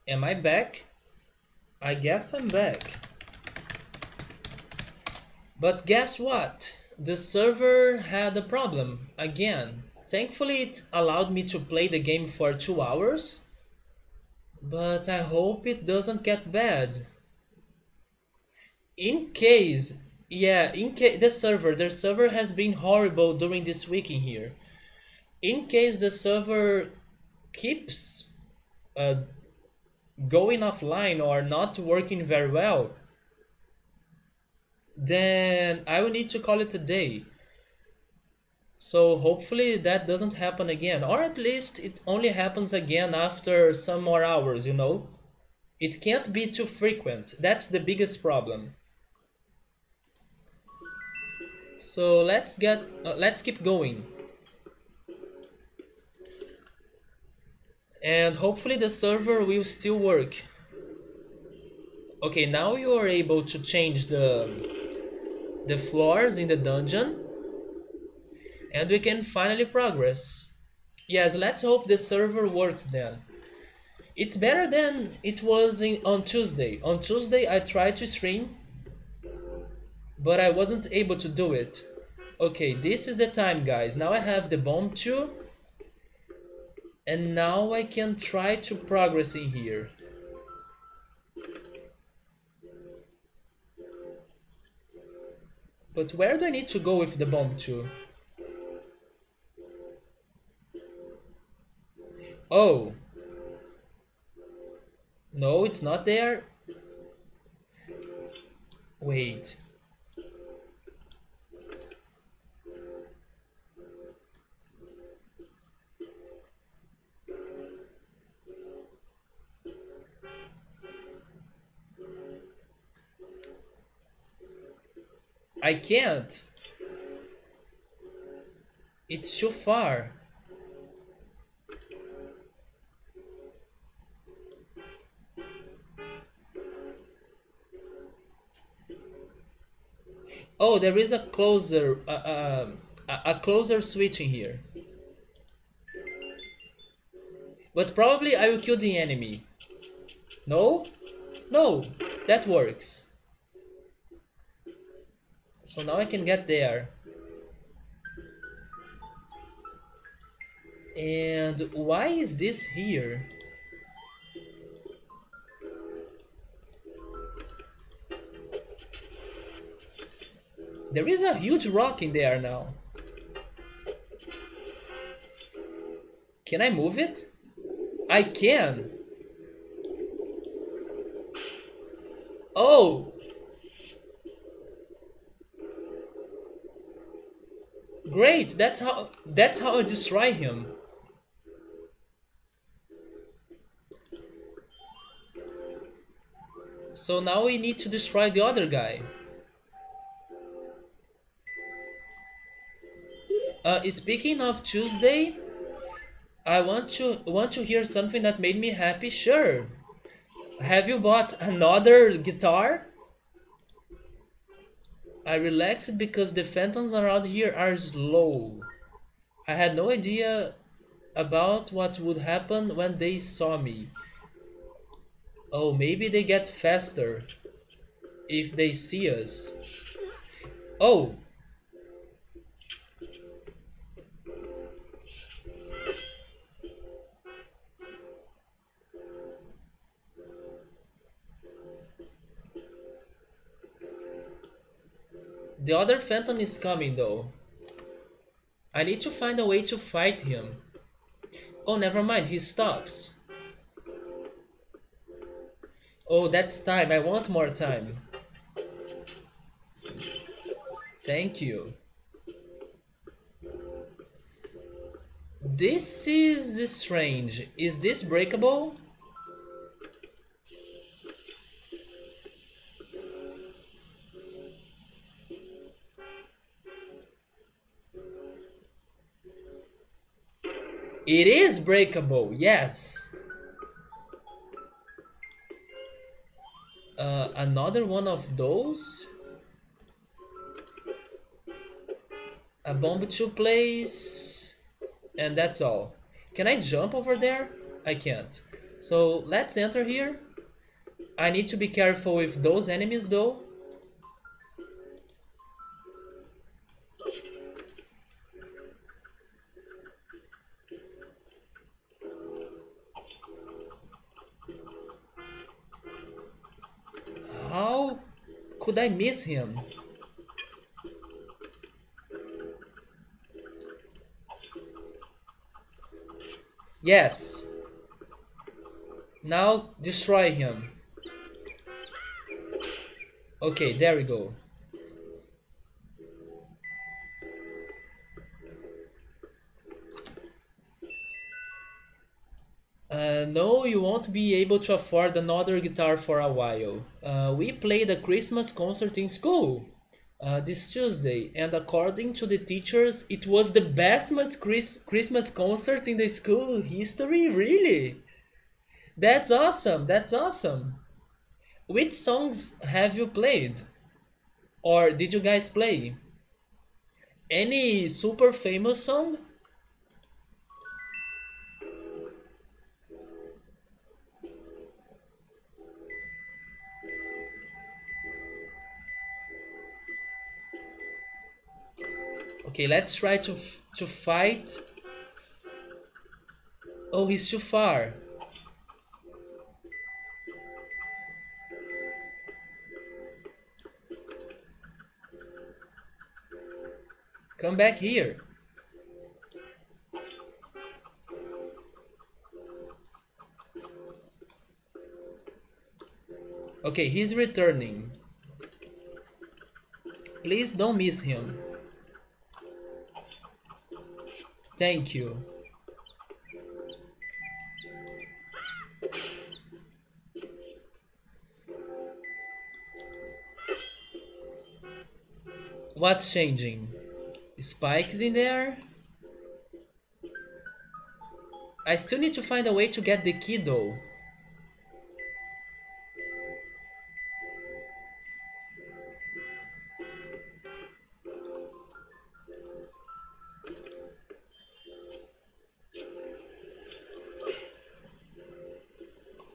Am I back? I guess I'm back. But guess what? The server had a problem again. Thankfully, it allowed me to play the game for 2 hours, but I hope it doesn't get bad. In case, yeah, in case the server has been horrible during this week in here. In case the server keeps uh, going offline or not working very well, then I will need to call it a day. So hopefully that doesn't happen again, or at least it only happens again after some more hours. It can't be too frequent. That's the biggest problem. So let's keep going. And hopefully the server will still work. Okay, now you are able to change the floors in the dungeon, and we can finally progress. Yes, let's hope the server works then. It's better than it was on Tuesday. On Tuesday I tried to stream, but I wasn't able to do it. Okay, this is the time, guys. Now I have the bomb too, and now I can try to progress in here. But where do I need to go with the bomb to? Oh, no, it's not there. Wait. I can't. It's too far. Oh, there is a closer switch in here. But probably I will kill the enemy. No? No, that works. So now I can get there. And why is this here? There is a huge rock in there now. Can I move it? I can. Oh! Great, that's how I destroy him. So now we need to destroy the other guy. Speaking of Tuesday, I want to hear something that made me happy. Sure. Have you bought another guitar? I relaxed because the phantoms around here are slow. I had no idea about what would happen when they saw me. Oh, maybe they get faster if they see us. Oh, the other phantom is coming though. I need to find a way to fight him. Oh, never mind, he stops. Oh, that's time. I want more time. Thank you. This is strange. Is this breakable? It is breakable, yes. Another one of those. A bomb to place. And that's all. Can I jump over there? I can't. So let's enter here. I need to be careful with those enemies though. How could I miss him? Yes. Now destroy him. Okay, there we go. No, you won't be able to afford another guitar for a while. We played a Christmas concert in school this Tuesday, and according to the teachers, it was the best Christmas concert in the school history. Really? That's awesome! That's awesome! Which songs have you played? Or did you guys play? Any super famous song? Okay, let's try to fight. Oh, he's too far. Come back here. Okay, he's returning. Please don't miss him. Thank you. What's changing? Spikes in there? I still need to find a way to get the key though.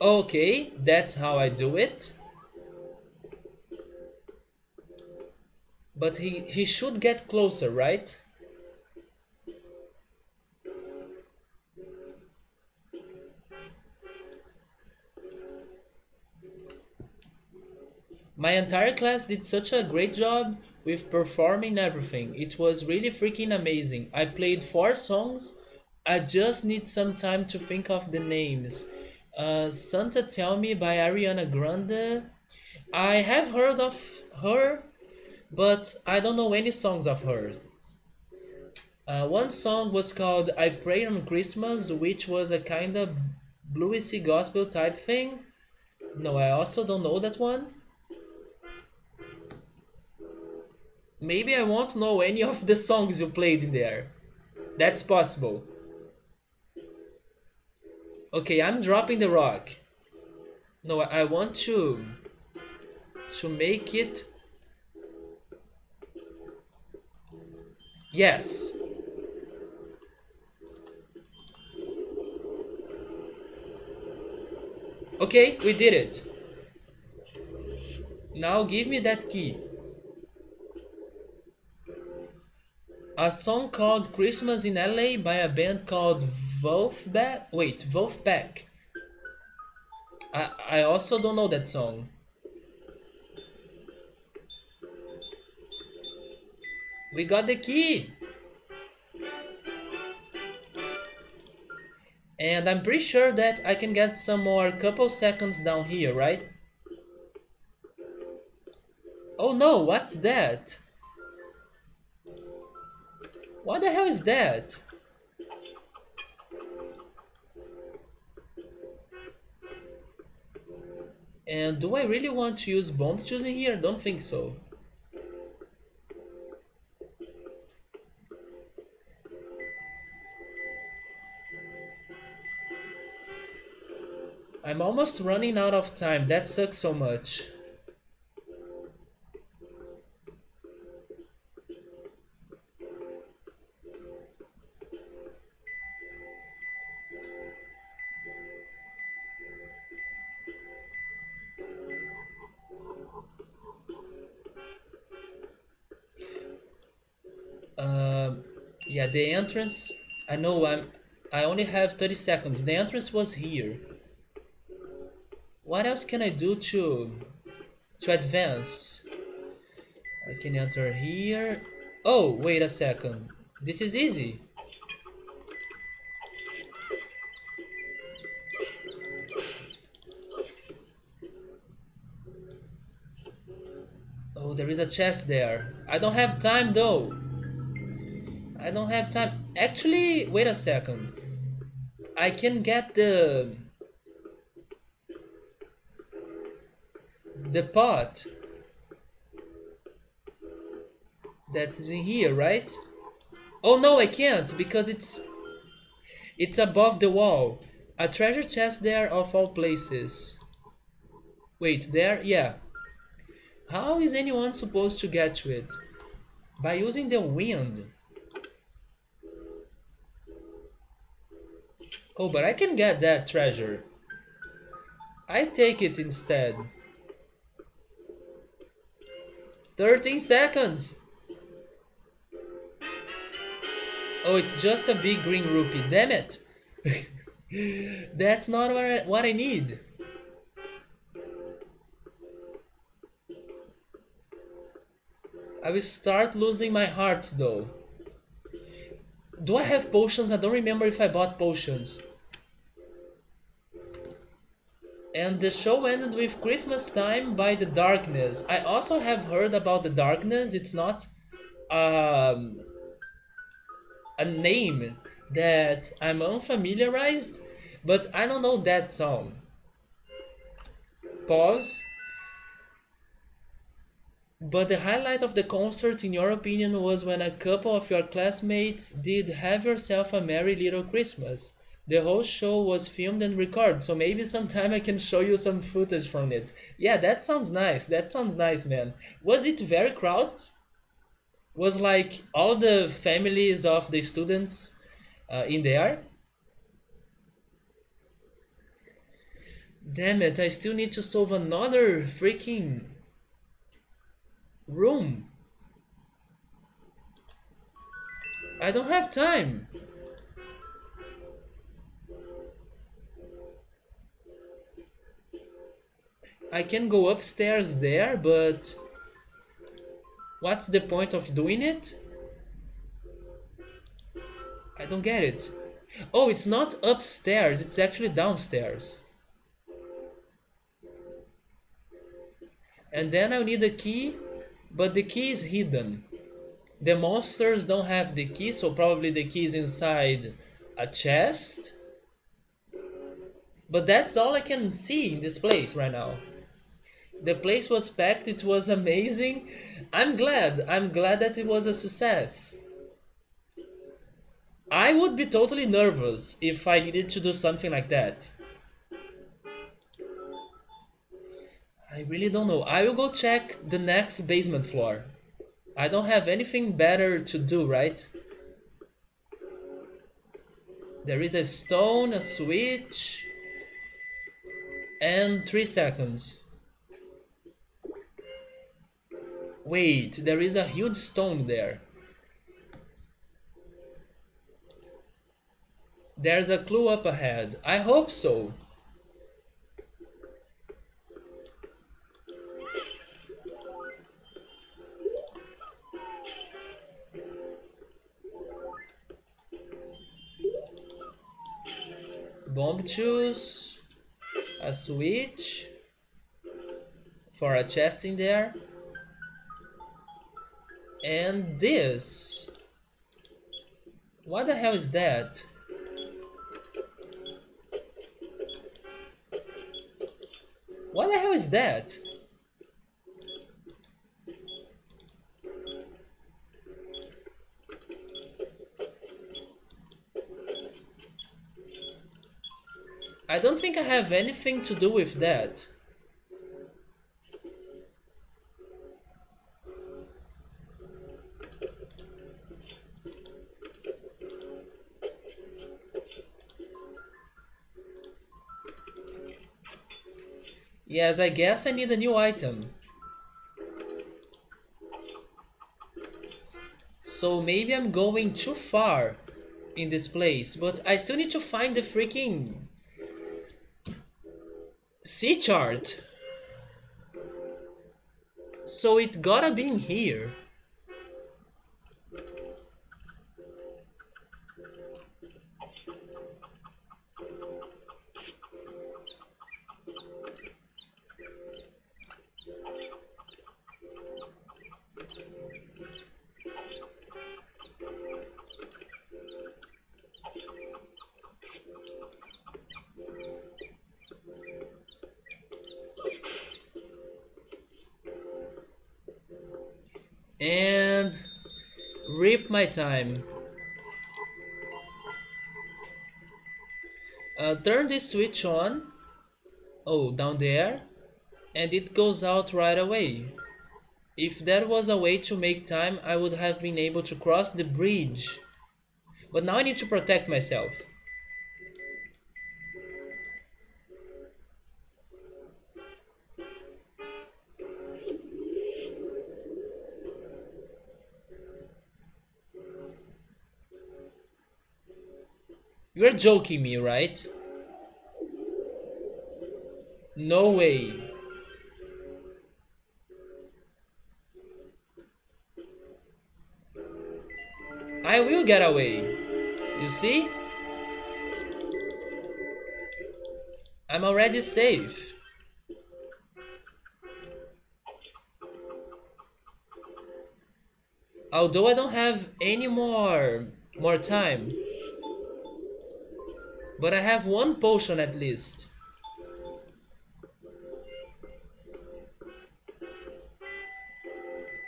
Okay, that's how I do it. But he should get closer, right? My entire class did such a great job with performing everything. It was really freaking amazing. I played 4 songs. I just need some time to think of the names. Santa Tell Me by Ariana Grande. I have heard of her, but I don't know any songs of her. One song was called I Pray on Christmas, which was a kind of bluesy gospel type thing. No, I also don't know that one. Maybe I won't know any of the songs you played in there. That's possible. Okay, I'm dropping the rock. No, I want to make it. Yes. Okay, we did it. Now give me that key. A song called Christmas in LA by a band called Wolfpack. I also don't know that song. We got the key! And I'm pretty sure that I can get some more couple seconds down here, right? Oh no, what's that? What the hell is that? And do I really want to use bomb tools in here? Don't think so. I'm almost running out of time. That sucks so much. Yeah, the entrance. I know. I only have 30 seconds. The entrance was here. What else can I do to advance? I can enter here. Oh, wait a second. This is easy. Oh, there is a chest there. I don't have time though. I don't have time. Actually, wait a second. I can get the pot that is in here, right? Oh no, I can't because it's above the wall. A treasure chest there of all places. Wait, there? Yeah. How is anyone supposed to get to it? By using the wind. Oh, but I can get that treasure. I take it instead. 13 seconds! Oh, it's just a big green rupee. Damn it! That's not what I need. I will start losing my hearts though. Do I have potions? I don't remember if I bought potions. And the show ended with Christmas Time by The Darkness. I also have heard about The Darkness. It's not um, a name that I'm unfamiliarized, but I don't know that song. Pause. But the highlight of the concert, in your opinion, was when a couple of your classmates did Have Yourself a Merry Little Christmas. The whole show was filmed and recorded, so maybe sometime I can show you some footage from it. Yeah, that sounds nice. That sounds nice, man. Was it very crowded? Was like all the families of the students in there? Damn it, I still need to solve another freaking room. I don't have time. I can go upstairs there, but what's the point of doing it? I don't get it. Oh, it's not upstairs, it's actually downstairs. And then I'll need a key, but the key is hidden. The monsters don't have the key, so probably the key is inside a chest. But that's all I can see in this place right now. The place was packed, it was amazing. I'm glad that it was a success. I would be totally nervous if I needed to do something like that. I really don't know. I will go check the next basement floor. I don't have anything better to do, right? There is a stone, a switch, and 3 seconds. Wait, there is a huge stone there. There's a clue up ahead. I hope so. Bomb choose, a switch for a chest in there, and this. What the hell is that? What the hell is that? I don't think I have anything to do with that. Yes, I guess I need a new item. So maybe I'm going too far in this place, but I still need to find the freaking sea chart. So it gotta be in here. And rip my time. Turn this switch on. Oh, down there. And it goes out right away. If that was a way to make time, I would have been able to cross the bridge. But now I need to protect myself. You're joking me, right? No way. I will get away. You see? I'm already safe. Although I don't have any more time. But I have one potion at least.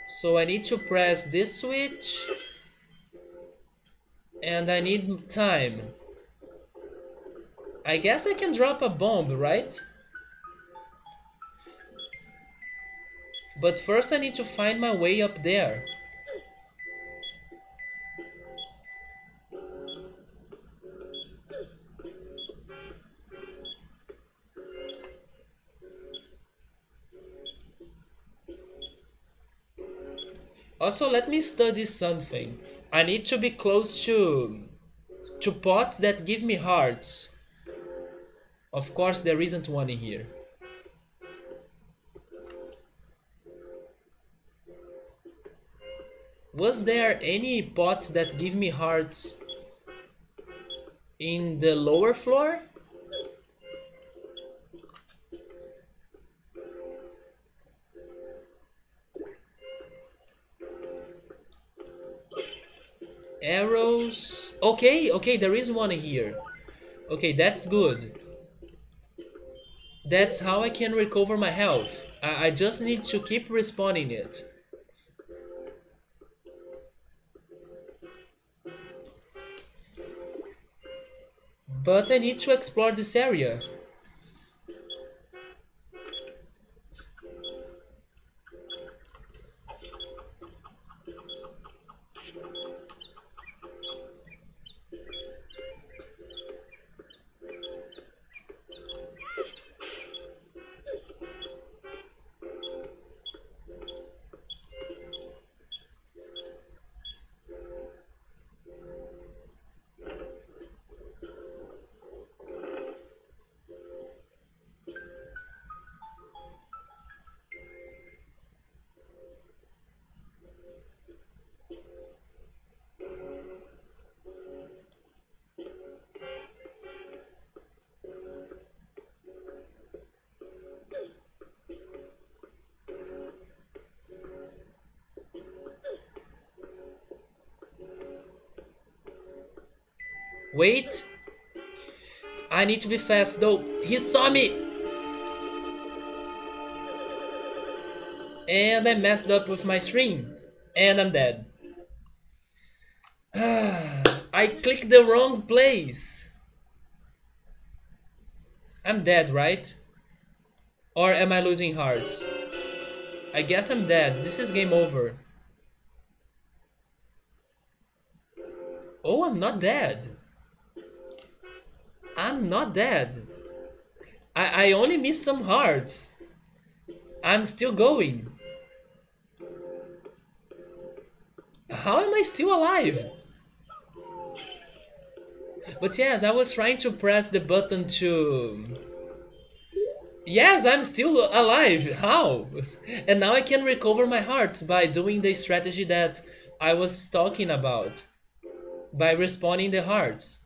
So I need to press this switch. And I need time. I guess I can drop a bomb, right? But first I need to find my way up there. Also, let me study something. I need to be close to pots that give me hearts. Of course, there isn't one in here. Was there any pots that give me hearts in the lower floor? Arrows. Okay, there is one here. Okay, that's good. That's how I can recover my health. I just need to keep respawning it. But I need to explore this area. Wait. I need to be fast though. He saw me! And I messed up with my stream. And I'm dead. I clicked the wrong place. I'm dead, right? Or am I losing hearts? I guess I'm dead. This is game over. Oh, I'm not dead. I'm not dead. I only missed some hearts. I'm still going. How am I still alive? But yes, I was trying to press the button to... Yes, I'm still alive. How? And now I can recover my hearts by doing the strategy that I was talking about. By respawning the hearts.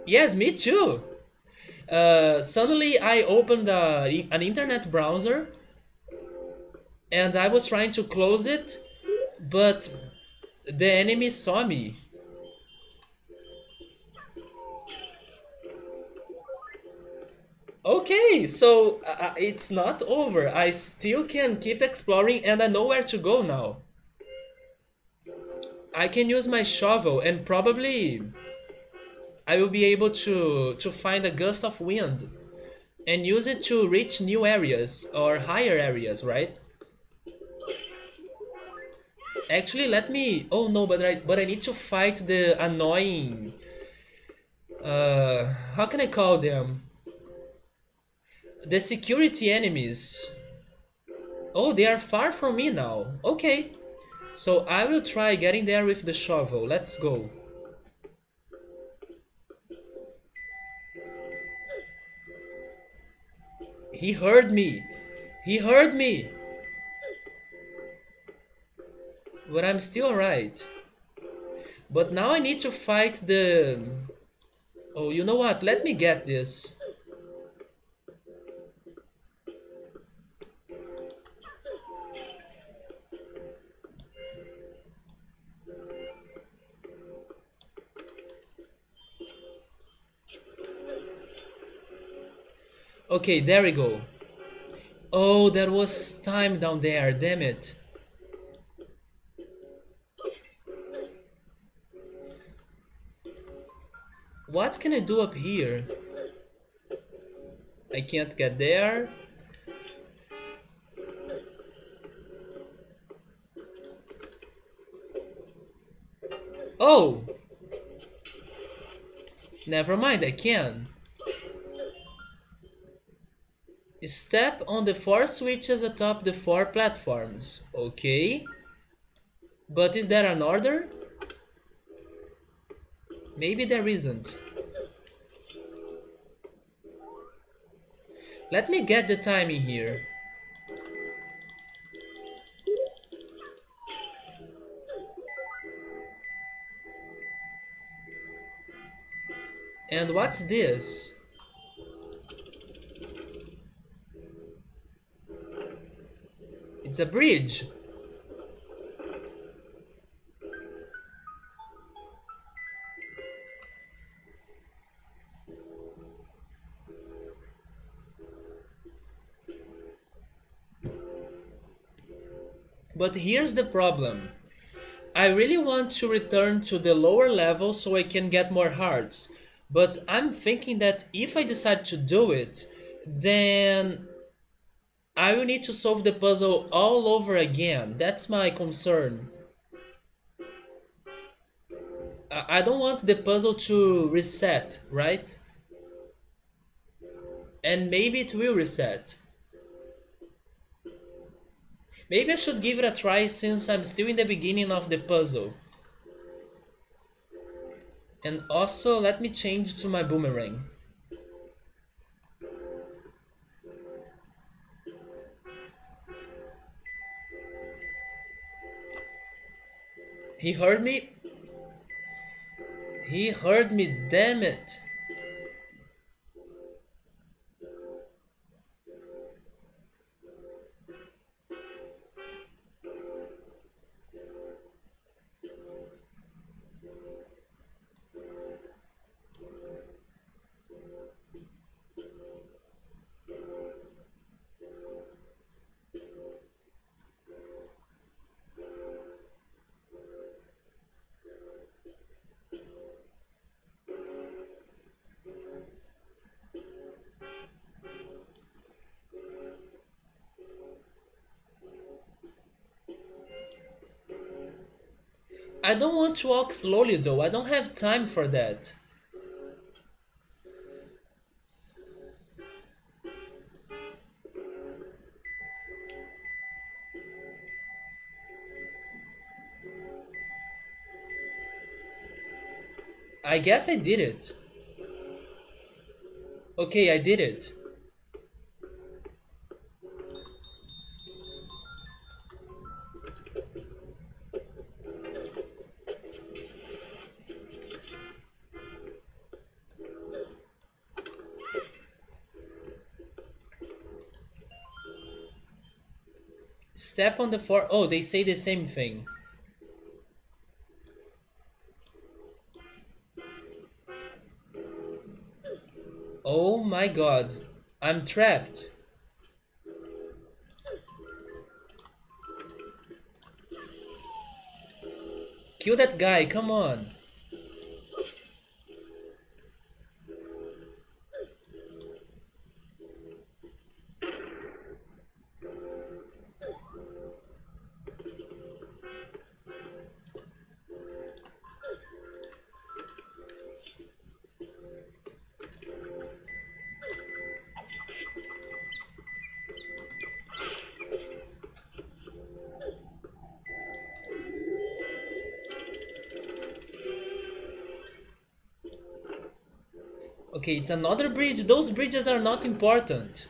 Yes, me too. Suddenly I opened an internet browser and I was trying to close it, but the enemy saw me. Okay, so it's not over. I still can keep exploring and I know where to go now. I can use my shovel and probably I will be able to find a gust of wind and use it to reach new areas or higher areas, right? Actually, let me... Oh no, but I need to fight the annoying... How can I call them? The security enemies. Oh, they are far from me now. Okay. So I will try getting there with the shovel. Let's go. He heard me. He heard me. But I'm still alright. But now I need to fight the... Oh, you know what? Let me get this. Okay, there we go. Oh, there was time down there. Damn it. What can I do up here? I can't get there. Oh! Never mind, I can. Step on the 4 switches atop the 4 platforms. Okay. But is there an order? Maybe there isn't. Let me get the timing here. And what's this? It's a bridge. But here's the problem. I really want to return to the lower level so I can get more hearts. But I'm thinking that if I decide to do it, then I will need to solve the puzzle all over again. That's my concern. I don't want the puzzle to reset, right? And maybe it will reset. Maybe I should give it a try since I'm still in the beginning of the puzzle. And also, let me change to my boomerang. He heard me. He heard me, damn it. I don't want to walk slowly though, I don't have time for that. I guess I did it. Okay, I did it. Step on the floor. Oh, they say the same thing. Oh my god. I'm trapped. Kill that guy, come on. Okay, it's another bridge. Those bridges are not important.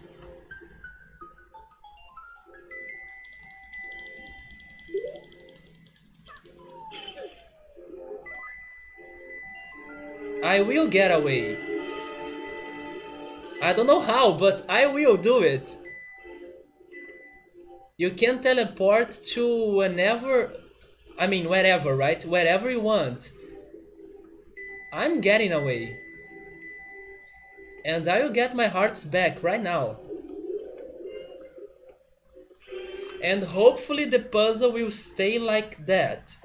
I will get away. I don't know how, but I will do it. You can teleport to whenever, I mean wherever, right? Wherever you want. I'm getting away. And I will get my hearts back right now. And hopefully the puzzle will stay like that.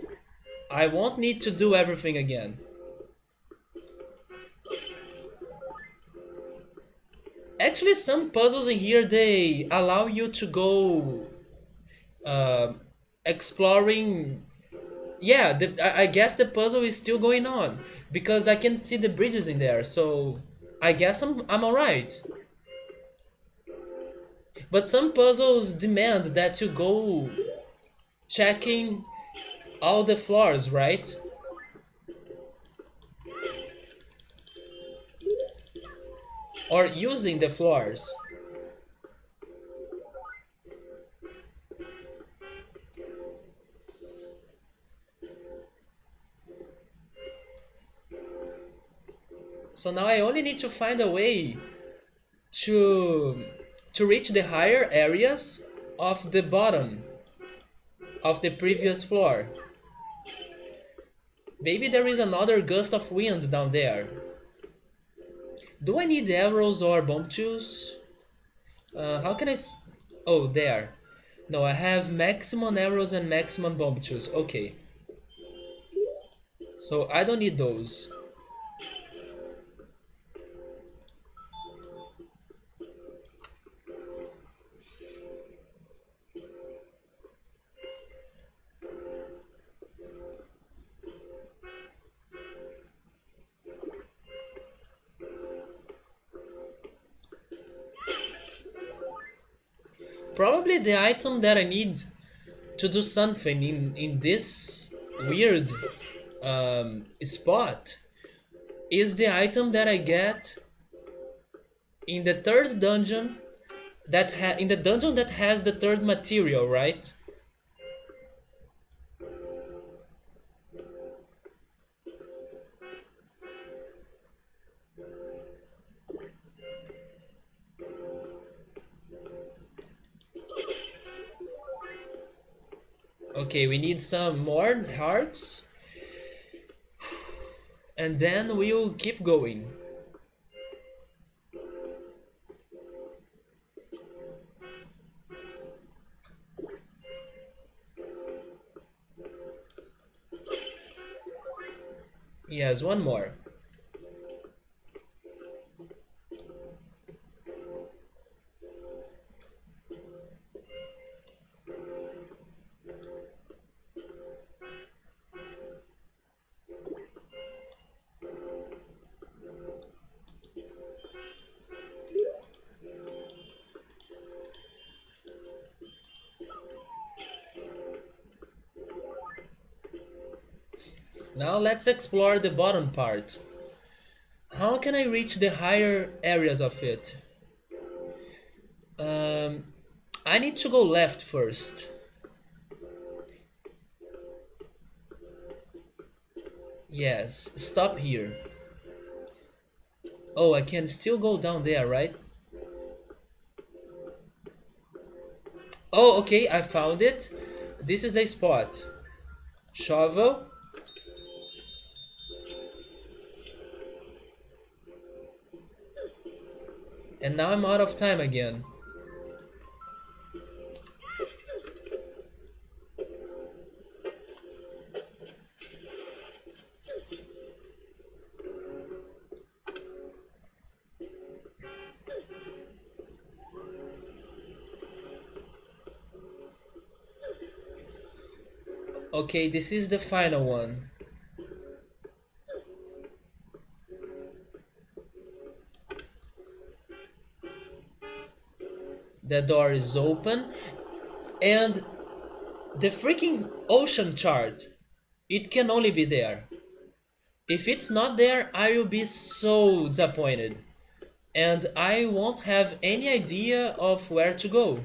I won't need to do everything again. Actually, some puzzles in here, they allow you to go uh, exploring. Yeah, I guess the puzzle is still going on because I can see the bridges in there, so I guess I'm alright. But some puzzles demand that you go checking all the floors, right? Or using the floors. So now I only need to find a way to to reach the higher areas of the bottom of the previous floor. Maybe there is another gust of wind down there. Do I need arrows or bomb tools? How can oh, there. No, I have maximum arrows and maximum bomb tools. Okay. So I don't need those. Probably the item that I need to do something in this weird spot is the item that I get in the third dungeon in the dungeon that has the third material, right? Okay, we need some more hearts and then we'll keep going. Yes, one more. Now let's explore the bottom part. How can I reach the higher areas of it? Um, I need to go left first. Yes, stop here. Oh, I can still go down there, right? Oh, okay, I found it. This is the spot. Shovel. And now I'm out of time again. Okay, this is the final one. The door is open. And the freaking ocean chart, it can only be there. If it's not there, I will be so disappointed. And I won't have any idea of where to go.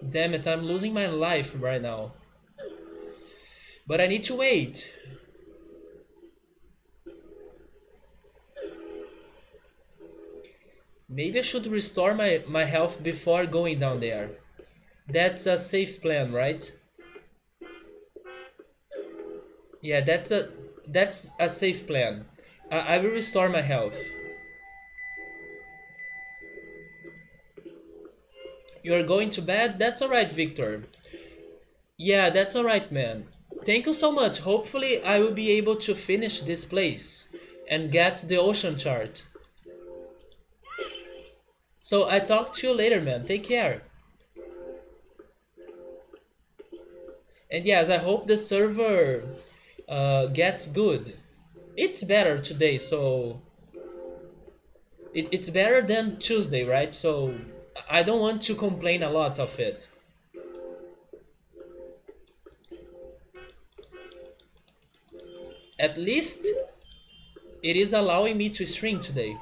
Damn it, I'm losing my life right now. But I need to wait. Maybe I should restore my health before going down there. That's a safe plan, right? Yeah, that's a safe plan. I will restore my health. You're going to bed? That's alright, Victor. Yeah, that's alright, man. Thank you so much. Hopefully, I will be able to finish this place and get the ocean chart. So I talk to you later, man. Take care. And yes, I hope the server gets good. It's better today, so it's better than Tuesday, right? So I don't want to complain a lot of it. At least it is allowing me to stream today.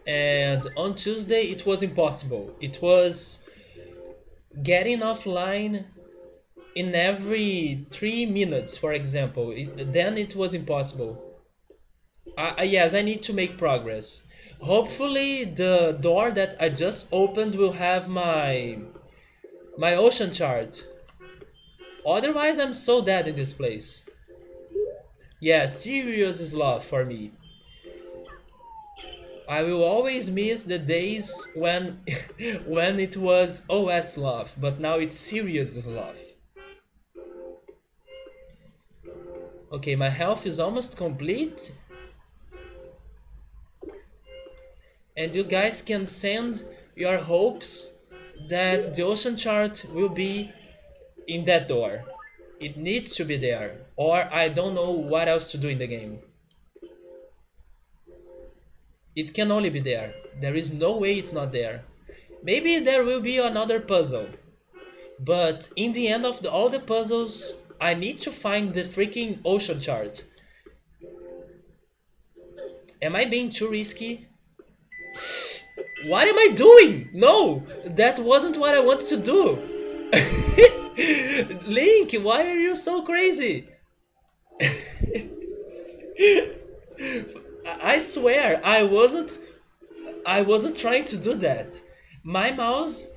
And on Tuesday it was impossible. It was getting offline in every 3 minutes, for example. Then it was impossible. Yes, I need to make progress. Hopefully the door that I just opened will have my ocean chart. Otherwise I'm so dead in this place. Yeah, serious love for me. I will always miss the days when when it was OS love, but now it's serious love. Okay, my health is almost complete. And you guys can send your hopes that the ocean chart will be in that door. It needs to be there, or I don't know what else to do in the game. It can only be there. There is no way it's not there. Maybe there will be another puzzle. But in the end of all the puzzles, I need to find the freaking ocean chart. Am I being too risky? What am I doing? No, that wasn't what I wanted to do. Link, why are you so crazy? I swear, I wasn't trying to do that. My mouse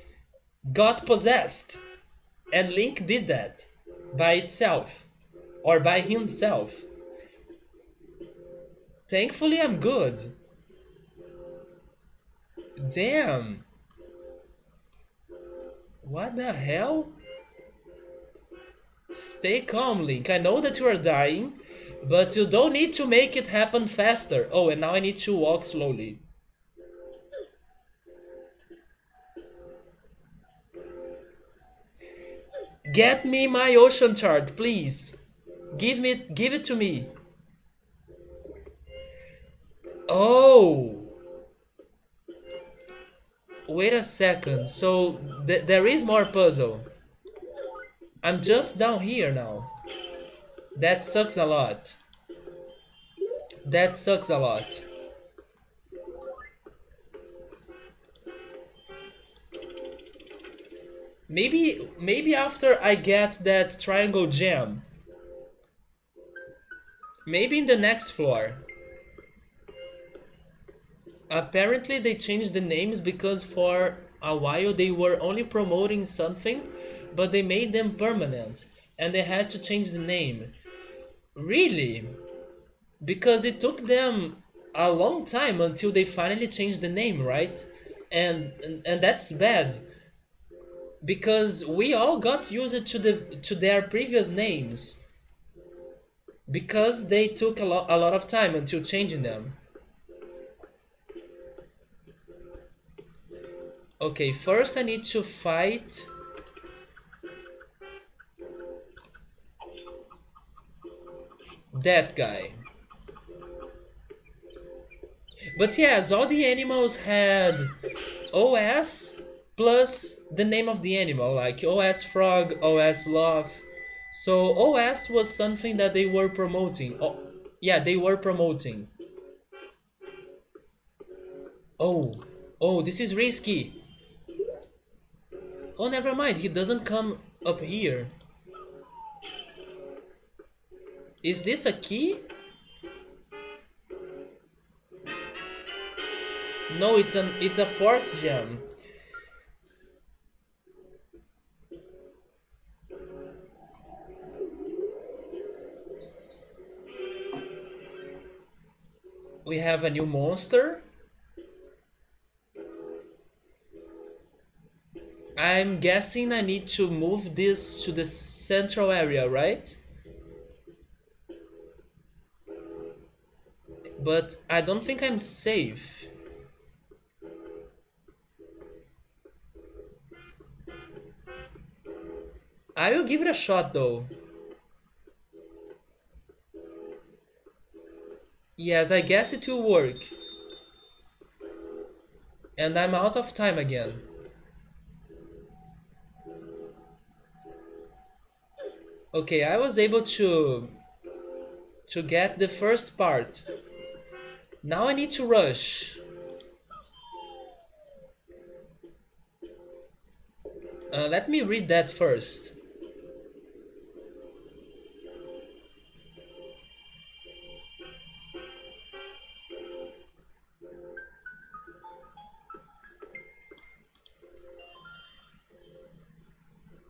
got possessed, and Link did that by itself or by himself. Thankfully, I'm good. Damn. What the hell? Stay calm, Link. I know that you are dying, but you don't need to make it happen faster. Oh, and now I need to walk slowly. Get me my ocean chart, please. Give it to me. Oh. Wait a second. So there is more puzzle. I'm just down here now. That sucks a lot. That sucks a lot. Maybe after I get that triangle gem. Maybe in the next floor. Apparently they changed the names because for a while they were only promoting something, but they made them permanent and they had to change the name. Really? Because it took them a long time until they finally changed the name, right? And that's bad because we all got used to their previous names because they took a lot of time until changing them. Okay, first I need to fight that guy. But yes, all the animals had OS plus the name of the animal, like OS Frog, OS Love. So OS was something that they were promoting. Oh, yeah, they were promoting. Oh, oh, this is risky. Oh, never mind, he doesn't come up here. Is this a key? No, it's a force gem. We have a new monster. I'm guessing I need to move this to the central area, right? But I don't think I'm safe. I will give it a shot though. Yes, I guess it will work. And I'm out of time again. Okay, I was able to get the first part. Now I need to rush. Let me read that first.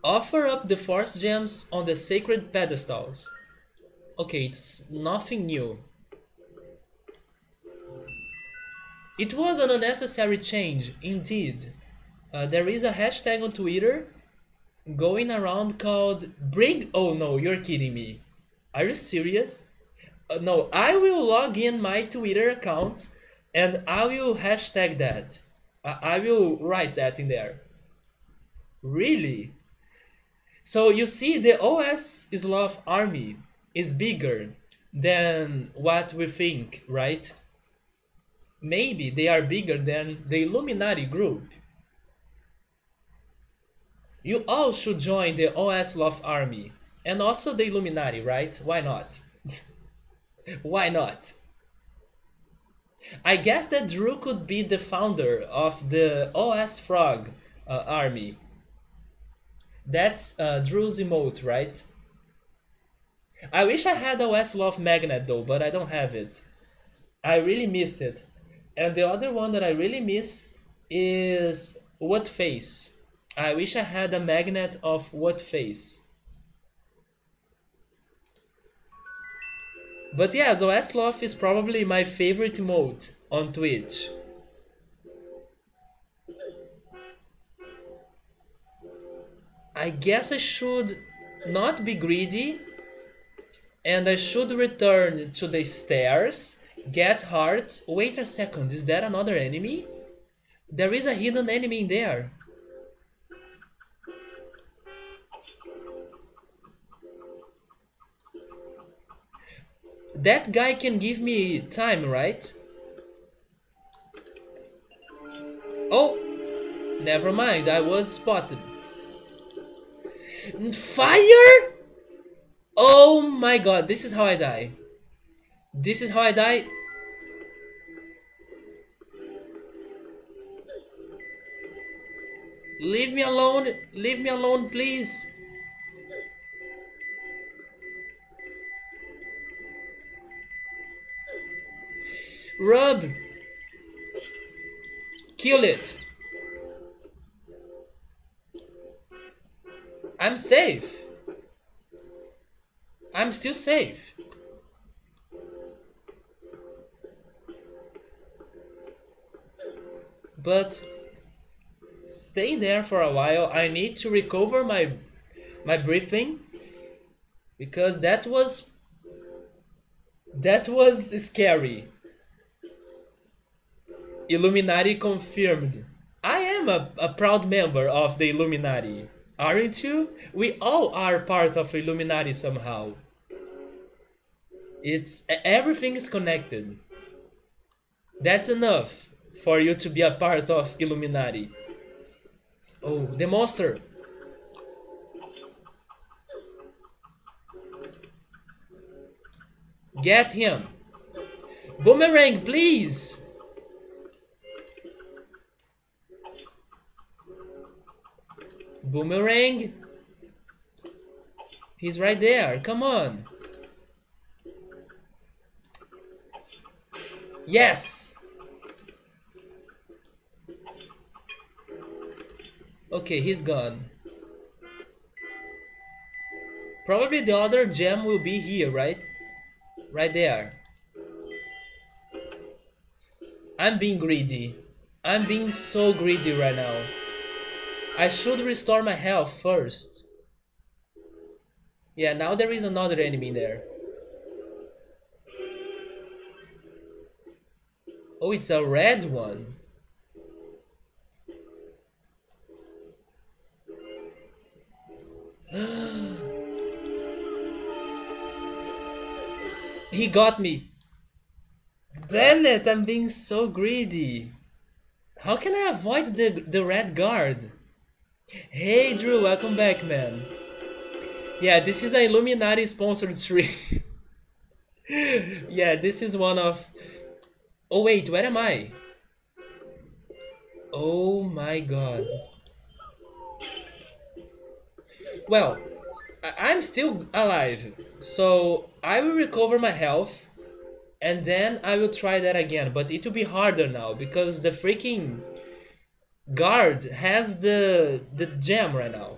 Offer up the force gems on the sacred pedestals. Okay, it's nothing new. It was an unnecessary change, indeed. There is a hashtag on Twitter going around called Bring. Oh no, you're kidding me. Are you serious? No, I will log in my Twitter account and I will hashtag that. I will write that in there. Really? So you see, the OS Slav army is bigger than what we think, right? Maybe they are bigger than the Illuminati group. You all should join the OS Love Army. And also the Illuminati, right? Why not? Why not? I guess that Drew could be the founder of the OS Frog army. That's Drew's emote, right? I wish I had OS Love Magnet though, but I don't have it. I really miss it. And the other one that I really miss is What Face. I wish I had a magnet of What Face. But yeah, Zoeslof is probably my favorite emote on Twitch. I guess I should not be greedy and I should return to the stairs, get hearts. Wait a second, is that another enemy? There is a hidden enemy in there. That guy can give me time, right? Oh, Never mind, I was spotted. Fire? Oh my god, this is how I die. This is how I die. Leave me alone. Leave me alone, please. Rub. Kill it. I'm safe. I'm still safe. But stay there for a while. I need to recover my breathing because that was scary. Illuminati confirmed. I am a proud member of the Illuminati. Aren't you? We all are part of Illuminati somehow. Everything is connected. That's enough for you to be a part of Illuminati. Oh, the monster. Get him. Boomerang, please. Boomerang. He's right there. Come on. Yes. Okay, he's gone. Probably the other gem will be here, right? Right there. I'm being greedy. I'm being so greedy right now. I should restore my health first. Yeah, now there is another enemy there. Oh, it's a red one. He got me. Damn it, I'm being so greedy. How can I avoid the red guard? Hey Drew, welcome back, man. Yeah, this is a Illuminati sponsored tree. Yeah, this is one of... Oh wait, where am I? Oh my god. Well, I'm still alive, so I will recover my health and then I will try that again, but it will be harder now because the freaking guard has the gem right now.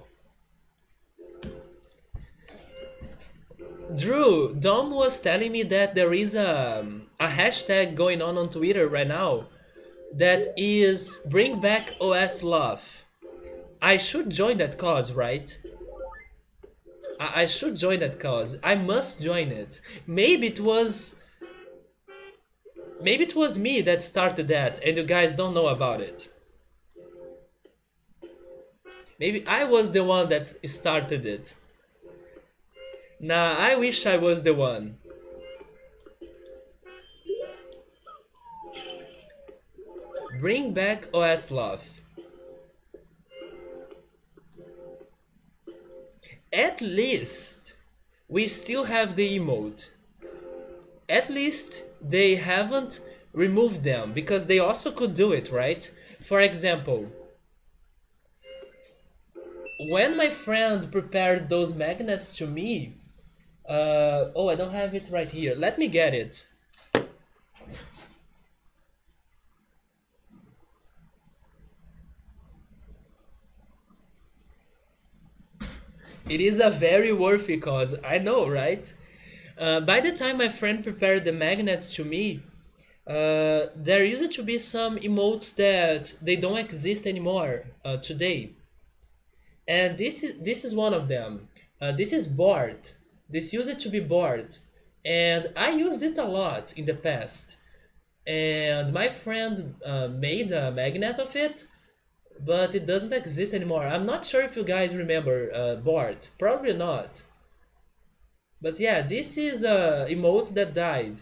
Drew, Dom was telling me that there is a hashtag going on Twitter right now that is bring back OS love. I should join that cause, right? I should join that cause. I must join it. Maybe it was me that started that and you guys don't know about it. Maybe I was the one that started it. Nah, I wish I was the one. Bring back OS love. At least we still have the emote. At least they haven't removed them because they also could do it, right? For example, when my friend prepared those magnets to me, oh, I don't have it right here. Let me get it. It is a very worthy cause, I know, right? By the time my friend prepared the magnets to me, there used to be some emotes that they don't exist anymore today. And this is one of them. This is bored. This used to be bored. And I used it a lot in the past. And my friend made a magnet of it, but it doesn't exist anymore. I'm not sure if you guys remember Bart. Probably not. But yeah, this is a emote that died.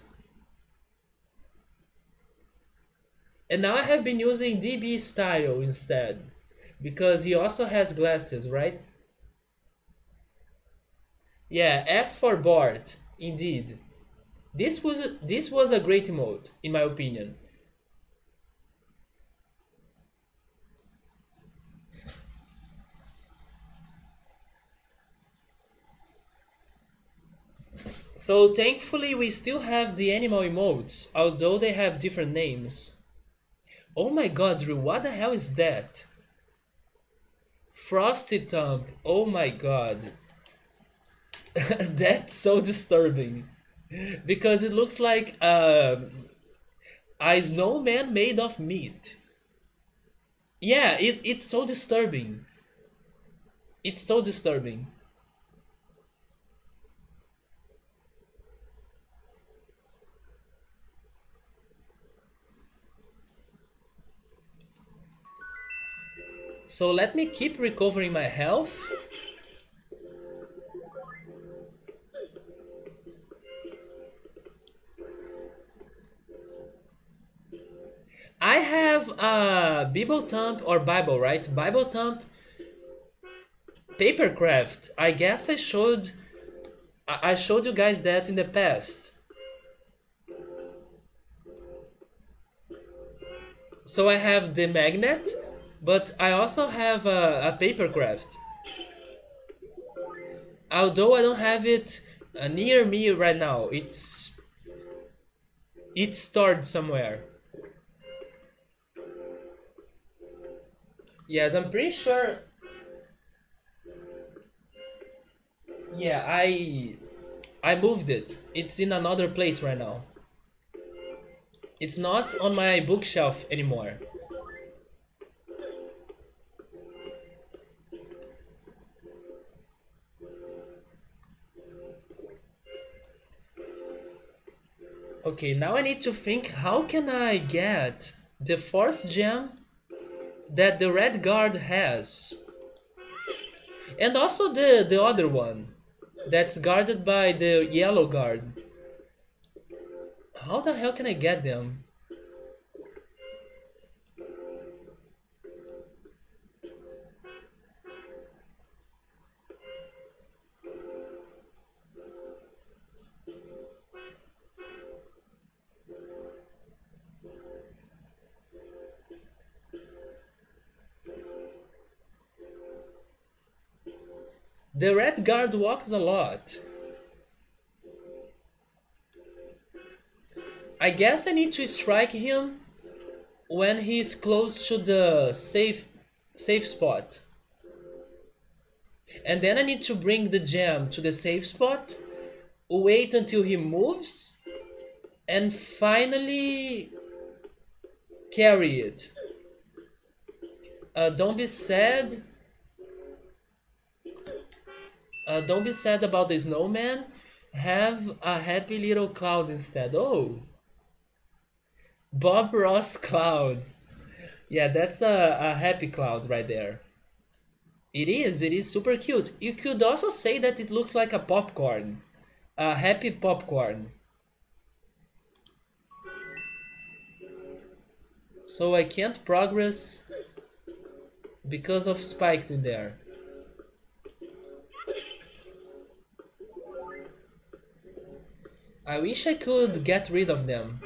And now I have been using DB style instead. because he also has glasses, right? Yeah, F for Bart, indeed. This was a great emote, in my opinion. So thankfully we still have the animal emotes, although they have different names. Oh my god, Drew, what the hell is that? Frosty Thump, oh my god. That's so disturbing. Because it looks like a snowman made of meat. Yeah, it's so disturbing. It's so disturbing. So let me keep recovering my health. I have Bible Thump or Bible, right? Bible Thump papercraft. I guess I showed you guys that in the past. So I have the magnet, but I also have a papercraft. Although I don't have it near me right now. It's stored somewhere. Yes, I'm pretty sure. Yeah, I moved it. It's in another place right now. It's not on my bookshelf anymore. Okay, now I need to think how can I get the force gem that the red guard has? And also the other one that's guarded by the yellow guard. How the hell can I get them? The red guard walks a lot. I guess I need to strike him when he's close to the safe spot. And then I need to bring the gem to the safe spot, wait until he moves, and finally carry it. Don't be sad. Don't be sad about the snowman. Have a happy little cloud instead. Oh, Bob Ross cloud. Yeah, that's a happy cloud right there. It is super cute. You could also say that it looks like a popcorn. A happy popcorn. So I can't progress because of spikes in there. I wish I could get rid of them.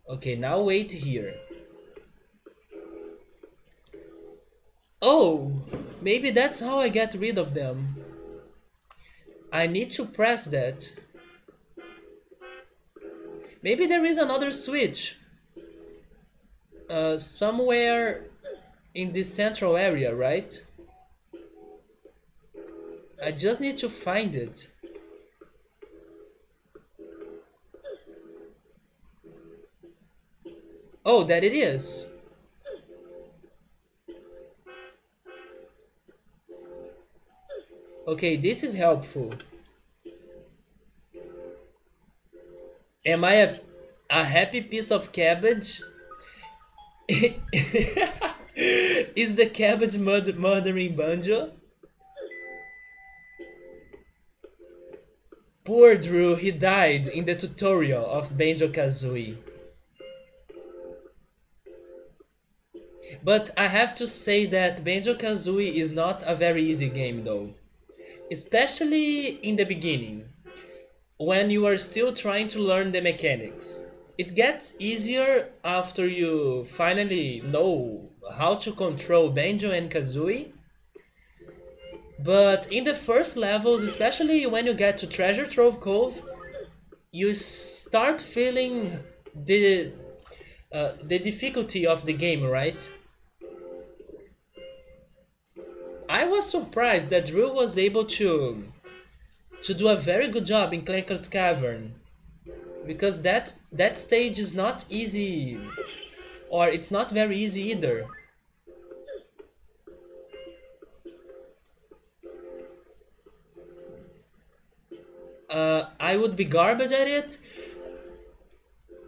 Okay, now wait here. Oh, maybe that's how I get rid of them. I need to press that. Maybe there is another switch. Somewhere in this central area, right? I just need to find it. Oh, that it is. Okay, this is helpful. Am I a happy piece of cabbage? Is the cabbage murdering Banjo? Poor Drew, he died in the tutorial of Banjo-Kazooie. But I have to say that Banjo-Kazooie is not a very easy game though. Especially in the beginning, when you are still trying to learn the mechanics. It gets easier after you finally know how to control Banjo and Kazooie. But in the first levels, especially when you get to Treasure Trove Cove, you start feeling the difficulty of the game, right? I was surprised that Drew was able to do a very good job in Clanker's Cavern, because that stage is not easy, or it's not very easy either. I would be garbage at it.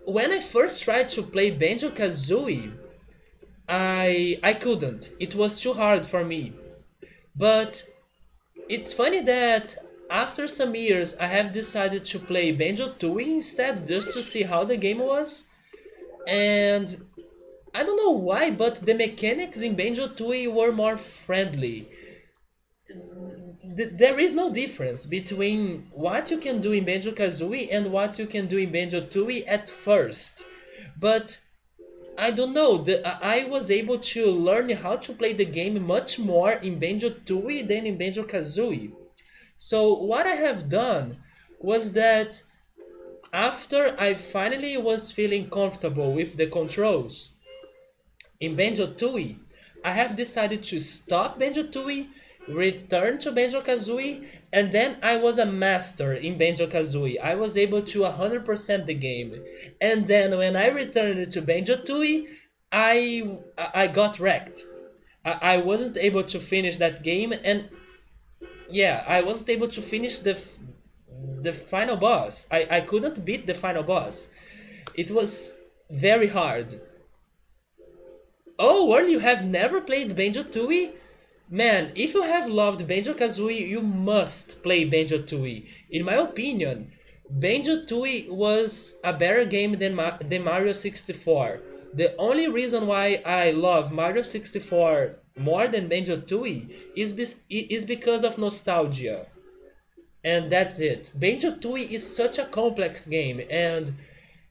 When I first tried to play Banjo-Kazooie, I couldn't. It was too hard for me. But it's funny that after some years I have decided to play Banjo-Tooie instead, just to see how the game was. And I don't know why, but the mechanics in Banjo-Tooie were more friendly. There is no difference between what you can do in Banjo-Kazooie and what you can do in Banjo-Tooie at first. But I don't know, I was able to learn how to play the game much more in Banjo-Tooie than in Banjo-Kazooie. So what I have done was that after I finally was feeling comfortable with the controls in Banjo-Tooie, I have decided to stop Banjo-Tooie, return to Banjo-Kazooie, and then I was a master in Banjo-Kazooie. I was able to 100% the game. And then when I returned to Banjo-Tooie, I got wrecked. I wasn't able to finish that game, and yeah, I wasn't able to finish the final boss. I couldn't beat the final boss. It was very hard. Oh, well, you have never played Banjo-Tooie? Man, if you have loved Banjo-Kazooie, you must play Banjo-Tooie. In my opinion, Banjo-Tooie was a better game than Mario 64. The only reason why I love Mario 64 more than Banjo-Tooie is because of nostalgia. And that's it. Banjo-Tooie is such a complex game, and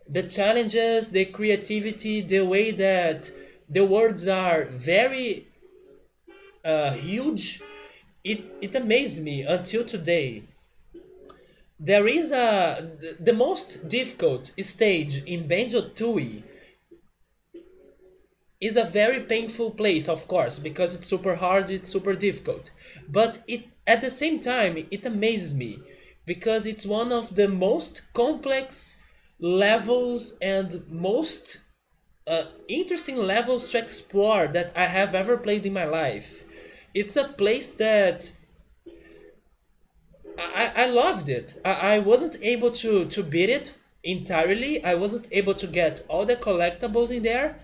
the challenges, the creativity, the way that the words are very huge, it amazed me until today. There is the most difficult stage in Banjo-Tooie is a very painful place, of course, because it's super hard, it's super difficult. But it at the same time it amazes me because it's one of the most complex levels and most interesting levels to explore that I have ever played in my life. It's a place that I loved it. I wasn't able to beat it entirely. I wasn't able to get all the collectibles in there.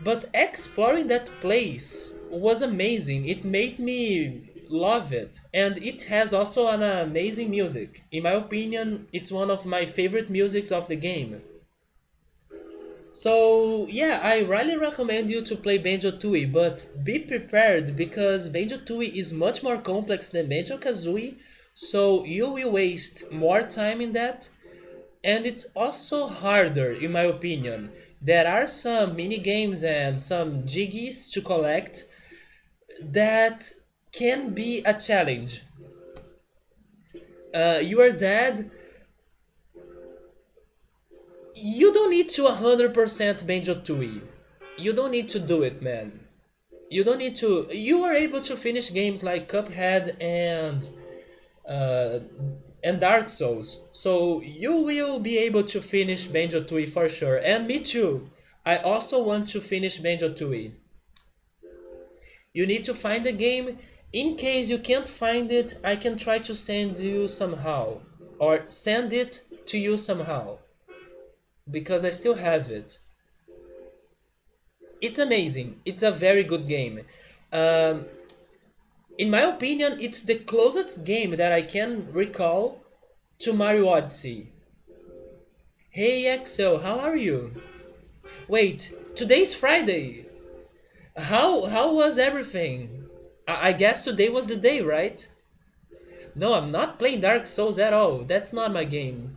But exploring that place was amazing. It made me love it. And it has also an amazing music. In my opinion, it's one of my favorite musics of the game. So yeah, I really recommend you to play Banjo-Tooie, but be prepared because Banjo-Tooie is much more complex than Banjo-Kazooie, so you will waste more time in that, and it's also harder in my opinion. There are some mini games and some jiggies to collect that can be a challenge. You are dead. You don't need to 100% Banjo-Tooie. You don't need to do it, man. You don't need to. You are able to finish games like Cuphead uh, and Dark Souls, so you will be able to finish Banjo-Tooie for sure. And me too. I also want to finish Banjo-Tooie. You need to find the game. In case you can't find it, I can try to send you somehow. Or send it to you somehow. Because I still have it. It's amazing. It's a very good game. Um, in my opinion, it's the closest game that I can recall to Mario Odyssey. Hey Axel, how are you? Wait, today's Friday. How was everything? I guess today was the day, right? No, I'm not playing Dark Souls at all. That's not my game.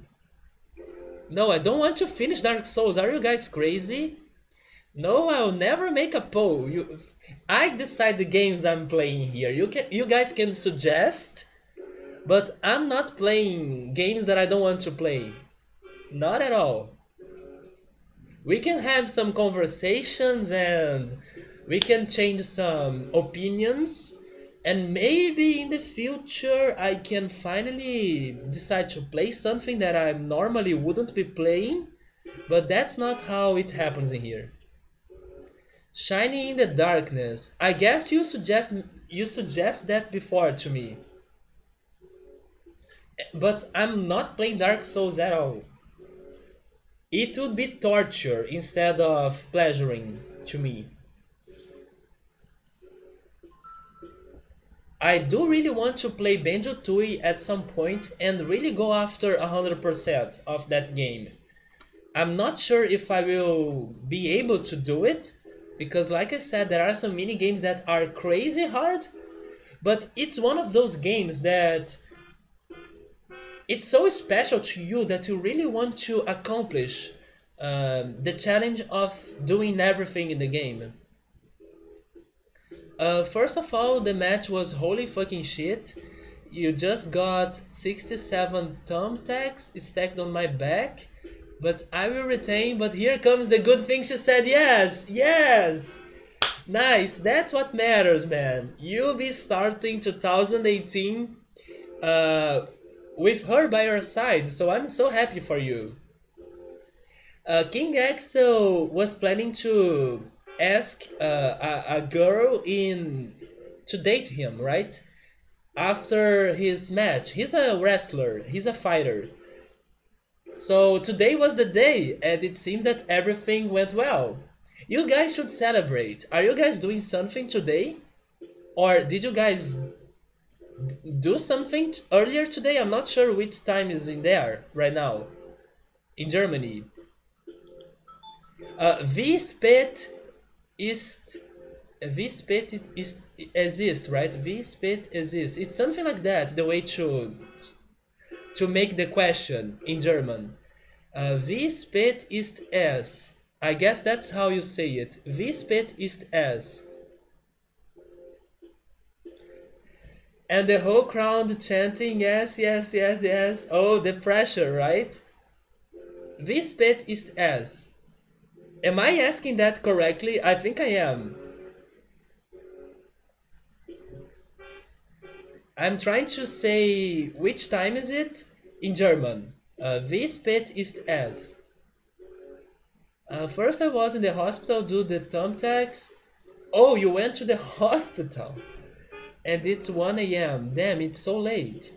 No, I don't want to finish Dark Souls. Are you guys crazy? No, I'll never make a poll. I decide the games I'm playing here. You guys can suggest, but I'm not playing games that I don't want to play. Not at all. We can have some conversations and we can change some opinions, and maybe in the future I can finally decide to play something that I normally wouldn't be playing, but that's not how it happens in here. Shining in the darkness. I guess you suggest that before to me. But I'm not playing Dark Souls at all. It would be torture instead of pleasuring to me. I do really want to play Banjo-Tooie at some point and really go after 100% of that game. I'm not sure if I will be able to do it, because like I said, there are some mini games that are crazy hard, but it's one of those games that it's so special to you that you really want to accomplish the challenge of doing everything in the game. First of all, the match was holy fucking shit. You just got 67 thumbtacks stacked on my back, but I will retain. But here comes the good thing she said. Yes, yes, nice. That's what matters, man. You'll be starting 2018 with her by your side, so I'm so happy for you. King Axel was planning to ask a girl in to date him, right? After his match. He's a wrestler, he's a fighter. So today was the day, and it seemed that everything went well. You guys should celebrate. Are you guys doing something today? Or did you guys do something earlier today? I'm not sure which time is in there right now in Germany. Wie spät ist wie spät it is exists, right? Wie spät exists. It's something like that. The way to make the question in German. Wie spät ist es? I guess that's how you say it. Wie spät ist es? And the whole crowd chanting yes, yes, yes, yes. Oh, the pressure, right? Wie spät ist es? Am I asking that correctly? I think I am. I'm trying to say which time is it in German. Wie spät ist es? First I was in the hospital, do the thumbtacks. Oh, you went to the hospital. And it's 1 a.m. Damn, it's so late.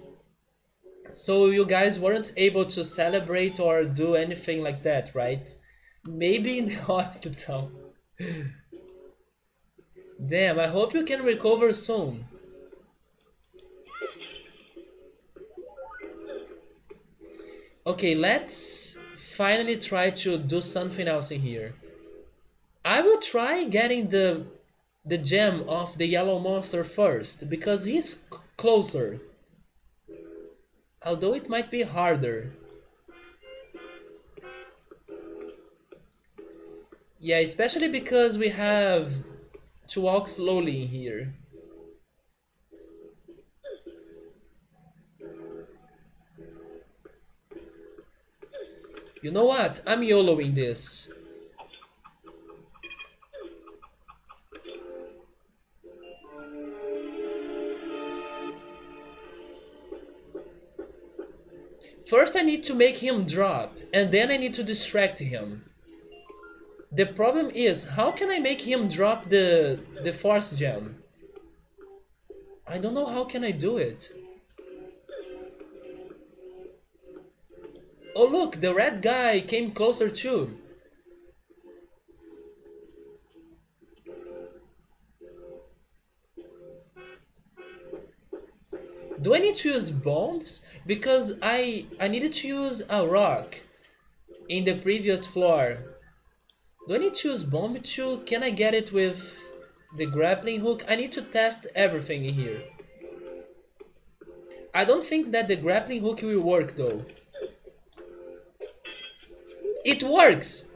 So you guys weren't able to celebrate or do anything like that, right? Maybe in the hospital. Damn, I hope you can recover soon. Okay, let's finally try to do something else in here. I will try getting the gem of the yellow monster first, because he's closer. Although it might be harder. Yeah, especially because we have to walk slowly in here. You know what? I'm YOLOing this. First I need to make him drop, and then I need to distract him. The problem is, how can I make him drop the force gem? I don't know how can I do it. Oh look, the red guy came closer too. Do I need to use bombs? Because I needed to use a rock in the previous floor. Do I need to use bomb too? Can I get it with the grappling hook? I need to test everything in here. I don't think that the grappling hook will work though. It works!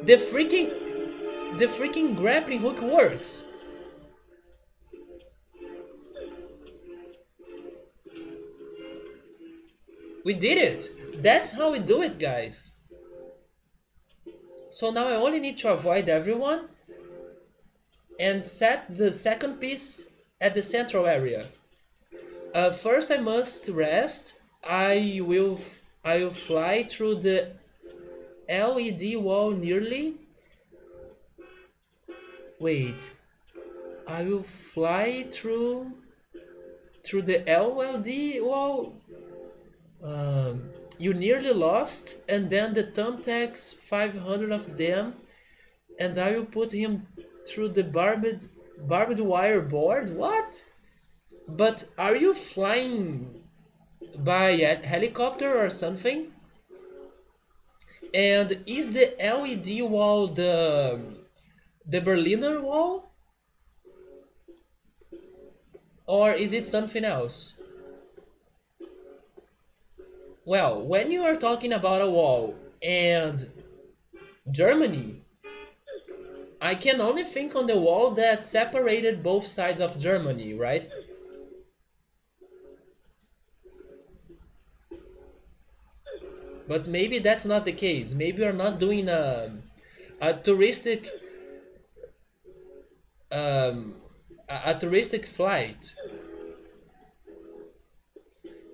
The freaking grappling hook works. We did it. That's how we do it, guys. So now I only need to avoid everyone and set the second piece at the central area. First I must rest. I will fly through the LED wall nearly. Wait. I will fly through the LLD wall. You nearly lost, and then the thumbtacks, 500 of them, and I will put him through the barbed wire board. What? But are you flying by a helicopter or something? And is the LED wall the Berliner wall, or is it something else? Well, when you are talking about a wall and Germany, I can only think on the wall that separated both sides of Germany, right? But maybe that's not the case. Maybe you're not doing a touristic um, a touristic flight.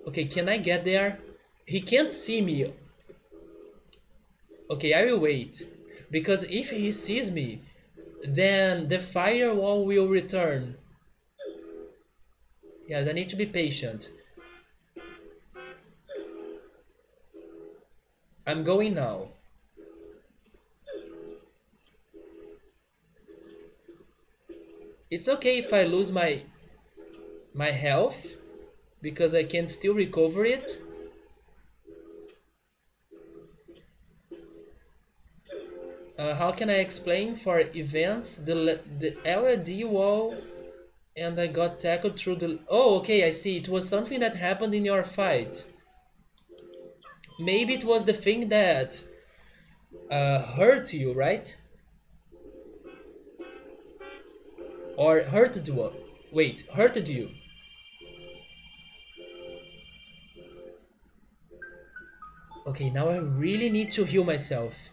Okay, can I get there? He can't see me. Okay, I will wait. Because if he sees me, then the firewall will return. Yes, I need to be patient. I'm going now. It's okay if I lose my health because I can still recover it. How can I explain for events the LED wall and I got tackled through the... Oh, okay, I see. It was something that happened in your fight. Maybe it was the thing that hurt you, right? Or hurted you. Wait, hurted you. Okay, now I really need to heal myself.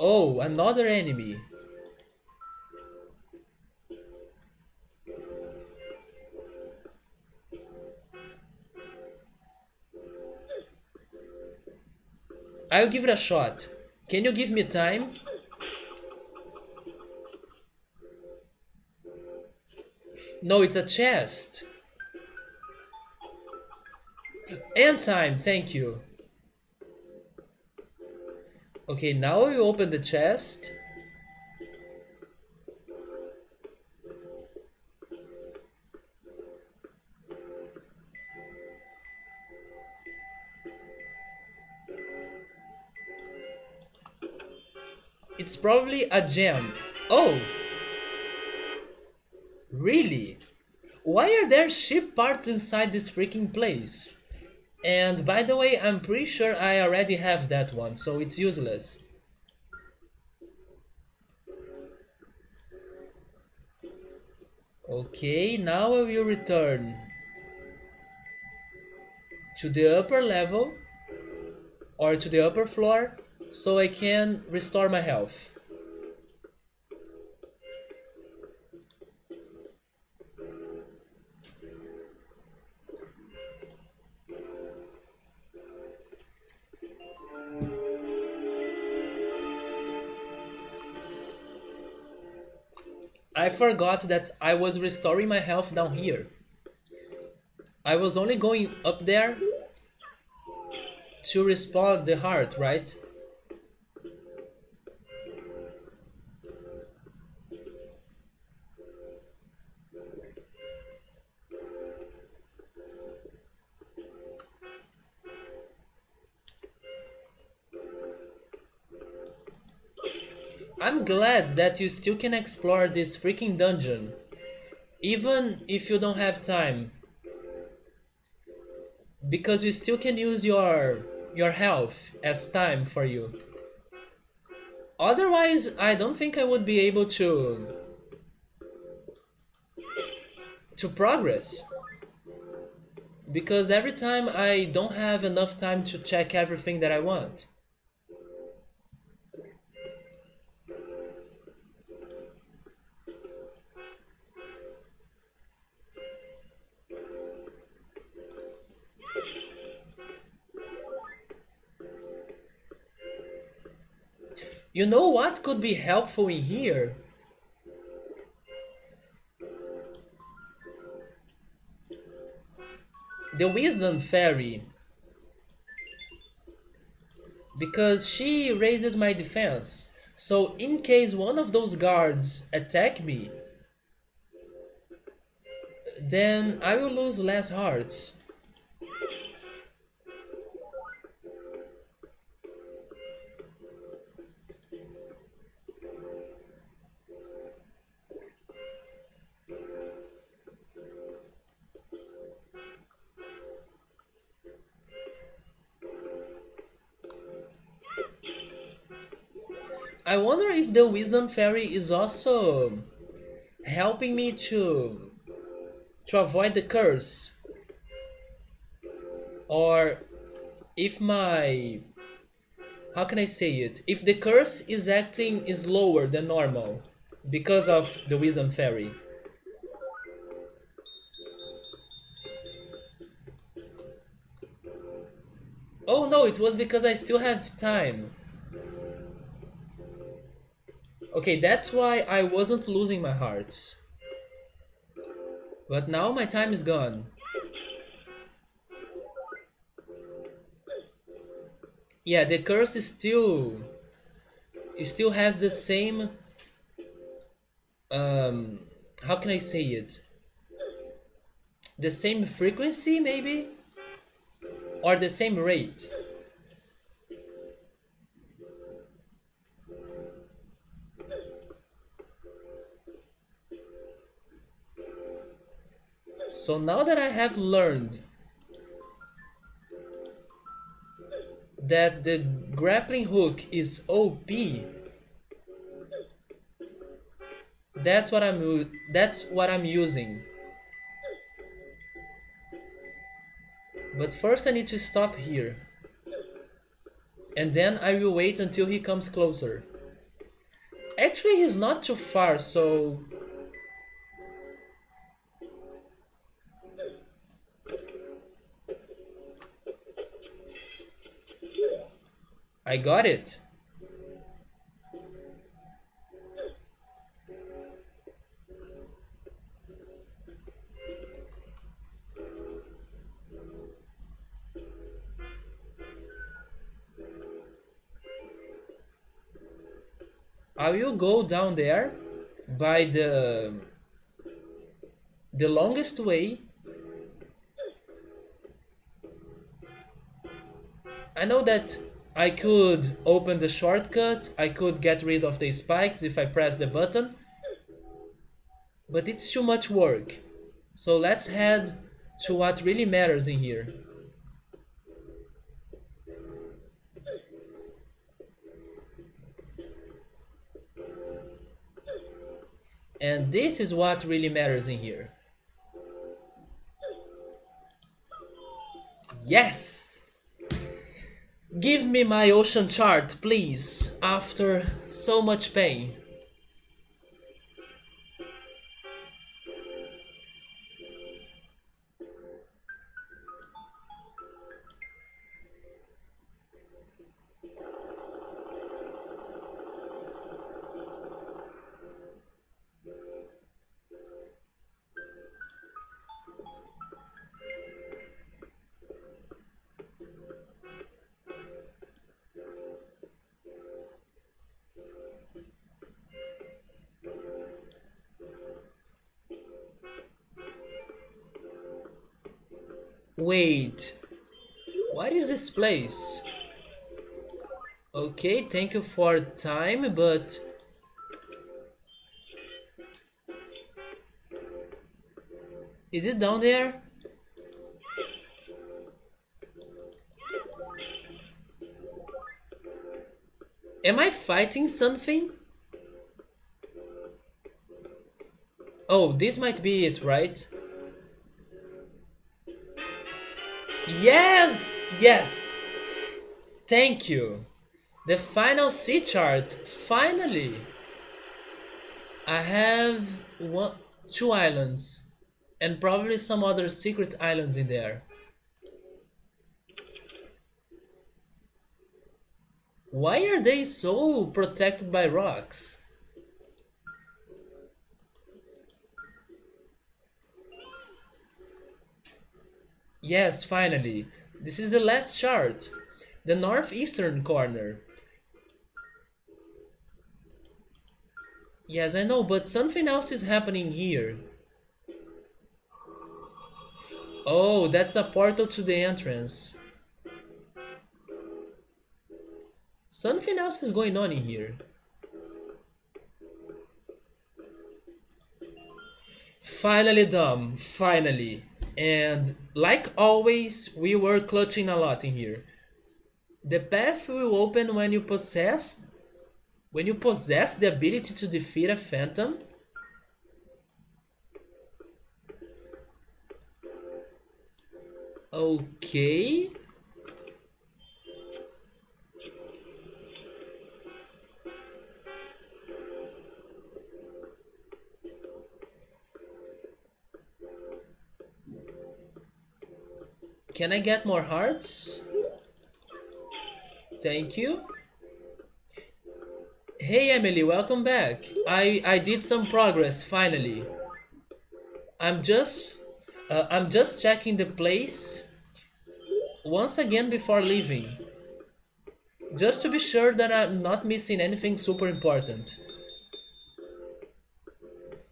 Oh, another enemy. I'll give it a shot. Can you give me time? No, it's a chest. And time, thank you. Okay, now we open the chest. It's probably a gem. Oh, really? Why are there ship parts inside this freaking place? And by the way, I'm pretty sure I already have that one, so it's useless. Okay, now I will return to the upper level or to the upper floor so I can restore my health. I forgot that I was restoring my health down here. I was only going up there to respawn the heart, right? I'm glad that you still can explore this freaking dungeon, even if you don't have time, because you still can use your health as time for you. Otherwise, I don't think I would be able to progress, because every time I don't have enough time to check everything that I want. You know what could be helpful in here? The Wisdom Fairy, because she raises my defense. So in case one of those guards attack me, then I will lose less hearts. I wonder if the Wisdom Fairy is also helping me to avoid the curse, or if my, how can I say it? If the curse is acting is lower than normal because of the Wisdom Fairy. Oh no, it was because I still have time. Okay, that's why I wasn't losing my hearts. But now my time is gone. Yeah, the curse is still, it still has the same, um how can I say it? The same frequency maybe? Or the same rate. So now that I have learned that the grappling hook is OP, that's what I'm using. But first I need to stop here. And then I will wait until he comes closer. Actually, he's not too far, so I got it. I will go down there by the longest way. I know that I could open the shortcut, I could get rid of the spikes if I press the button, but it's too much work. So let's head to what really matters in here. And this is what really matters in here. Yes! Give me my ocean chart, please, after so much pain. Wait, what is this place? Okay, thank you for time, but is it down there? Am I fighting something? Oh, this might be it, right? Yes! Yes! Thank you! The final sea chart! Finally! I have one, two islands. And probably some other secret islands in there. Why are they so protected by rocks? Yes, finally. This is the last chart. The northeastern corner. Yes, I know, but something else is happening here. Oh, that's a portal to the entrance. Something else is going on in here. Finally done, finally. And like always, we were clutching a lot in here. The path will open when you possess the ability to defeat a phantom. Okay. Can I get more hearts? Thank you. Hey Emily, welcome back. I did some progress finally. I'm just I'm just checking the place once again before leaving. Just to be sure that I'm not missing anything super important.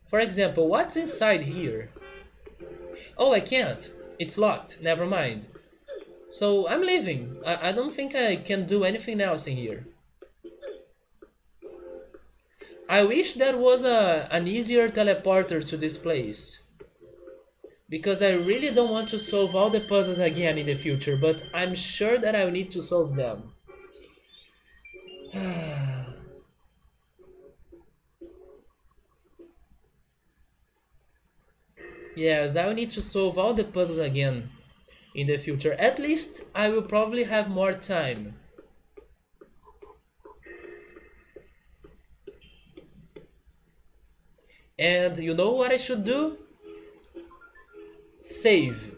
For example, what's inside here? Oh, I can't. It's locked. Never mind. So I'm leaving. I don't think I can do anything else in here. I wish there was an easier teleporter to this place. Because I really don't want to solve all the puzzles again in the future, but I'm sure that I will need to solve them. Yes, I will need to solve all the puzzles again in the future. At least I will probably have more time. And you know what I should do? Save.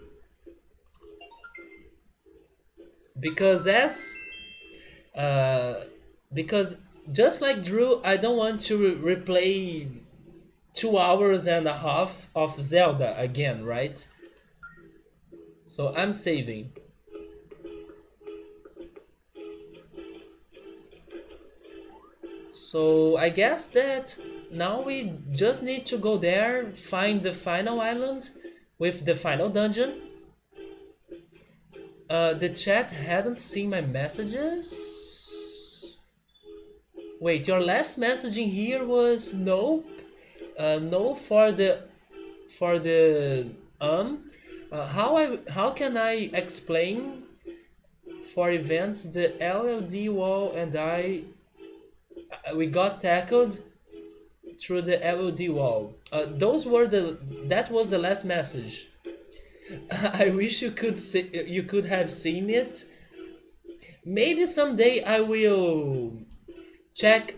Because uh, because just like Drew, I don't want to replay 2 hours and a half of Zelda again, right? So I'm saving. So I guess that now we just need to go there, find the final island with the final dungeon. The chat hadn't seen my messages. Wait, your last message in here was no, no for the how can I explain for events the LLD wall and we got tackled through the LLD wall. That was the last message. I wish you could have seen it. Maybe someday I will check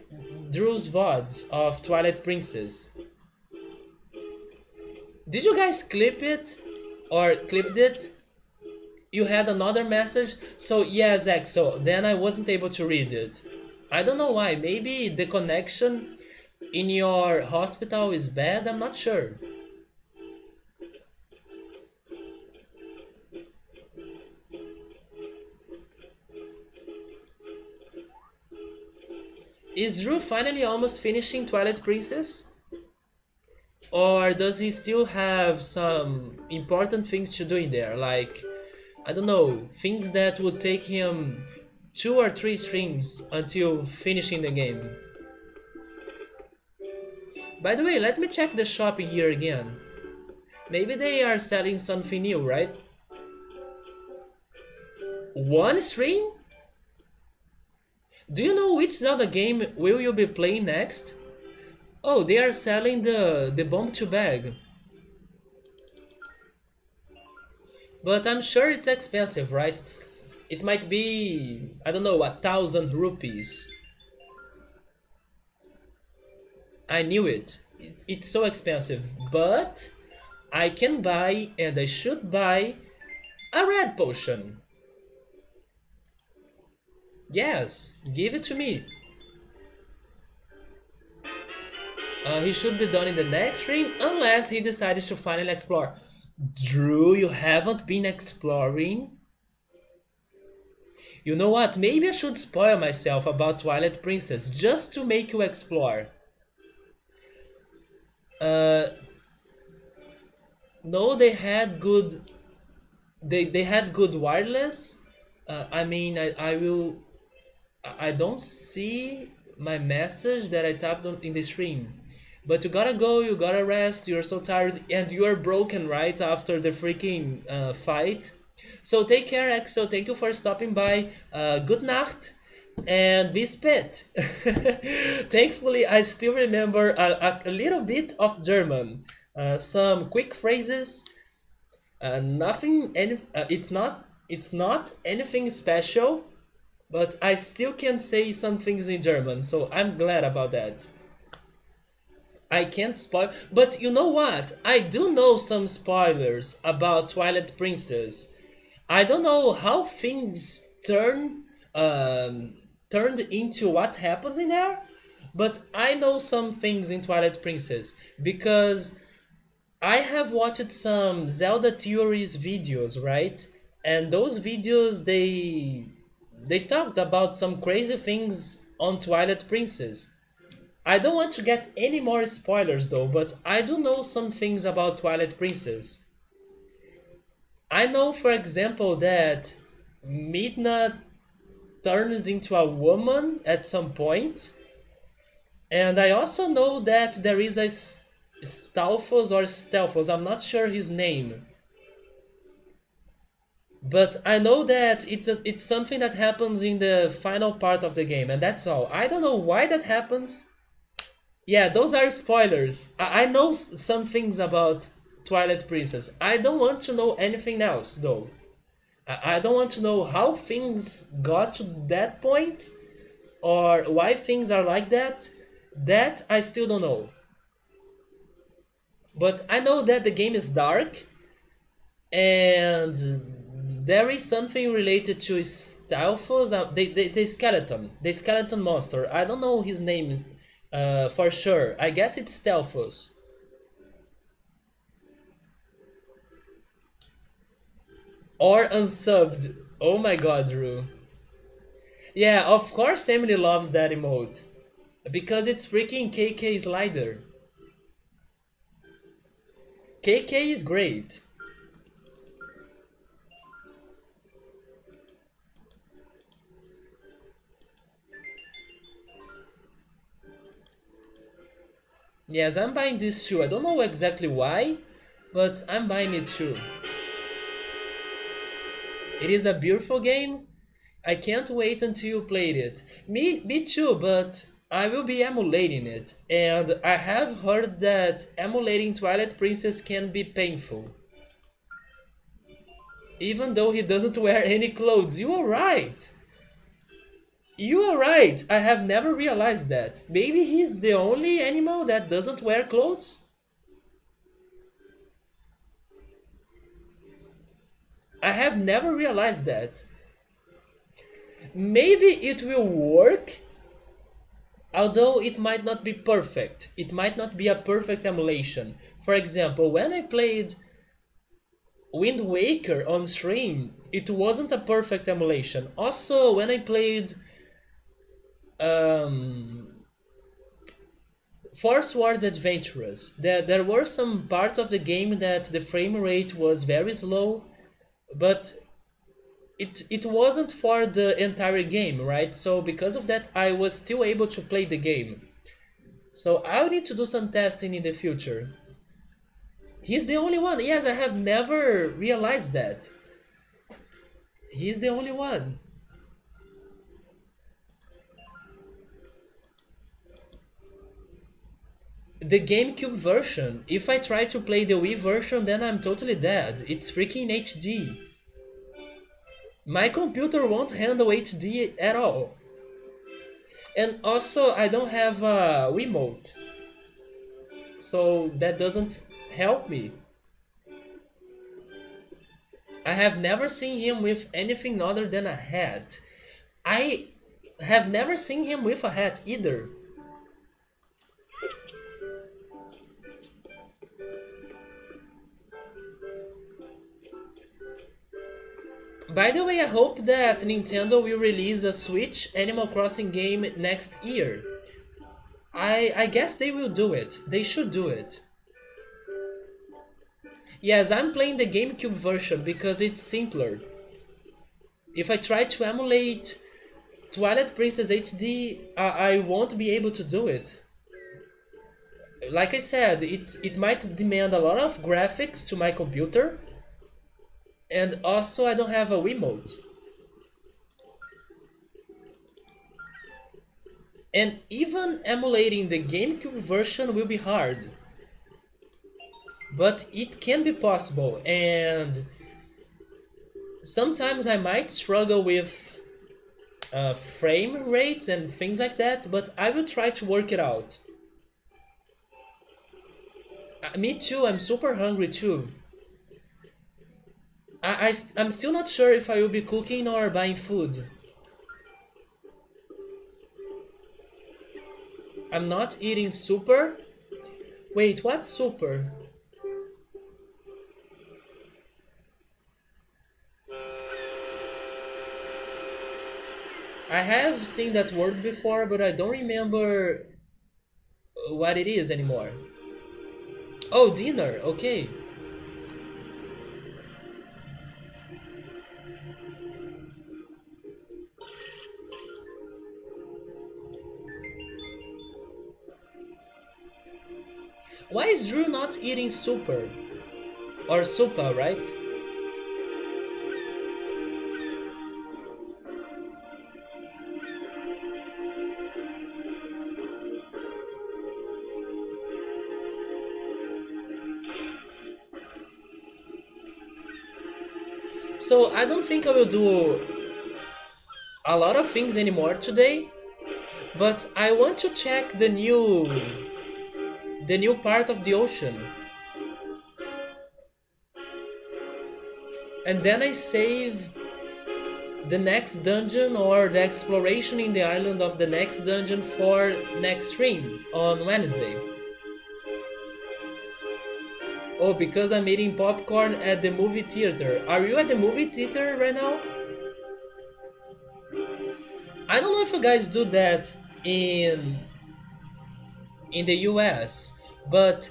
Drew's VODs of Twilight Princess. Did you guys clip it? Or clipped it? You had another message? So yeah, Zach, so then I wasn't able to read it. I don't know why. Maybe the connection in your hospital is bad? I'm not sure. Is Drew finally almost finishing Twilight Princess? Or does he still have some important things to do in there, like I don't know, things that would take him 2 or 3 streams until finishing the game. By the way, let me check the shop here again. Maybe they are selling something new, right? One stream? Do you know which Zelda game will you be playing next? Oh, they are selling the bomb to bag. But I'm sure it's expensive, right? It might be, I don't know, 1,000 rupees. I knew it's so expensive, but I can buy and I should buy a red potion. Yes, give it to me. He should be done in the next stream unless he decides to finally explore. Drew, you haven't been exploring? You know what? Maybe I should spoil myself about Twilight Princess just to make you explore. Uh, no, they had good. They had good wireless. I mean, I will. I don't see my message that I tapped on in the stream. But you gotta go, you gotta rest, you're so tired, and you're broken right after the freaking fight. So take care, Axel. Thank you for stopping by. Good night, and be spit. Thankfully, I still remember a little bit of German. Some quick phrases. Nothing. It's not anything special, but I still can say some things in German, so I'm glad about that. I can't spoil, but you know what? I do know some spoilers about Twilight Princess. I don't know how things turned into what happens in there, but I know some things in Twilight Princess because I have watched some Zelda theories videos, right? And those videos they talked about some crazy things on Twilight Princess. I don't want to get any more spoilers though, but I do know some things about Twilight Princess. I know, for example, that Midna turns into a woman at some point, and I also know that there is a Stalfos or Stelfos, I'm not sure his name. But I know that it's something that happens in the final part of the game, and that's all. I don't know why that happens. Yeah, those are spoilers. I know some things about Twilight Princess. I don't want to know anything else, though. I don't want to know how things got to that point or why things are like that. That I still don't know. But I know that the game is dark and there is something related to Stalfos, the skeleton monster. I don't know his name for sure. I guess it's Stalfos. Or unsubbed. Oh my god, Drew. Yeah, of course Emily loves that emote. Because it's freaking KK Slider. KK is great. Yes, I'm buying this too. I don't know exactly why, but I'm buying it too. It is a beautiful game. I can't wait until you played it. Me too, but I will be emulating it. And I have heard that emulating Twilight Princess can be painful. Even though he doesn't wear any clothes. You are right. You are right. I have never realized that. Maybe he's the only animal that doesn't wear clothes? I have never realized that. Maybe it will work, although it might not be perfect. It might not be a perfect emulation. For example, when I played Wind Waker on stream, it wasn't a perfect emulation. Also, when I played um, Four Swords Adventurous, there were some parts of the game that the frame rate was very slow, but it wasn't for the entire game, right? So because of that, I was still able to play the game. So I'll need to do some testing in the future. He's the only one. Yes, I have never realized that. He's the only one. The GameCube version. If I try to play the Wii version, then I'm totally dead. It's freaking HD. My computer won't handle HD at all. And also, I don't have a Wiimote. So that doesn't help me. I have never seen him with anything other than a hat. I have never seen him with a hat either. By the way, I hope that Nintendo will release a Switch Animal Crossing game next year. I guess they will do it. They should do it. Yes, I'm playing the GameCube version because it's simpler. If I try to emulate Twilight Princess HD, I won't be able to do it. Like I said, it might demand a lot of graphics to my computer, and also I don't have a Wiimote. And even emulating the GameCube version will be hard. But it can be possible, and sometimes I might struggle with frame rates and things like that, but I will try to work it out. Me too, I'm super hungry too. I'm still not sure if I will be cooking or buying food. I'm not eating super. Wait, what's super? I have seen that word before, but I don't remember what it is anymore. Oh, dinner, okay. Why is Drew not eating super? Or supa, right? So I don't think I will do a lot of things anymore today, but I want to check the new part of the ocean. And then I save the next dungeon or the exploration in the island of the next dungeon for next stream on Wednesday. Oh, because I'm eating popcorn at the movie theater. Are you at the movie theater right now? I don't know if you guys do that in the US, but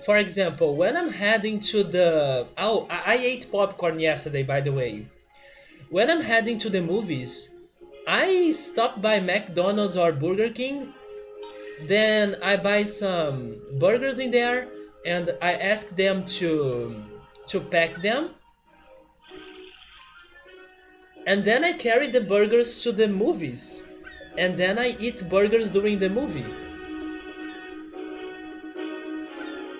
for example, when I'm heading to the I ate popcorn yesterday, by the way. When I'm heading to the movies, I stop by McDonald's or Burger King, then I buy some burgers in there and I ask them to pack them, and then I carry the burgers to the movies, and then I eat burgers during the movie.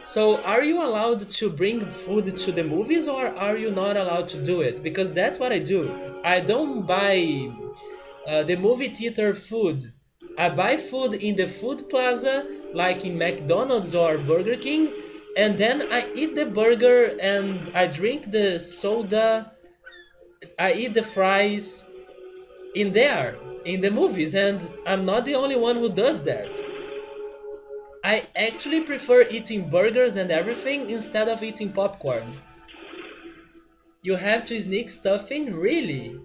So are you allowed to bring food to the movies or are you not allowed to do it? Because that's what I do. I don't buy the movie theater food. I buy food in the food plaza, like in McDonald's or Burger King, and then I eat the burger and I drink the soda, I eat the fries in there, in the movies, and I'm not the only one who does that. I actually prefer eating burgers and everything instead of eating popcorn. You have to sneak stuff in? Really?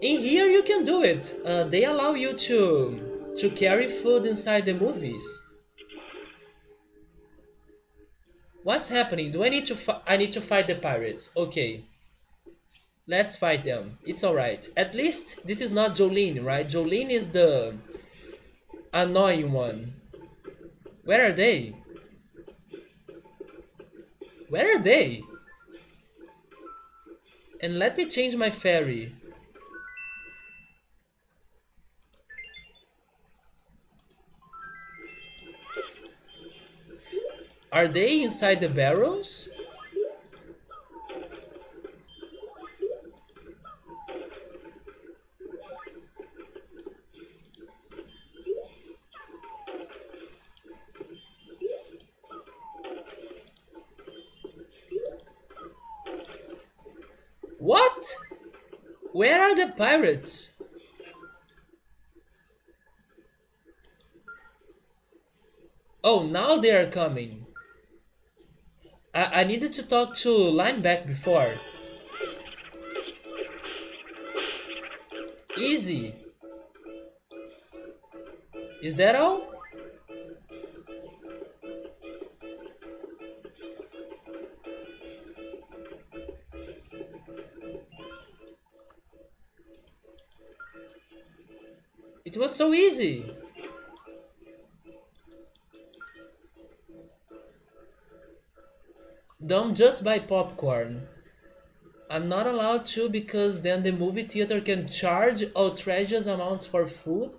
In here you can do it. They allow you to carry food inside the movies. What's happening? Do I need to fight the pirates? Okay. Let's fight them. It's alright. At least this is not Jolene, right? Jolene is the annoying one. Where are they? Where are they? And let me change my fairy. Are they inside the barrels? What? Where are the pirates? Oh, now they are coming. I needed to talk to Lineback before. Easy. Is that all? It was so easy. Don't just buy popcorn. I'm not allowed to because then the movie theater can charge outrageous amounts for food.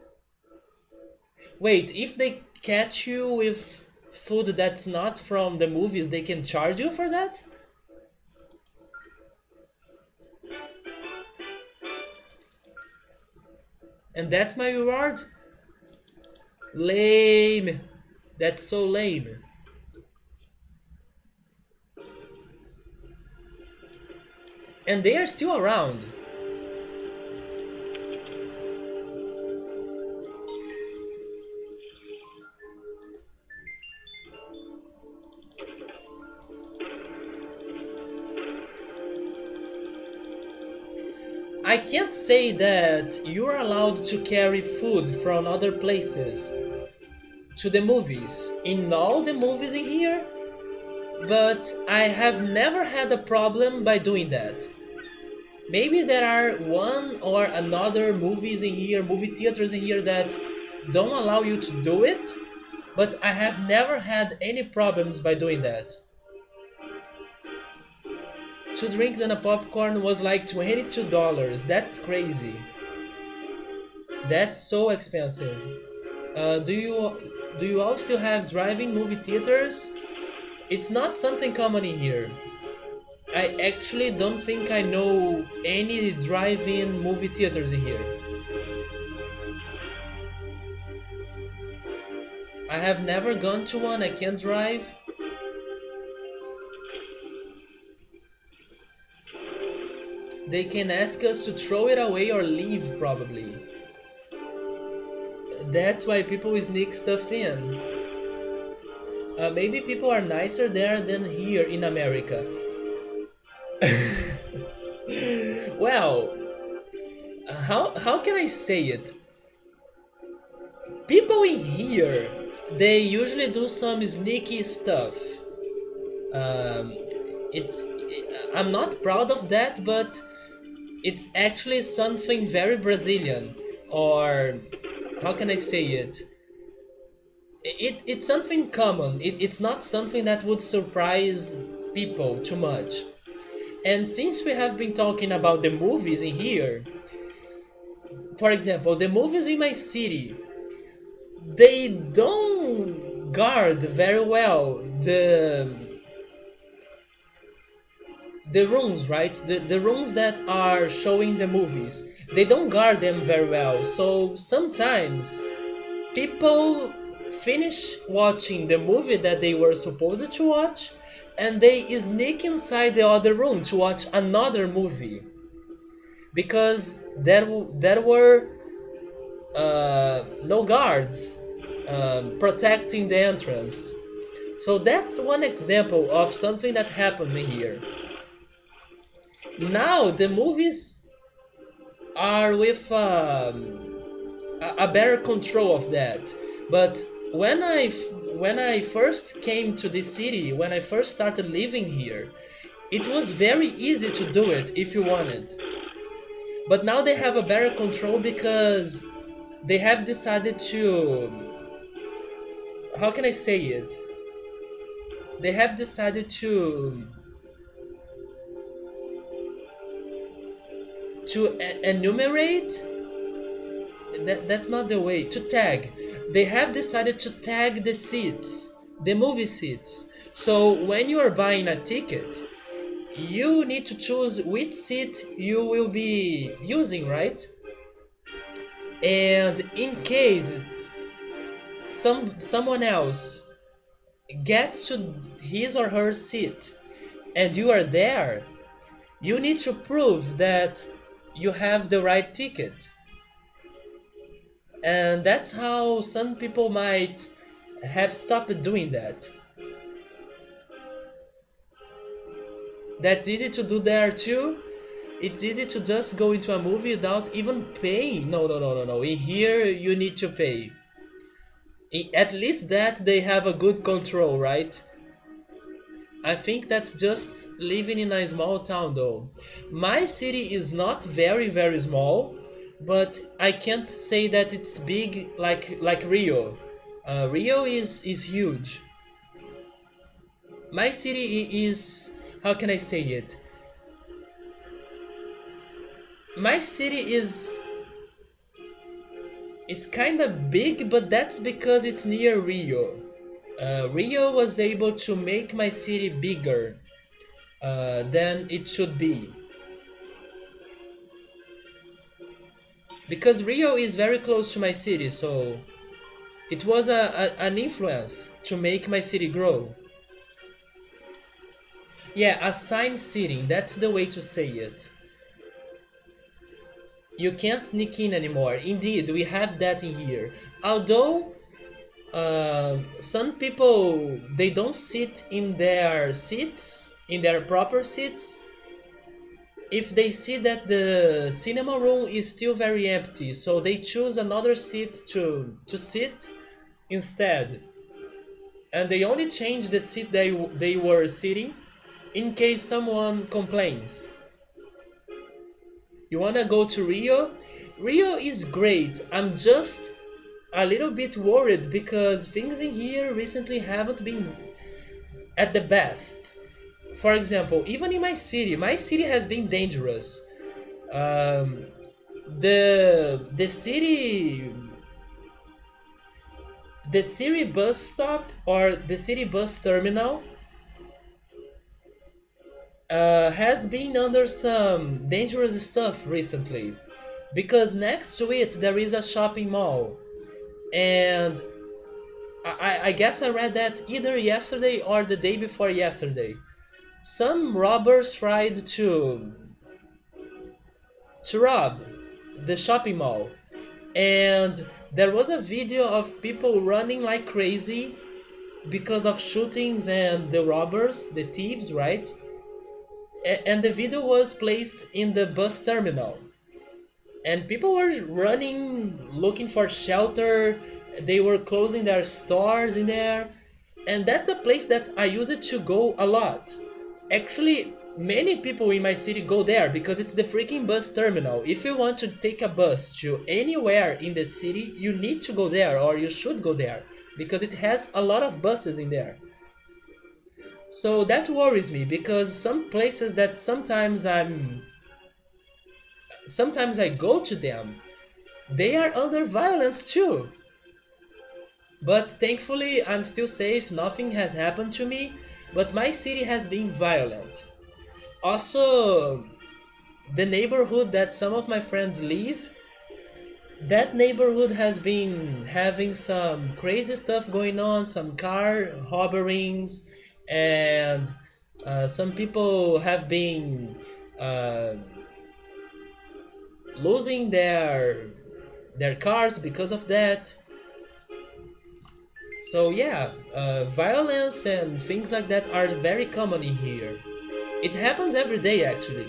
Wait, if they catch you with food that's not from the movies, they can charge you for that? And that's my reward? Lame. That's so lame. And they are still around. I can't say that you're allowed to carry food from other places to the movies, in all the movies in here, but I have never had a problem by doing that. Maybe there are one or another movies in here, movie theaters in here that don't allow you to do it, but I have never had any problems by doing that. Two drinks and a popcorn was like $22. That's crazy. That's so expensive. Do you all still have drive-in movie theaters? It's not something common in here. I actually don't think I know any drive-in movie theaters in here. I have never gone to one. I can't drive. They can ask us to throw it away or leave, probably. That's why people sneak stuff in. Maybe people are nicer there than here in America. Well, how can I say it? People in here, they usually do some sneaky stuff. Um, it's I'm not proud of that, but it's actually something very Brazilian, or how can I say it? It's something common. It's not something that would surprise people too much. And since we have been talking about the movies in here, for example, the movies in my city, they don't guard very well the rooms, right? The rooms that are showing the movies. They don't guard them very well. So sometimes people finish watching the movie that they were supposed to watch and they sneak inside the other room to watch another movie because there were no guards protecting the entrance. So that's one example of something that happens in here. Now the movies are with a better control of that. But when I first came to this city, when I first started living here, It was very easy to do it if you wanted. But now they have a better control because they have decided to, how can I say it? They have decided to enumerate. That's not the way to tag. They have decided to tag the seats, the movie seats. So when you are buying a ticket, you need to choose which seat you will be using, right? And in case someone else gets to his or her seat and you are there, you need to prove that you have the right ticket. And that's how some people might have stopped doing that. That's easy to do there too. It's easy to just go into a movie without even paying. No, no, no, no, no. In here, you need to pay. At least that they have a good control, right? I think that's just living in a small town though. My city is not very, very small, but I can't say that it's big like Rio. Rio is huge. My city is, how can I say it? My city is kind of big, but that's because it's near Rio. Rio was able to make my city bigger than it should be. Because Rio is very close to my city, so it was an influence to make my city grow. Yeah, assigned seating, that's the way to say it. You can't sneak in anymore. Indeed, we have that in here. Although some people they don't sit in their seats, in their proper seats, if they see that the cinema room is still very empty, so they choose another seat to sit instead, and they only change the seat they were sitting in case someone complains. You wanna go to Rio? Rio is great. I'm just a little bit worried because things in here recently haven't been at the best. For example, even in my city has been dangerous. Um, the city bus stop or the city bus terminal has been under some dangerous stuff recently because next to it there is a shopping mall, and I guess I read that either yesterday or the day before yesterday. Some robbers tried to rob the shopping mall, and there was a video of people running like crazy because of shootings and the robbers, the thieves, right? And the video was placed in the bus terminal, and people were running looking for shelter. They were closing their stores in there, and that's a place that I use it to go a lot. Actually, many people in my city go there because it's the freaking bus terminal. If you want to take a bus to anywhere in the city, you need to go there, or you should go there, because it has a lot of buses in there. So that worries me because some places that sometimes I go to them, they are under violence too. But thankfully I'm still safe, nothing has happened to me, but my city has been violent. Also, the neighborhood that some of my friends live, that neighborhood has been having some crazy stuff going on, some car robberings, and some people have been uh, losing their cars because of that. So yeah, violence and things like that are very common in here. It happens every day actually.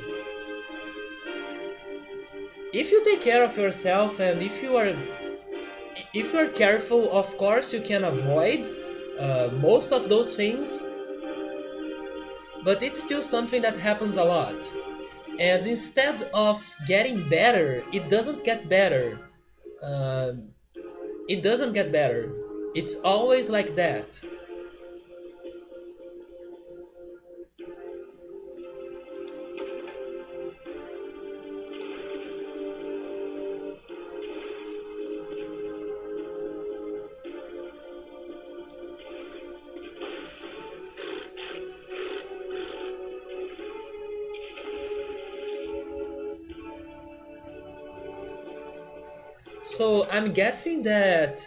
If you take care of yourself and if you are careful, of course you can avoid most of those things. but it's still something that happens a lot. And instead of getting better, it doesn't get better. Uh, it doesn't get better. It's always like that. So I'm guessing that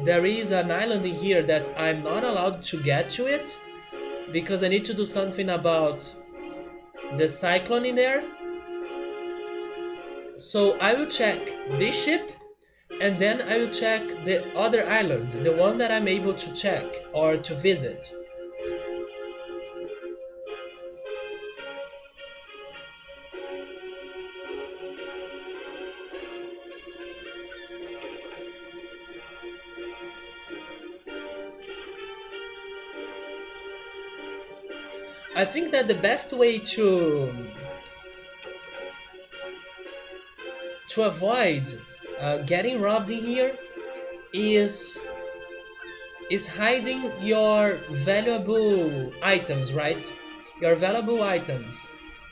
there is an island in here that I'm not allowed to get to it because I need to do something about the cyclone in there. So I will check this ship and then I will check the other island, the one that I'm able to check or to visit. I think that the best way to avoid getting robbed in here is hiding your valuable items, right? Your valuable items,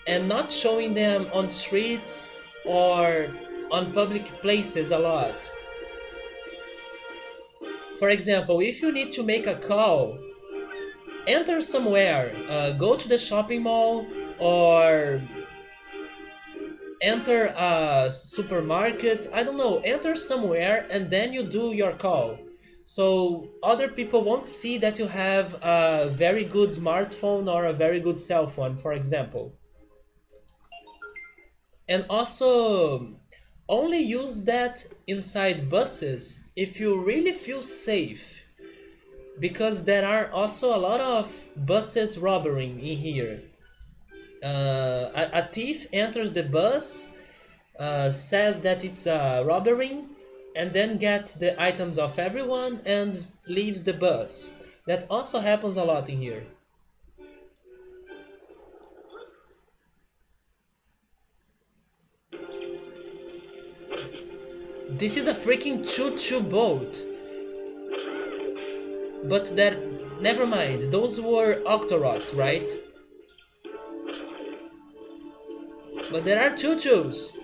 and not showing them on streets or on public places a lot. For example, if you need to make a call, enter somewhere, go to the shopping mall or enter a supermarket, I don't know, enter somewhere and then you do your call. So other people won't see that you have a very good smartphone or a very good cell phone, for example. And also, only use that inside buses if you really feel safe. Because there are also a lot of buses robbery in here. A thief enters the bus, says that it's a robbery, and then gets the items of everyone and leaves the bus. That also happens a lot in here. This is a freaking choo-choo boat. But that, never mind, those were octoroks, right? But there are choo-choos.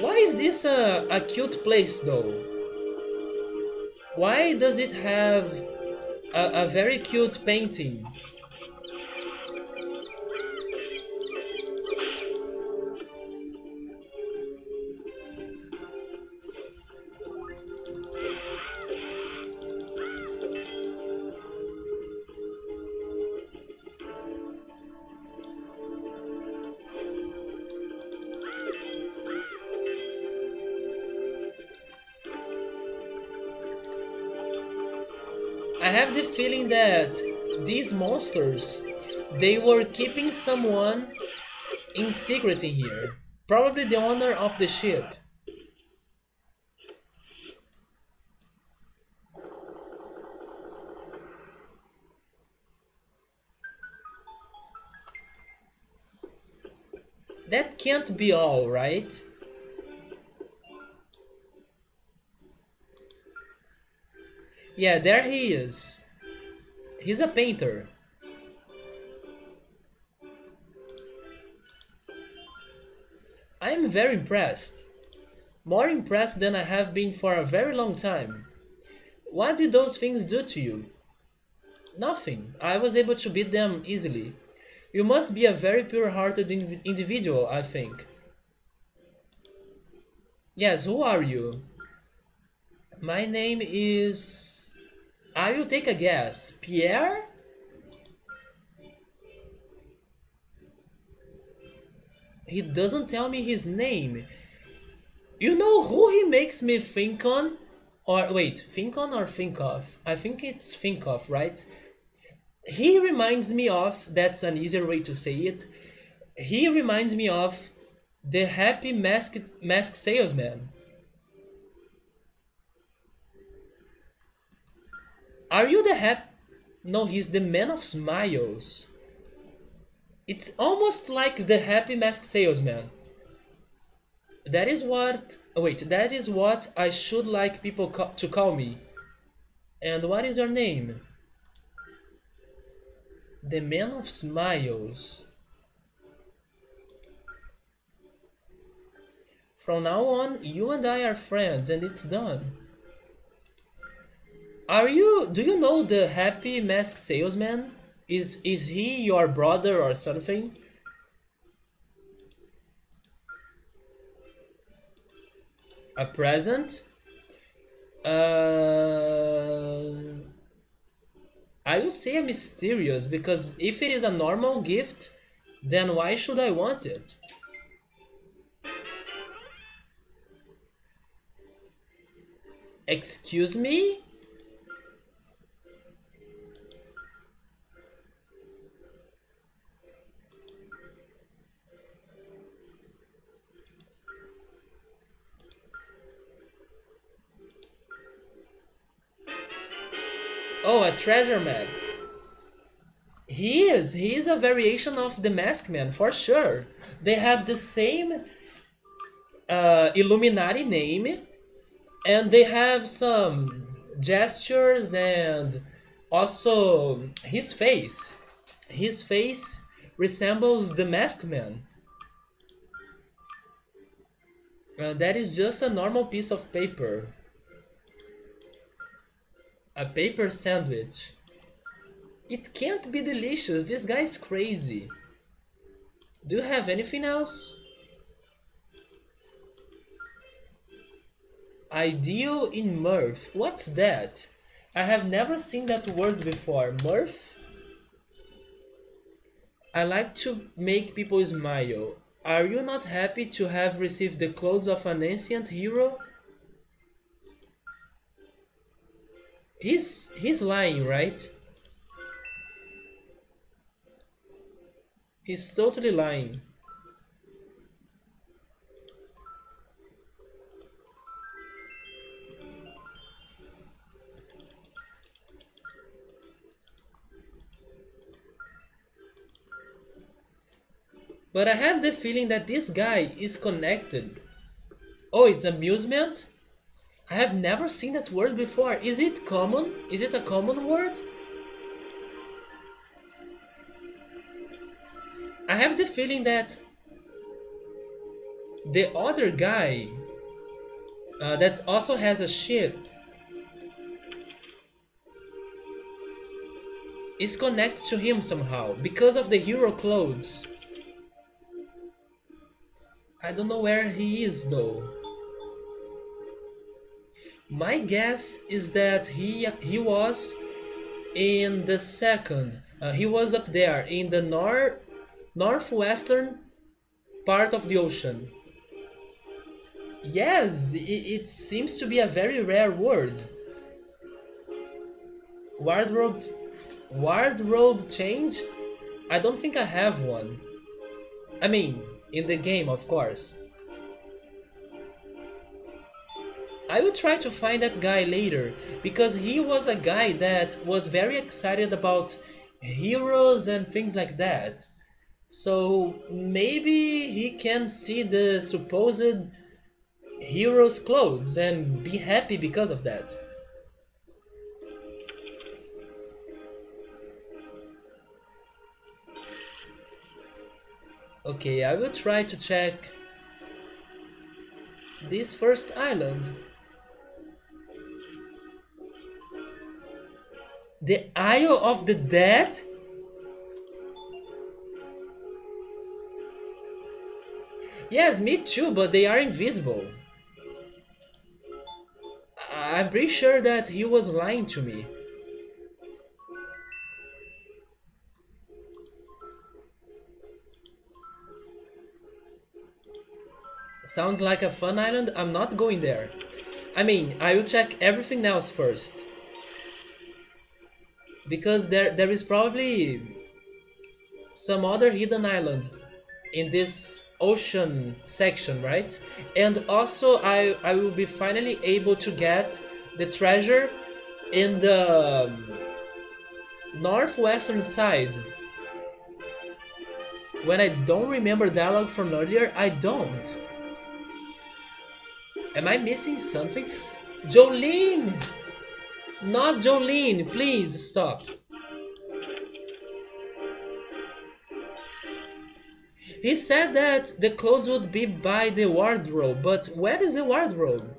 Why is this a cute place though? Why does it have a very cute painting? I have the feeling that these monsters, they were keeping someone in secret in here. Probably the owner of the ship. That can't be all, right? Yeah, there he is. He's a painter. I am very impressed. More impressed than I have been for a very long time. What did those things do to you? Nothing. I was able to beat them easily. You must be a very pure-hearted individual, I think. Yes, who are you? My name is... I will take a guess. Pierre? He doesn't tell me his name. You know who he makes me think on? Or wait, think on or think of? I think it's think of, right? He reminds me of, that's an easier way to say it. He reminds me of The happy mask salesman. Are you the happy? No, he's the man of smiles. It's almost like the happy mask salesman. That is what. Oh, wait, that is what I should like people to call me. And what is your name? The man of smiles. From now on, you and I are friends, and it's done. Are you? Do you know the happy mask salesman? Is he your brother or something? A present? I will say mysterious because if it is a normal gift, then why should I want it? Excuse me? Oh, a treasure map. He is. He is a variation of the Masked Man, for sure. They have the same Illuminati name, and they have some gestures and also his face. His face resembles the Masked Man. That is just a normal piece of paper. A paper sandwich. It can't be delicious. This guy's crazy. Do you have anything else? Ideal in mirth. What's that? I have never seen that word before. Mirth? I like to make people smile. Are you not happy to have received the clothes of an ancient hero? He's lying, right? He's totally lying. But I have the feeling that this guy is connected. Oh, it's amusement? I have never seen that word before. Is it common? Is it a common word? I have the feeling that the other guy that also has a ship is connected to him somehow because of the hero clothes. I don't know where he is though. My guess is that he was in the second. He was up there in the northwestern part of the ocean. Yes, it seems to be a very rare word. Wardrobe, wardrobe change? I don't think I have one. I mean, in the game, of course. I will try to find that guy later, because he was a guy that was very excited about heroes and things like that. So maybe he can see the supposed hero's clothes and be happy because of that. Okay, I will try to check this first island. The Isle of the Dead? Yes, me too, but they are invisible. I'm pretty sure that he was lying to me. Sounds like a fun island. I'm not going there. I mean, I will check everything else first. Because there is probably some other hidden island in this ocean section, right? And also I will be finally able to get the treasure in the northwestern side. When I don't remember dialogue from earlier, I don't. Am I missing something? Jolene! Not Jolene, please stop. He said that the clothes would be by the wardrobe, but where is the wardrobe?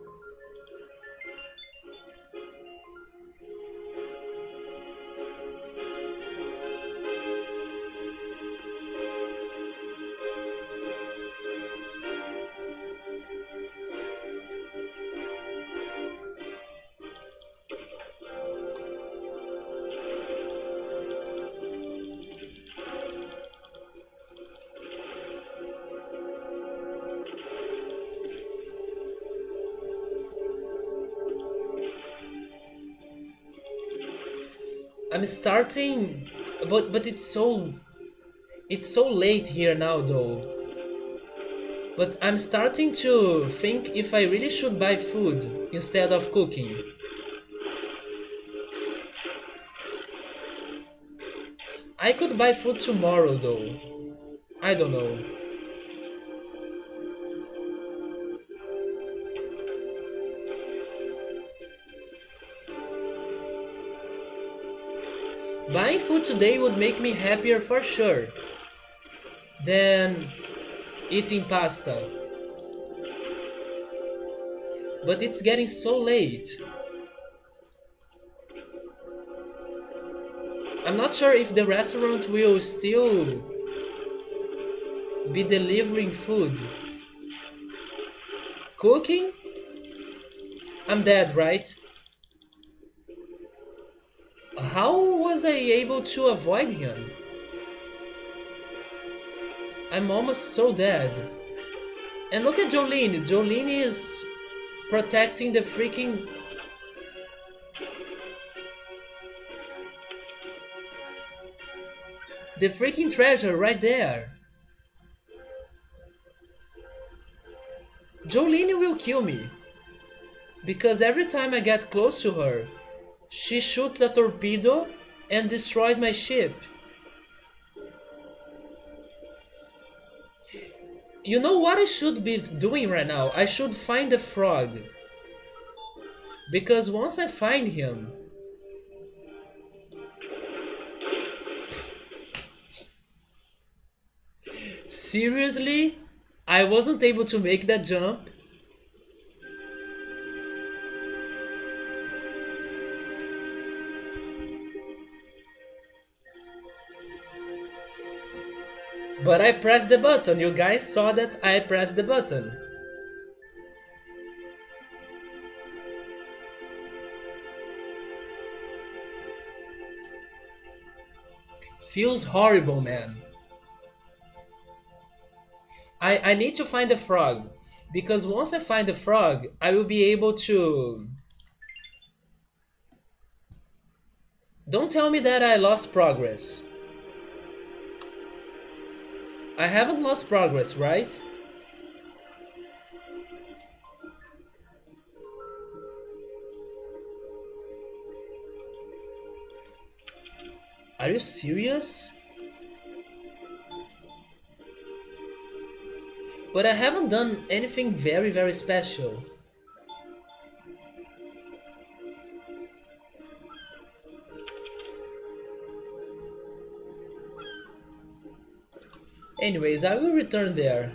I'm starting, but it's so late here now though. But I'm starting to think if I really should buy food instead of cooking. I could buy food tomorrow though. I don't know. Buying food today would make me happier for sure than eating pasta. But it's getting so late. I'm not sure if the restaurant will still be delivering food. Cooking? I'm dead, right? How was I able to avoid him? I'm almost so dead. And look at Jolene. Jolene is protecting the freaking... the freaking treasure right there. Jolene will kill me. Because every time I get close to her, she shoots a torpedo and destroys my ship. You know what I should be doing right now? I should find the frog. Because once I find him... Seriously? I wasn't able to make that jump? But I pressed the button. You guys saw that I pressed the button. Feels horrible, man. I need to find the frog. Because once I find the frog, I will be able to... Don't tell me that I lost progress. I haven't lost progress, right? Are you serious? But I haven't done anything very, very special. Anyways, I will return there.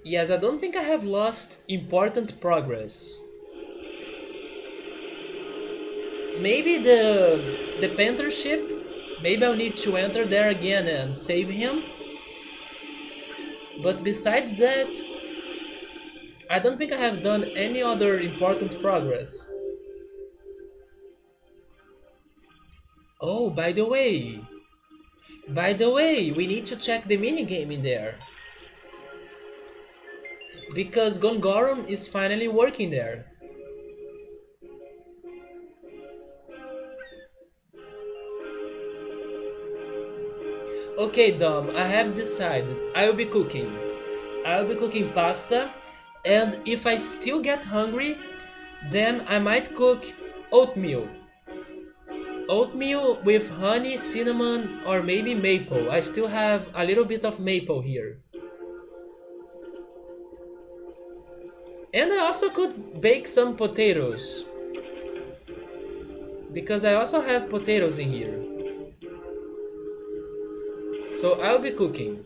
Yes, I don't think I have lost important progress. Maybe the Panther ship? Maybe I'll need to enter there again and save him. But besides that, I don't think I have done any other important progress. Oh, by the way, we need to check the minigame in there. because Gongorum is finally working there. Okay, Dom, I have decided. I will be cooking. I will be cooking pasta, and if I still get hungry, then I might cook oatmeal. Oatmeal with honey, cinnamon, or maybe maple. I still have a little bit of maple here. And I also could bake some potatoes, because I also have potatoes in here. So I'll be cooking.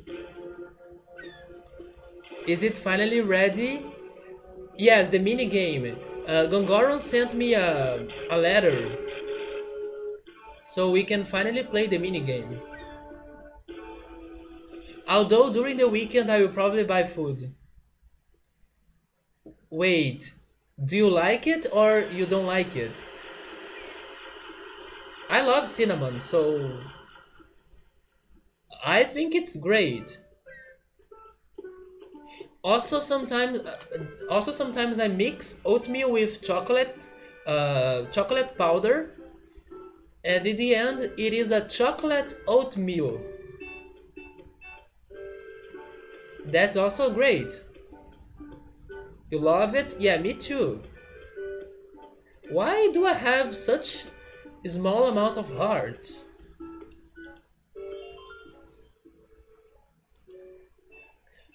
Is it finally ready? Yes, the mini game. Gongoron sent me a letter, so we can finally play the mini game. Although during the weekend I will probably buy food. Wait, do you like it or you don't like it? I love cinnamon, so I think it's great. Also sometimes, also sometimes I mix oatmeal with chocolate powder, and in the end, it is a chocolate oatmeal. That's also great. You love it? Yeah, me too. Why do I have such a small amount of hearts?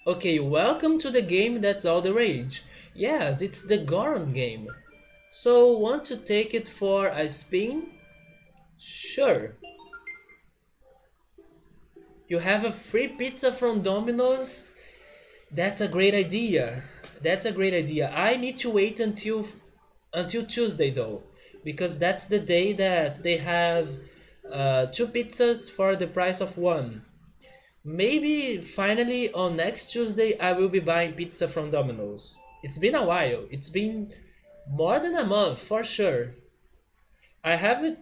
Okay, welcome to the game that's all the rage. Yes, it's the Goron game. So, want to take it for a spin? Sure. You have a free pizza from Domino's? That's a great idea. That's a great idea. I need to wait until Tuesday though, because that's the day that they have two pizzas for the price of one. Maybe finally on next Tuesday I will be buying pizza from Domino's. It's been a while. It's been more than a month for sure. I haven't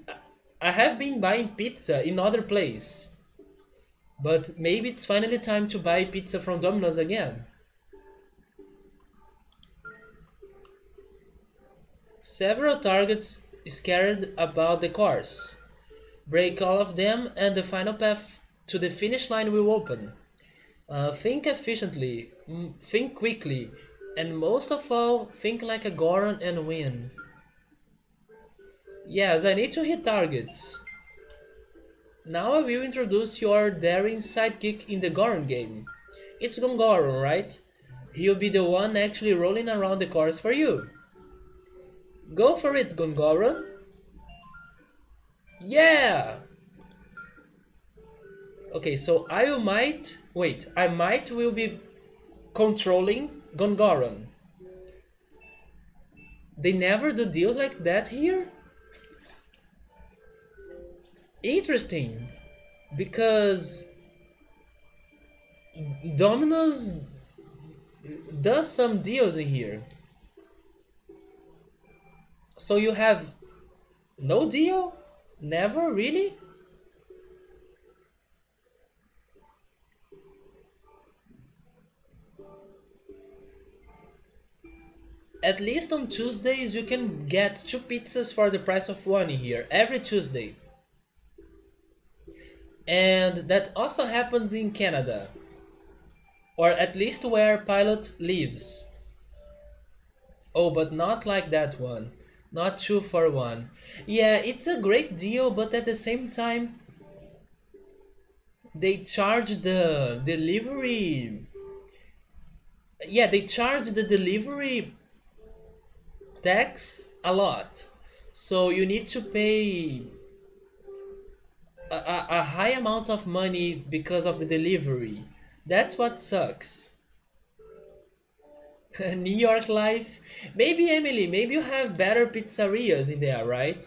I have been buying pizza in other place, but maybe it's finally time to buy pizza from Domino's again. Several targets scattered about the course. Break all of them and the final path to the finish line will open. Think efficiently, think quickly, and most of all, think like a Goron and win. Yes, I need to hit targets. Now I will introduce your daring sidekick in the Goron game. It's Gongoron, right? He'll be the one actually rolling around the course for you. Go for it, Gongoron. Yeah! Okay, so I might will be controlling Gongoron. They never do deals like that here? Interesting, because Domino's does some deals in here. So you have no deal? Never really? At least on Tuesdays you can get two pizzas for the price of one in here every Tuesday. And that also happens in Canada, or at least where Pilot lives. Oh, but not like that one. Not two for one. Yeah, it's a great deal, but at the same time, they charge the delivery. Yeah, they charge the delivery tax a lot. So you need to pay a high amount of money because of the delivery. That's what sucks. New York life. Maybe Emily, maybe you have better pizzerias in there, right?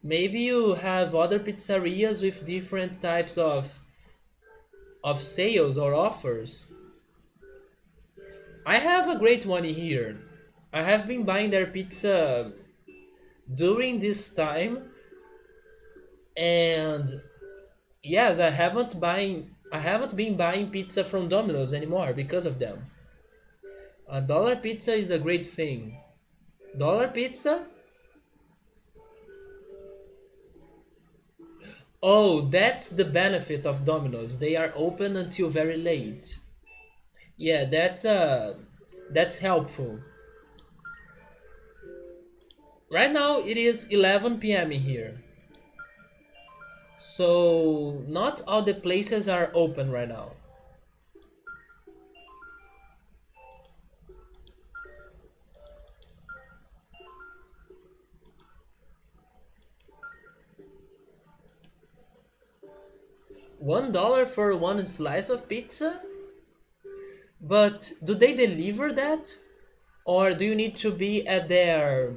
Maybe you have other pizzerias with different types of sales or offers. I have a great one here. I have been buying their pizza during this time, and yes, I haven't been buying pizza from Domino's anymore because of them. A dollar pizza is a great thing. Dollar pizza? Oh, that's the benefit of Domino's. They are open until very late. Yeah, that's helpful. Right now it is 11 p.m. here. So not all the places are open right now. $1 for one slice of pizza? But do they deliver that? Or do you need to be at their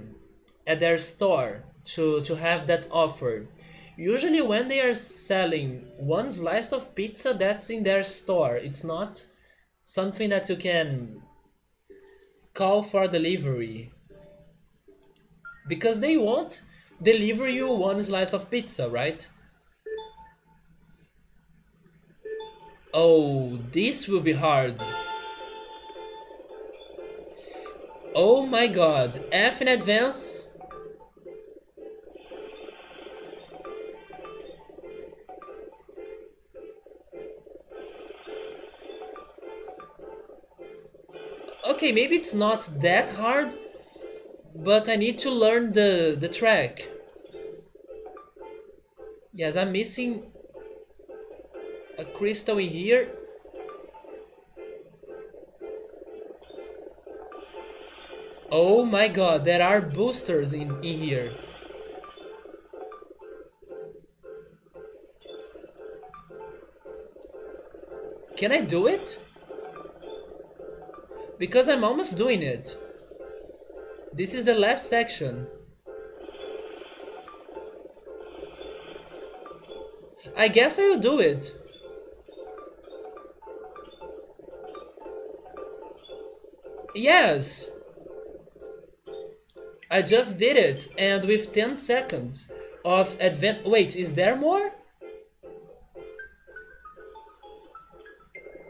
store to have that offer? Usually when they are selling one slice of pizza, that's in their store. It's not something that you can call for delivery because they won't deliver you one slice of pizza, right? Oh, this will be hard. Oh my god, F in advance. Okay, maybe it's not that hard, but I need to learn the track. Yes, I'm missing a crystal in here. Oh my god, there are boosters in here. Can I do it? Because I'm almost doing it. This is the last section. I guess I will do it. Yes, I just did it, and with 10 seconds of advance. Wait, is there more?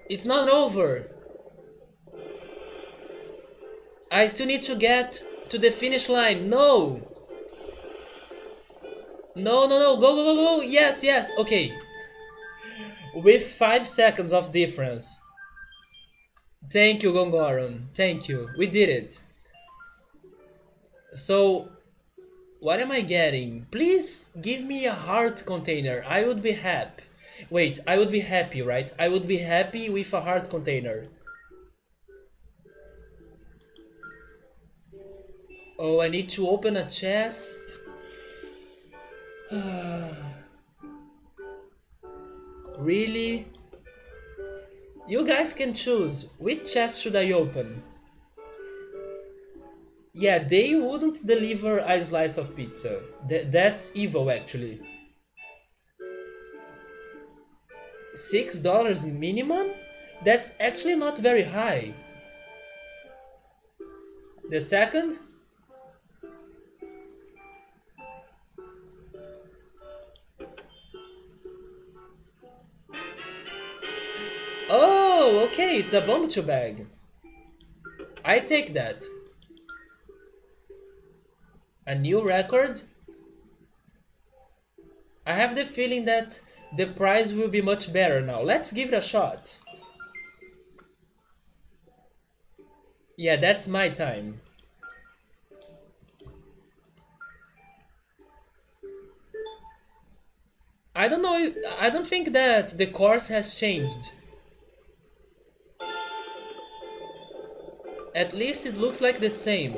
It's not over. I still need to get to the finish line. No! No, no, no, go, go, go, go! Yes, yes, okay. With 5 seconds of difference. Thank you, Gongoron. Thank you. We did it. So, what am I getting? Please give me a heart container. I would be happy. Wait, I would be happy, right? I would be happy with a heart container. Oh, I need to open a chest. Really? You guys can choose. Which chest should I open? Yeah, they wouldn't deliver a slice of pizza. That's evil, actually. $6 minimum? That's actually not very high. The second? Oh, okay, it's a barbecue bag. I take that. A new record? I have the feeling that the prize will be much better now. Let's give it a shot. Yeah, that's my time. I don't know, I don't think that the course has changed. At least it looks like the same.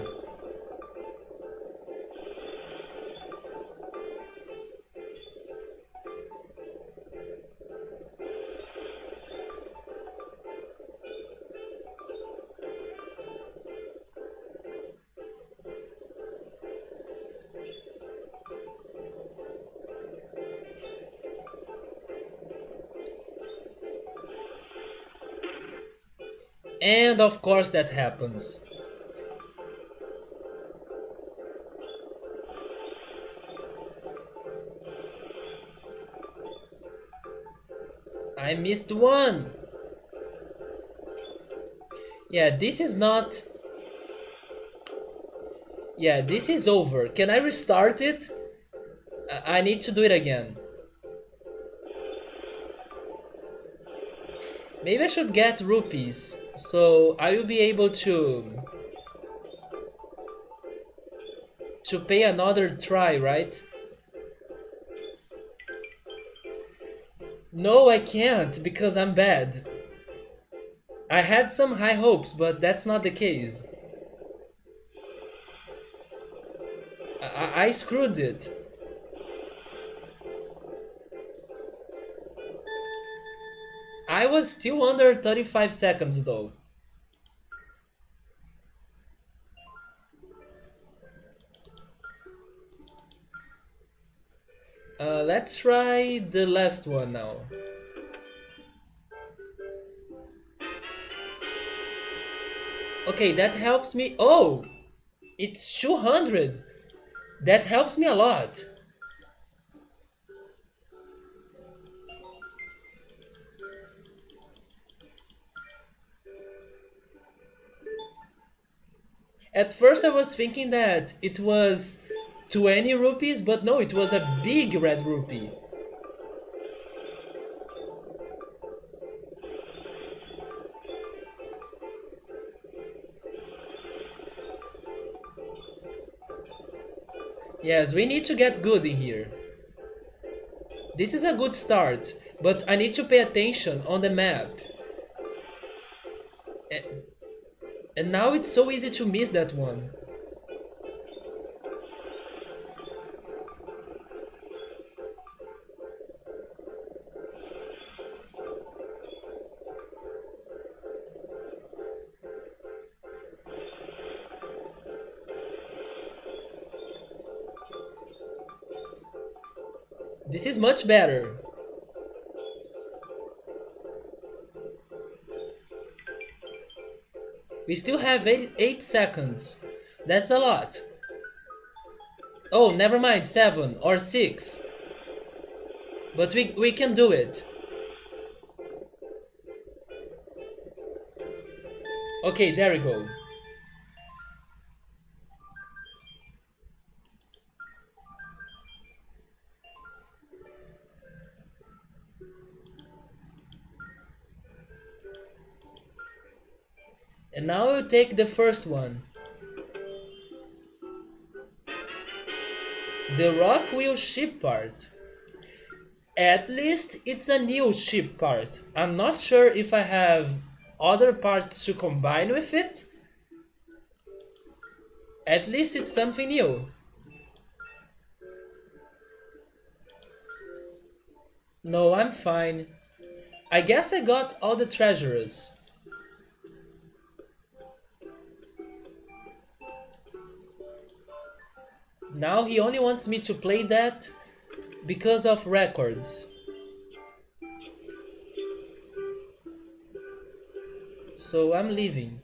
And of course that happens. I missed one. Yeah, this is not... Yeah, this is over. Can I restart it? I need to do it again. Maybe I should get rupees, so I will be able to pay another try, right? No, I can't because I'm bad. I had some high hopes, but that's not the case. I screwed it. I was still under 35 seconds though. Let's try the last one now. Okay, that helps me. Oh! It's 200! That helps me a lot. At first I was thinking that it was 20 rupees, but no, it was a big red rupee. Yes, we need to get good in here. This is a good start, but I need to pay attention on the map. And now it's so easy to miss that one. This is much better. We still have 8 seconds. That's a lot. Oh, never mind, 7 or 6. But we can do it. Okay, there we go. And now I'll take the first one. The rock wheel ship part. At least it's a new ship part. I'm not sure if I have other parts to combine with it. At least it's something new. No, I'm fine. I guess I got all the treasures. Now he only wants me to play that because of records. So I'm leaving.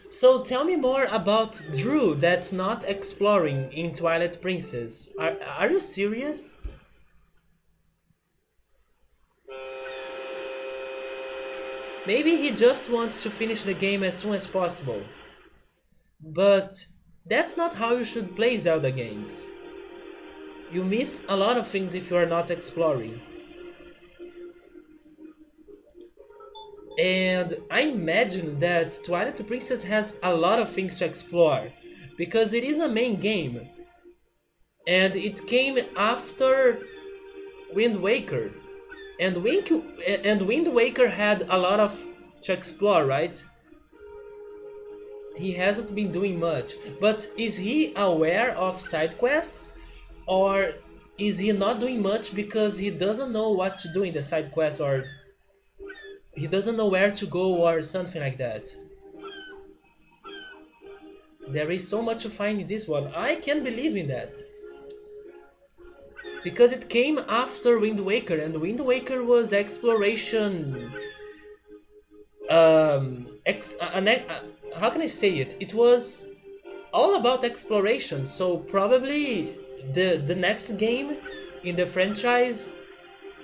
So tell me more about Drew that's not exploring in Twilight Princess. Are you serious? Maybe he just wants to finish the game as soon as possible. But that's not how you should play Zelda games. You miss a lot of things if you are not exploring. And I imagine that Twilight Princess has a lot of things to explore, because it is a main game. And it came after Wind Waker. And Wind Waker had a lot of to explore, right? He hasn't been doing much. But is he aware of side quests? Or is he not doing much because he doesn't know what to do in the side quests, or he doesn't know where to go or something like that? There is so much to find in this one. I can't believe in that. Because it came after Wind Waker, and Wind Waker was exploration how can I say it? It was all about exploration. So probably the next game in the franchise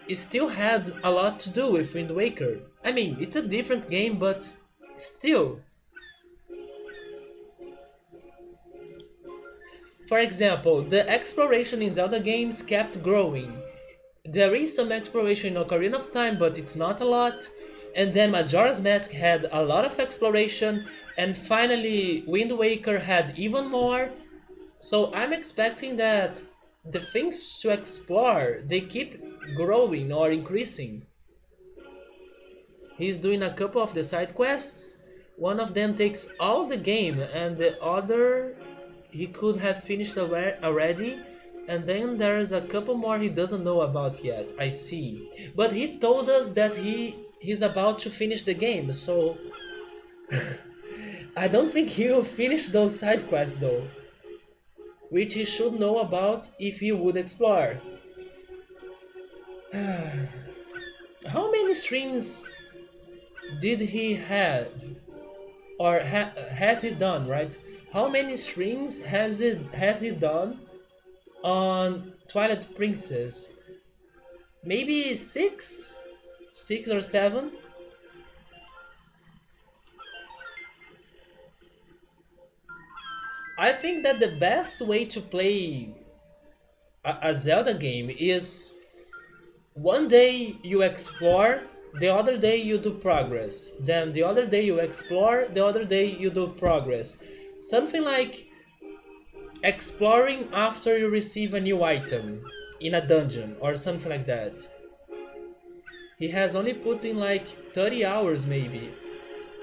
it still had a lot to do with Wind Waker. I mean, it's a different game, but still. For example, the exploration in Zelda games kept growing. There is some exploration in Ocarina of Time, but it's not a lot. And then Majora's Mask had a lot of exploration, and finally Wind Waker had even more. So I'm expecting that the things to explore they keep growing or increasing. He's doing a couple of the side quests. One of them takes all the game, and the other he could have finished already. And then there's a couple more he doesn't know about yet. I see, but he told us that he's about to finish the game. So I don't think he will finish those side quests though, which he should know about if he would explore. How many streams did he have or has he done, right? How many streams has he done on Twilight Princess? Maybe six or seven. I think that the best way to play a Zelda game is one day you explore, the other day you do progress, then the other day you explore, the other day you do progress. Something like exploring after you receive a new item in a dungeon or something like that. He has only put in like 30 hours maybe.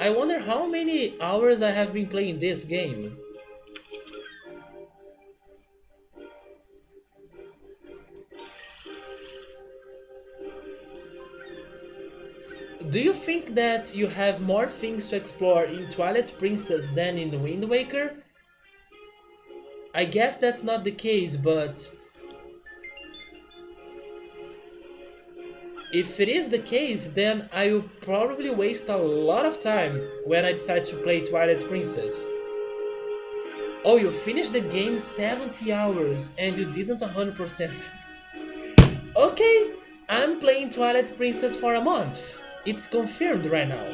I wonder how many hours I have been playing this game. Do you think that you have more things to explore in Twilight Princess than in Wind Waker? I guess that's not the case, but if it is the case, then I will probably waste a lot of time when I decide to play Twilight Princess. Oh, you finished the game 70 hours and you didn't 100%. Okay, I'm playing Twilight Princess for a month. It's confirmed right now.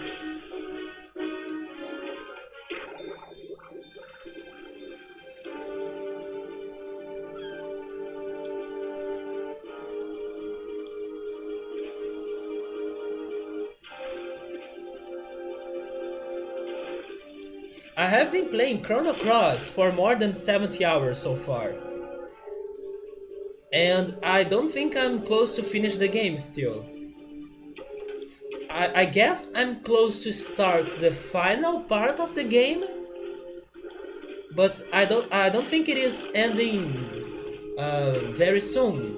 I have been playing Chrono Cross for more than 70 hours so far. And I don't think I'm close to finish the game still. I guess I'm close to start the final part of the game, but I don't think it is ending very soon.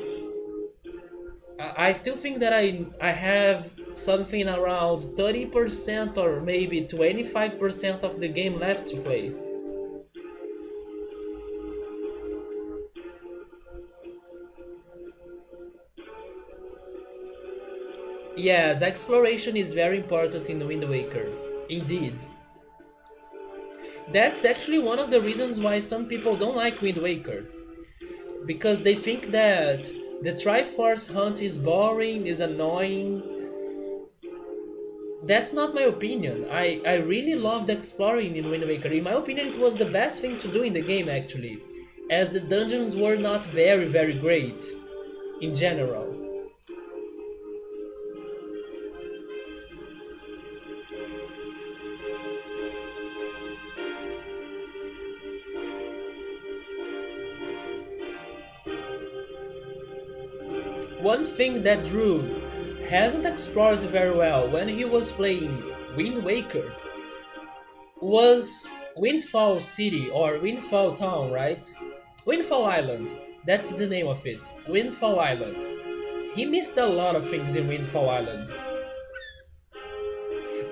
I still think that I have something around 30% or maybe 25% of the game left to play. Yes, exploration is very important in Wind Waker. Indeed. That's actually one of the reasons why some people don't like Wind Waker. Because they think that the Triforce hunt is boring, is annoying. That's not my opinion. I really loved exploring in Wind Waker. In my opinion, it was the best thing to do in the game actually, as the dungeons were not very great in general. One thing that Drew hasn't explored very well when he was playing Wind Waker was Windfall City or Windfall Town, right? Windfall Island, that's the name of it. Windfall Island. He missed a lot of things in Windfall Island.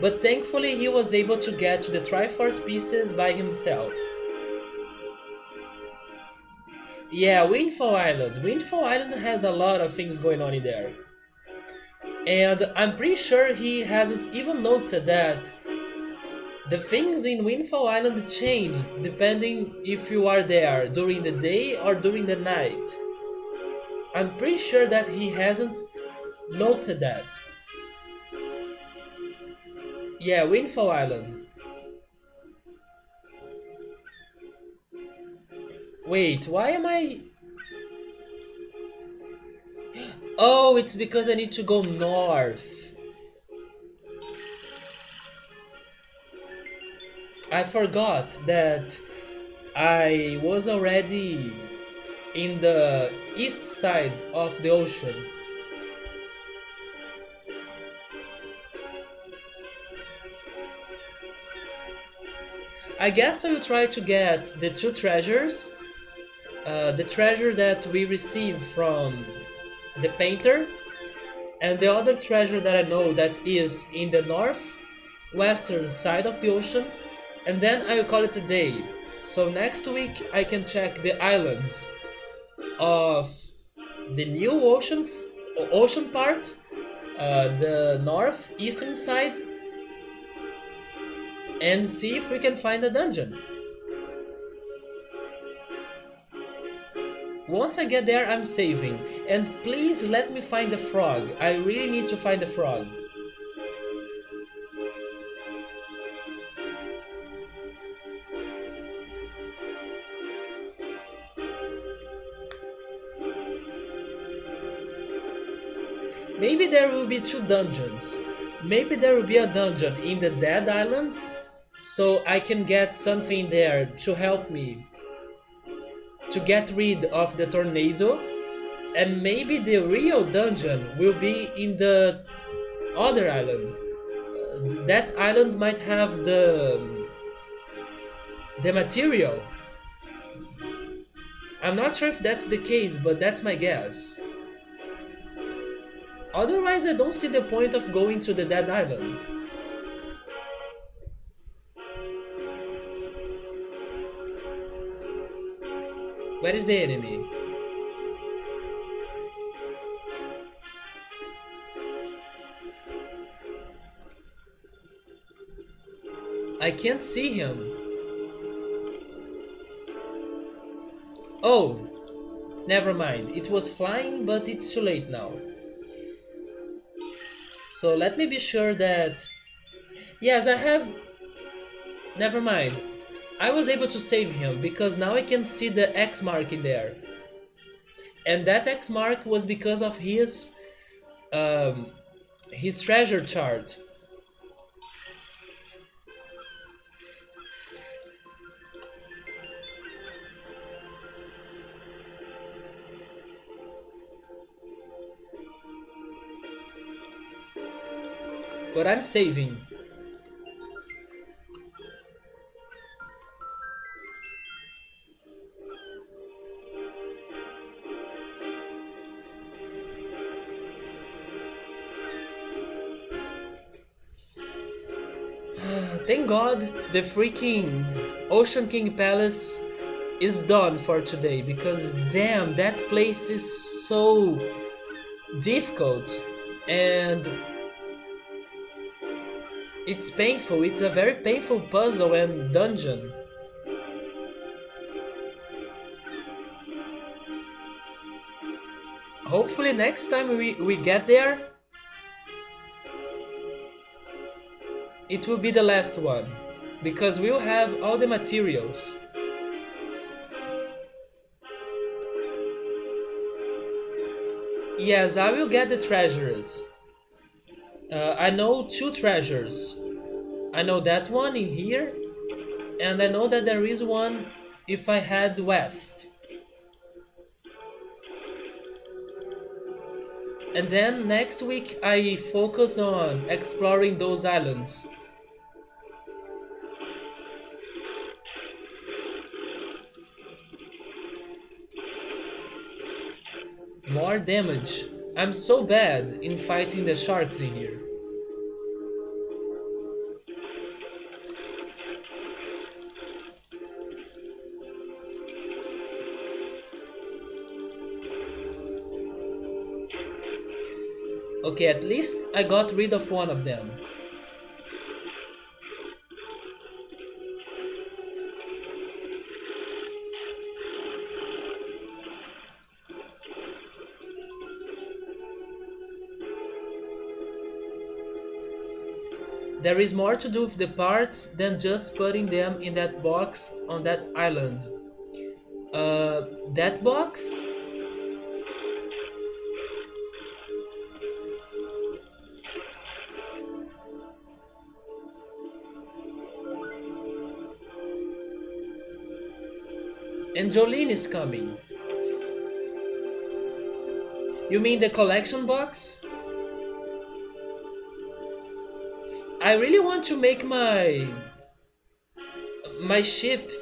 But thankfully he was able to get to the Triforce pieces by himself. Yeah, Windfall Island. Windfall Island has a lot of things going on in there. And I'm pretty sure he hasn't even noticed that the things in Windfall Island change depending if you are there during the day or during the night. I'm pretty sure that he hasn't noticed that. Yeah, Windfall Island. Wait, why am I... Oh, it's because I need to go north. I forgot that I was already in the east side of the ocean. I guess I will try to get the two treasures. The treasure that we received from the painter, and the other treasure that I know that is in the northwestern side of the ocean, and then I will call it a day. So next week I can check the islands of the new ocean part, the northeastern side, and see if we can find a dungeon. Once I get there, I'm saving. And please let me find the frog. I really need to find the frog. Maybe there will be two dungeons. Maybe there will be a dungeon in the Dead Island, so I can get something there to help me to get rid of the tornado. And maybe the real dungeon will be in the other island. That island might have the material. I'm not sure if that's the case, but that's my guess. Otherwise, I don't see the point of going to the Dead Island. Where is the enemy? I can't see him. Oh, never mind. It was flying, but it's too late now. So let me be sure that... Yes, I have... Never mind. I was able to save him because now I can see the X mark in there. And that X mark was because of his treasure chart. But I'm saving. Thank God the freaking Ocean King Palace is done for today, because damn, that place is so difficult and it's painful. It's a very painful puzzle and dungeon. Hopefully next time we get there, it will be the last one, because we'll have all the materials. Yes, I will get the treasures. I know two treasures. I know that one in here, and I know that there is one if I head west. And then next week I focus on exploring those islands. More damage. I'm so bad in fighting the sharks in here. Okay, at least I got rid of one of them. There is more to do with the parts than just putting them in that box on that island. That box? And Jolene is coming. You mean the collection box? I really want to make my ship.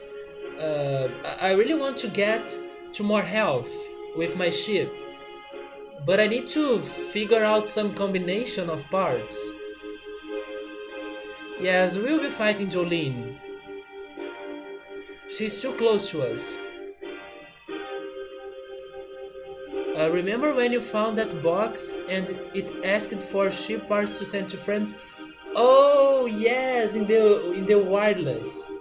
I really want to get to more health with my ship, but I need to figure out some combination of parts. Yes, we'll be fighting Jolene. She's too close to us. Remember when you found that box and it asked for ship parts to send to friends? Oh yes, in the wireless.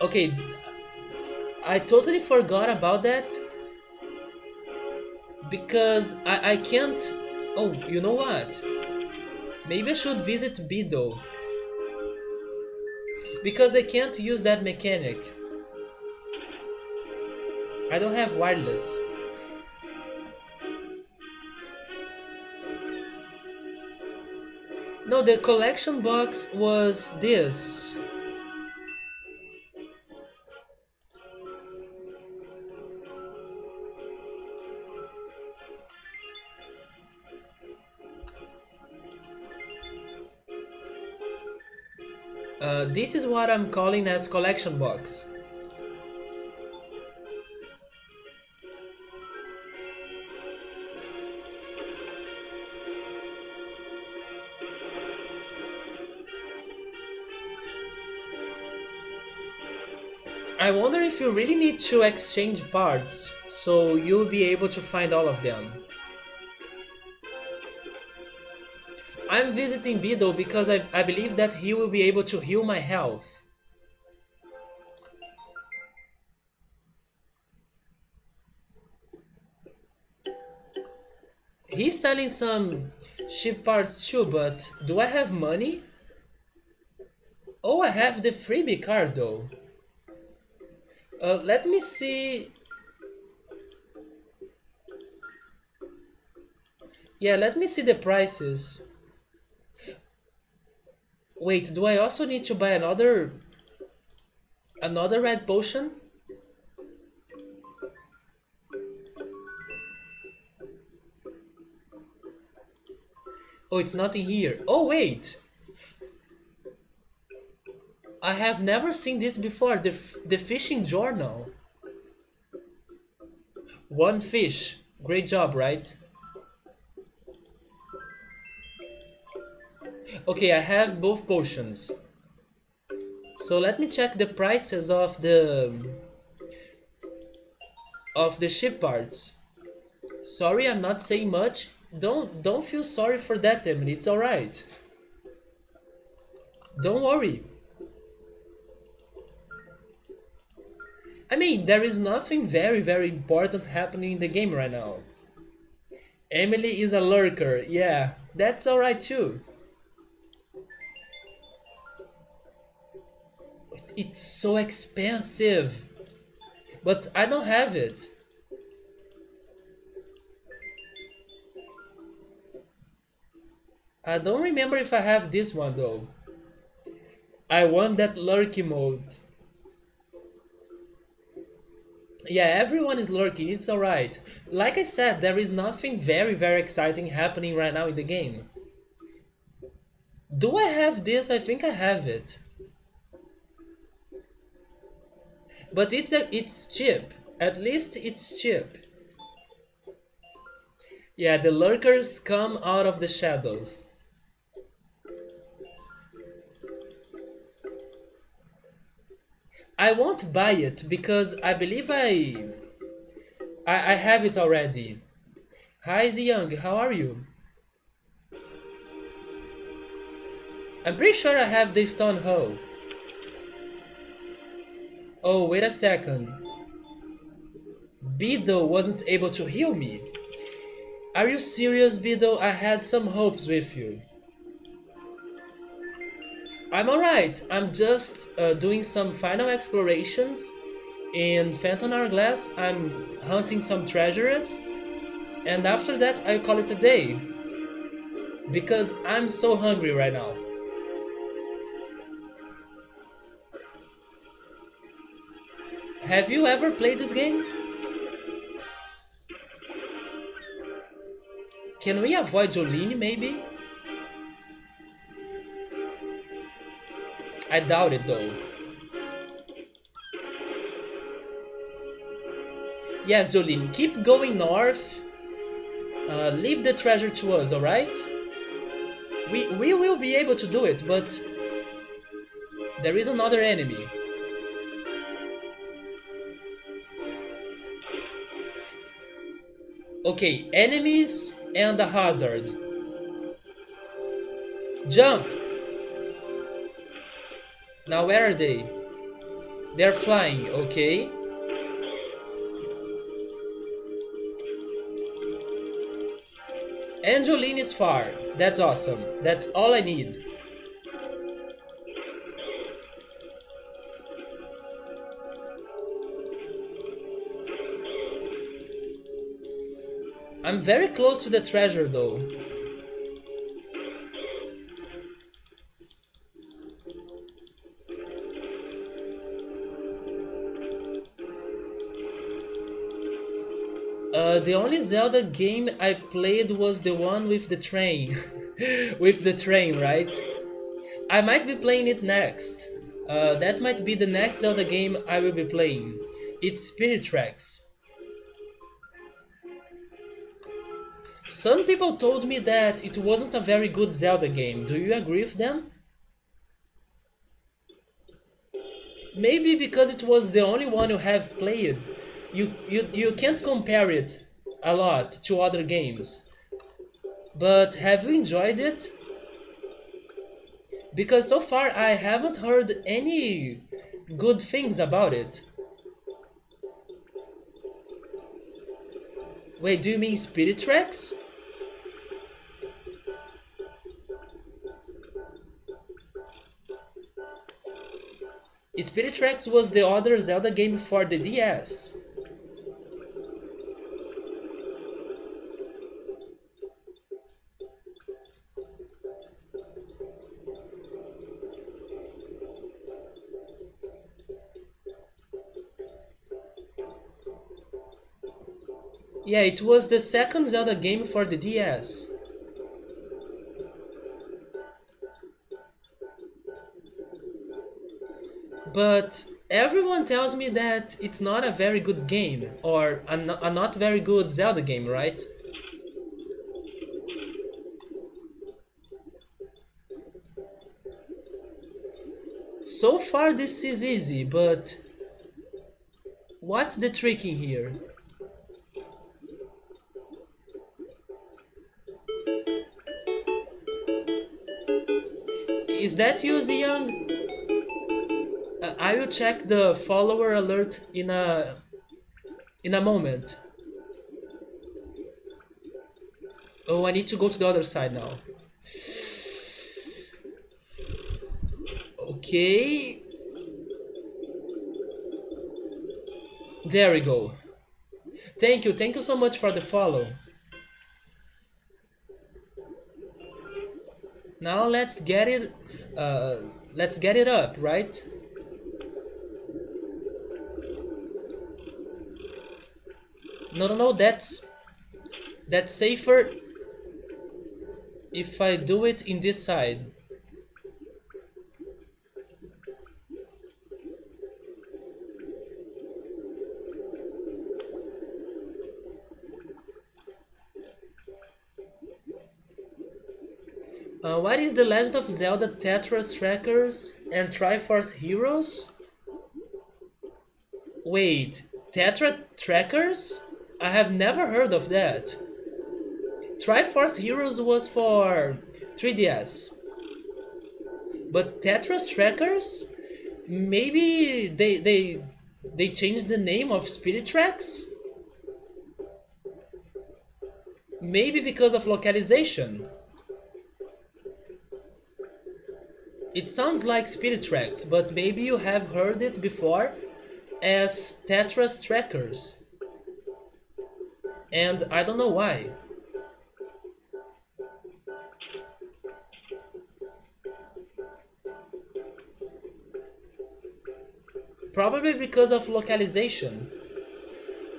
Okay, I totally forgot about that because I can't. Oh, you know what? Maybe I should visit Bido because I can't use that mechanic. I don't have wireless. No, the collection box was this. This is what I'm calling as collection box. I wonder if you really need to exchange parts so you'll be able to find all of them. I'm visiting Bido because I believe that he will be able to heal my health. He's selling some ship parts too, but do I have money? Oh, I have the freebie card though. Let me see. Yeah, let me see the prices. Wait, do I also need to buy another red potion? Oh, it's not in here. Oh, wait. I have never seen this before. The fishing journal. One fish. Great job, right? Okay, I have both potions. So let me check the prices of the ship parts. Sorry, I'm not saying much. Don't feel sorry for that, Emily. It's all right. Don't worry. I mean, there is nothing very important happening in the game right now. Emily is a lurker. Yeah, that's all right too. It's so expensive. But I don't have it. I don't remember if I have this one though. I want that lurky mode. Yeah, everyone is lurking, it's alright. Like I said, there is nothing very exciting happening right now in the game. Do I have this? I think I have it. But it's cheap. At least it's cheap. Yeah, the lurkers come out of the shadows. I won't buy it because I believe I have it already. Hi Young, how are you? I'm pretty sure I have the stone hoe. Oh, wait a second. Beedle wasn't able to heal me. Are you serious, Beedle? I had some hopes with you. I'm alright. I'm just doing some final explorations in Phantom Hourglass. I'm hunting some treasures, and after that I'll call it a day. Because I'm so hungry right now. Have you ever played this game? Can we avoid Jolene maybe? I doubt it though. Yes, Jolene, keep going north. Leave the treasure to us, alright? We will be able to do it, but there is another enemy. Okay, enemies and a hazard. Jump! Now where are they? They're flying, okay. Angeline is far. That's awesome. That's all I need. I'm very close to the treasure though. The only Zelda game I played was the one with the train. With the train, right? I might be playing it next. That might be the next Zelda game I will be playing. It's Spirit Tracks. Some people told me that it wasn't a very good Zelda game. Do you agree with them? Maybe because it was the only one you have played. You can't compare it a lot to other games. But have you enjoyed it? Because so far I haven't heard any good things about it. Wait, do you mean Spirit Tracks? Spirit Tracks was the other Zelda game for the DS. Yeah, it was the second Zelda game for the DS. But everyone tells me that it's not a very good game, or a not very good Zelda game, right? So far this is easy, but what's the trick in here? Is that you, Zion? I will check the follower alert in a moment. Oh, I need to go to the other side now. Okay. There we go. Thank you so much for the follow. Now let's get it up, right? No, that's safer if I do it in this side. What is the Legend of Zelda Tetris Trackers and Triforce Heroes? Wait, Tetra Trackers? I have never heard of that. Triforce Heroes was for 3DS. But Tetris Trackers, maybe they changed the name of Spirit Tracks. Maybe because of localization. It sounds like Spirit Tracks, but maybe you have heard it before as Tetris Trackers. And I don't know why. Probably because of localization.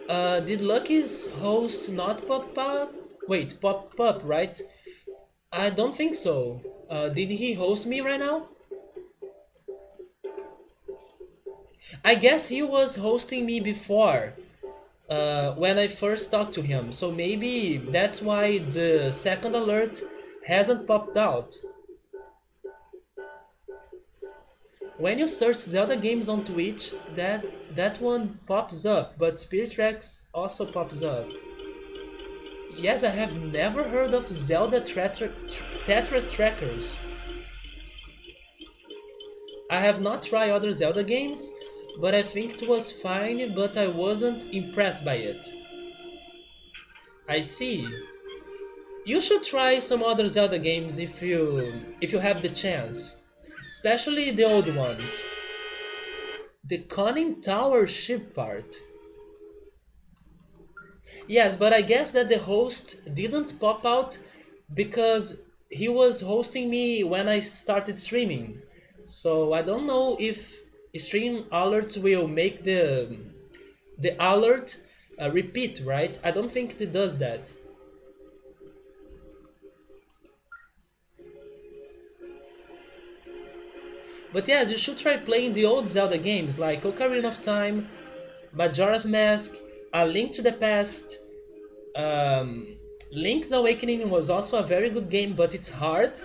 Did Lucky's host not pop up? Wait, pop up, right? I don't think so. Did he host me right now? I guess he was hosting me before, when I first talked to him, so maybe that's why the second alert hasn't popped out. When you search Zelda games on Twitch, that one pops up, but Spirit Tracks also pops up. Yes, I have never heard of Zelda Tetris Trackers. I have not tried other Zelda games, but I think it was fine, but I wasn't impressed by it. I see. You should try some other Zelda games if you have the chance, especially the old ones. The Conning Tower ship part. Yes, but I guess that the host didn't pop out because he was hosting me when I started streaming. So I don't know if stream alerts will make the alert repeat, right? I don't think it does that. But yes, you should try playing the old Zelda games like Ocarina of Time, Majora's Mask, A Link to the Past. Um, Link's Awakening was also a very good game, but it's hard,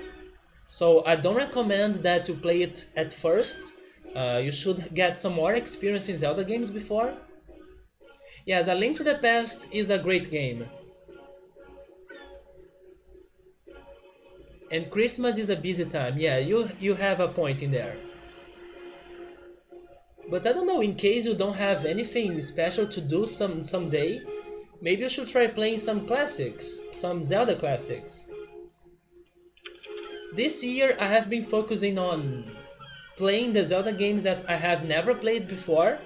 so I don't recommend that you play it at first. You should get some more experience in Zelda games before. Yes, A Link to the Past is a great game. And Christmas is a busy time. Yeah, you have a point in there. But I don't know, in case you don't have anything special to do someday, maybe you should try playing some classics, some Zelda classics. This year I have been focusing on playing the Zelda games that I have never played before,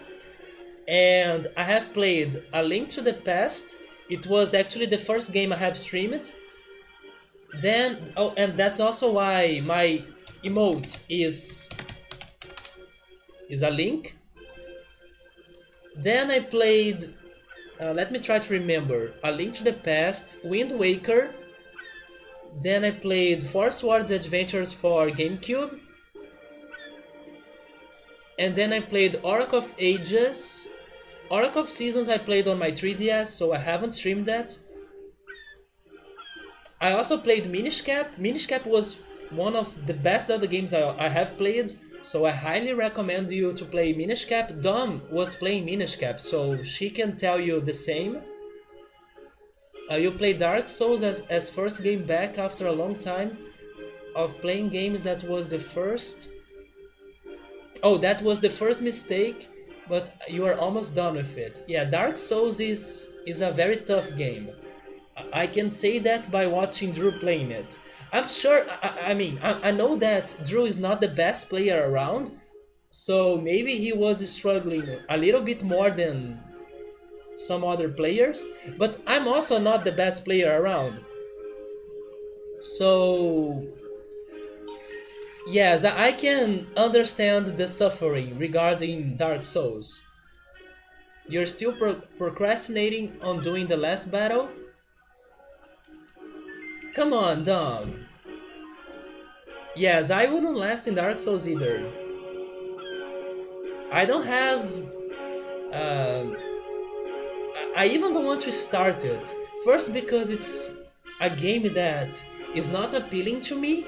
and I have played A Link to the Past. It was actually the first game I have streamed. Then, oh, and that's also why my emote is a link. Then I played, let me try to remember, A Link to the Past, Wind Waker. Then I played Four Swords Adventures for GameCube. And then I played Oracle of Ages. Oracle of Seasons I played on my 3DS, so I haven't streamed that. I also played Minish Cap. Minish Cap was one of the best other games I have played, so I highly recommend you to play Minish Cap. Dom was playing Minish Cap, so she can tell you the same. You play Dark Souls as first game back after a long time of playing games. That was the first... Oh, that was the first mistake, but you are almost done with it. Yeah, Dark Souls is a very tough game. I can say that by watching Drew playing it. I'm sure, I know that Drew is not the best player around, so maybe he was struggling a little bit more than some other players, but I'm also not the best player around. So, yes, I can understand the suffering regarding Dark Souls. You're still procrastinating on doing the last battle? Come on, Dom. Yes, I wouldn't last in Dark Souls either. I don't have... I even don't want to start it. First because it's a game that is not appealing to me,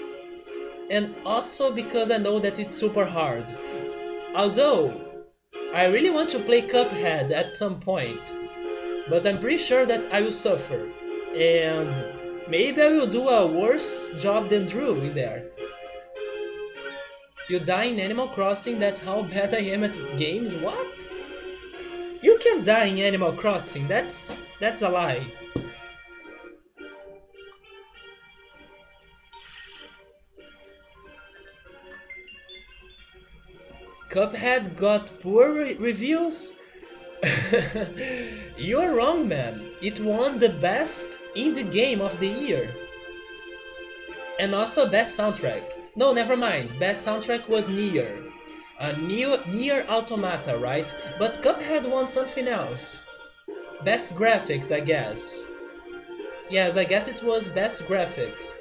and also because I know that it's super hard. Although, I really want to play Cuphead at some point, but I'm pretty sure that I will suffer, and maybe I will do a worse job than Drew in there. You die in Animal Crossing, that's how bad I am at games? What? You can die in Animal Crossing, that's a lie. Cuphead got poor reviews? You're wrong, man. It won the best indie game of the year. And also best soundtrack. No, never mind. Best soundtrack was Nier. Nier Automata, right? But Cuphead won something else. Best graphics, I guess. Yes, I guess it was best graphics.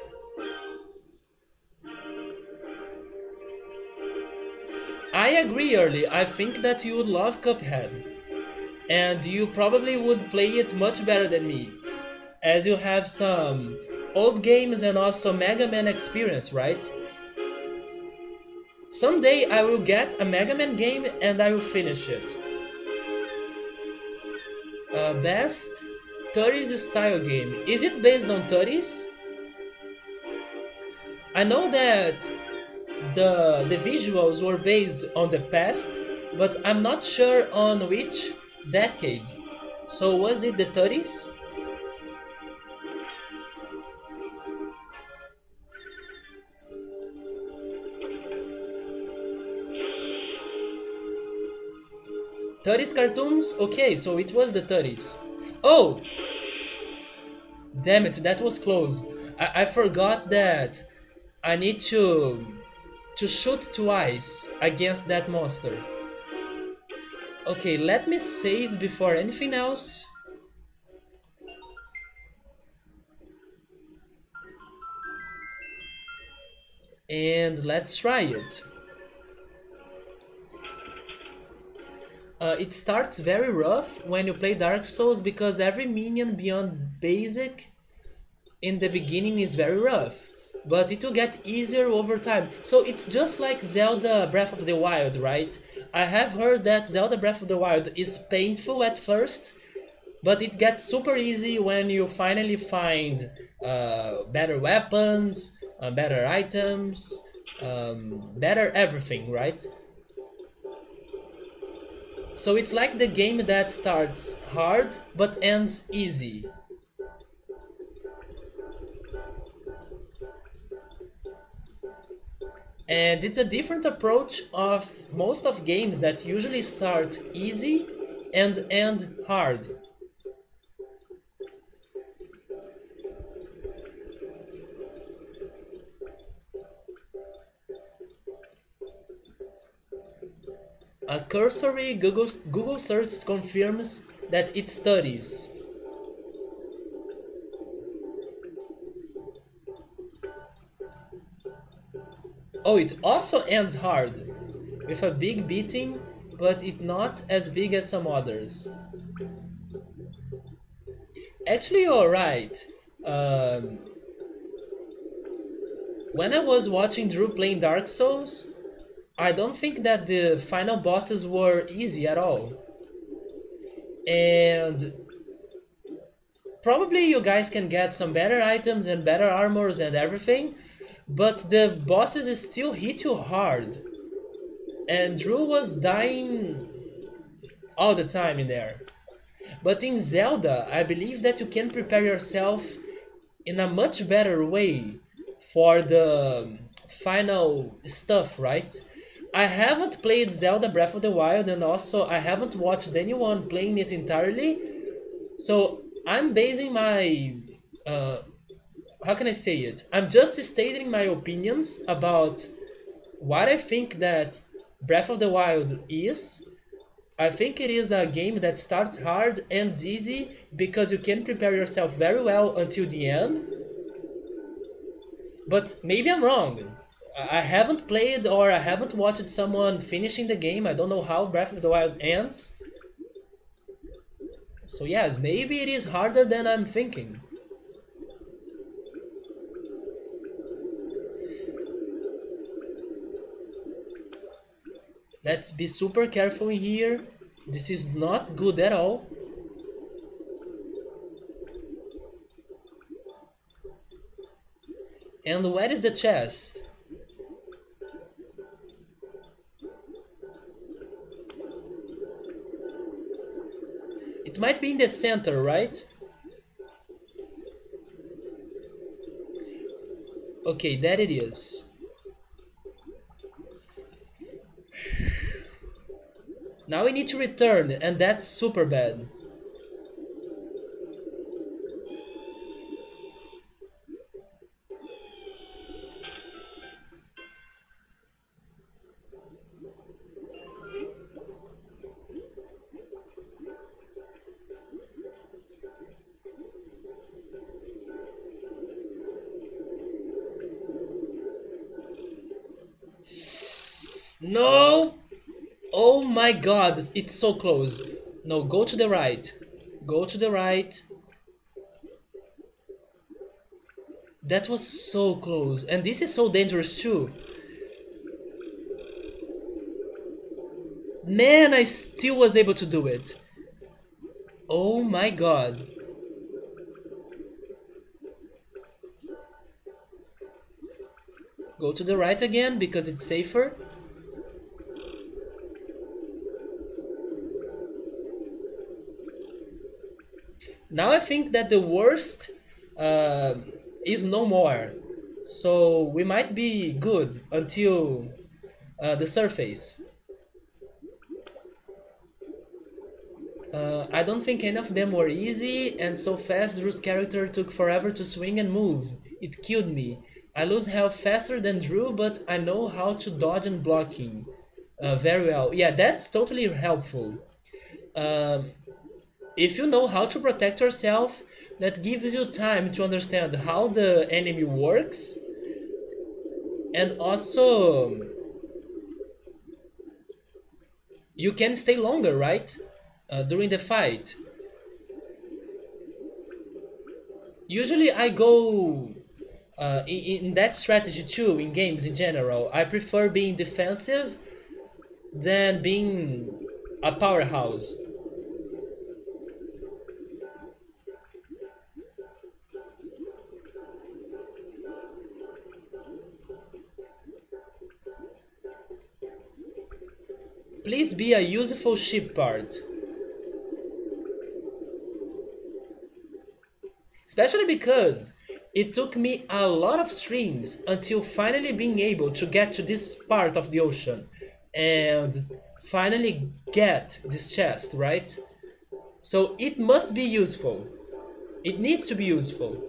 I agree, Early. I think that you would love Cuphead. And you probably would play it much better than me, as you have some old games and also Mega Man experience, right? Someday I will get a Mega Man game and I will finish it. Best 30s style game. Is it based on 30s? I know that the visuals were based on the past, but I'm not sure on which decade. So was it the 30s? 30s cartoons? Okay, so it was the 30s. Oh, damn it, that was close. I forgot that I need to shoot twice against that monster. Okay, let me save before anything else. And let's try it. It starts very rough when you play Dark Souls because every minion beyond basic in the beginning is very rough, but it will get easier over time. So it's just like Zelda Breath of the Wild, right? I have heard that Zelda Breath of the Wild is painful at first, but it gets super easy when you finally find better weapons, better items, better everything, right? So it's like the game that starts hard but ends easy. And it's a different approach of most of games that usually start easy and end hard. A cursory Google search confirms that it studies. Oh, it also ends hard, with a big beating, but it not as big as some others. Actually, you're right. Um, when I was watching Drew playing Dark Souls, I don't think that the final bosses were easy at all. And probably you guys can get some better items and better armors and everything, but the bosses still hit you hard. And Drew was dying all the time in there. But in Zelda, I believe that you can prepare yourself in a much better way for the final stuff, right? I haven't played Zelda Breath of the Wild, and also I haven't watched anyone playing it entirely, so I'm basing my uh, how can I say it? I'm just stating my opinions about what I think that Breath of the Wild is. I think it is a game that starts hard, ends easy, because you can prepare yourself very well until the end. But maybe I'm wrong. I haven't played or I haven't watched someone finishing the game. I don't know how Breath of the Wild ends. So yes, maybe it is harder than I'm thinking. Let's be super careful in here. This is not good at all. And where is the chest? It might be in the center, right? Okay, there it is. Now we need to return, and that's super bad. No! Oh my god, it's so close. No, go to the right. Go to the right. That was so close. And this is so dangerous too. Man, I still was able to do it. Oh my god. Go to the right again because it's safer. Now I think that the worst uh, is no more. So we might be good until the surface. I don't think any of them were easy, and so fast Drew's character took forever to swing and move. It killed me. I lose health faster than Drew, but I know how to dodge and blocking very well. Yeah, that's totally helpful. Um, if you know how to protect yourself, that gives you time to understand how the enemy works, and also you can stay longer, right? During the fight. Usually I go in that strategy too, in games in general. I prefer being defensive than being a powerhouse. Please be a useful ship part. Especially because it took me a lot of streams until finally being able to get to this part of the ocean and finally get this chest, right? So it must be useful. It needs to be useful.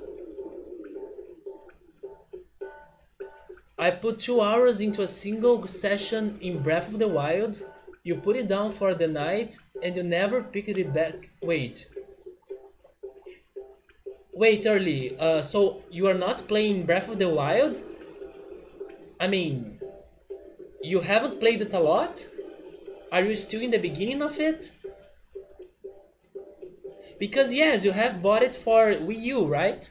I put 2 hours into a single session in Breath of the Wild. You put it down for the night and you never pick it back. Wait, early. So you are not playing Breath of the Wild? I mean, you haven't played it a lot? Are you still in the beginning of it? Because yes, you have bought it for Wii U, right?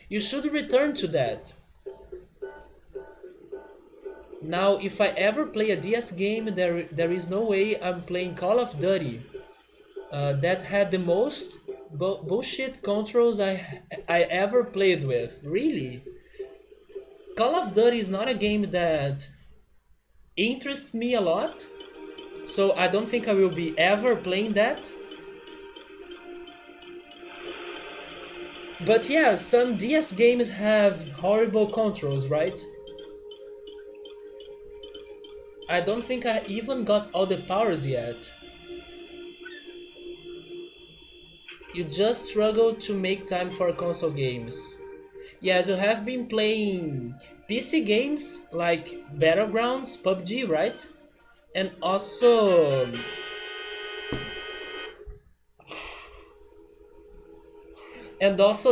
You should return to that. Now, if I ever play a DS game, there is no way I'm playing Call of Duty. That had the most bullshit controls I ever played with. Really, Call of Duty is not a game that interests me a lot, so I don't think I will be ever playing that. But yeah, some DS games have horrible controls, right? I don't think I even got all the powers yet. You just struggle to make time for console games. Yes, you have been playing PC games like Battlegrounds, PUBG, right? And also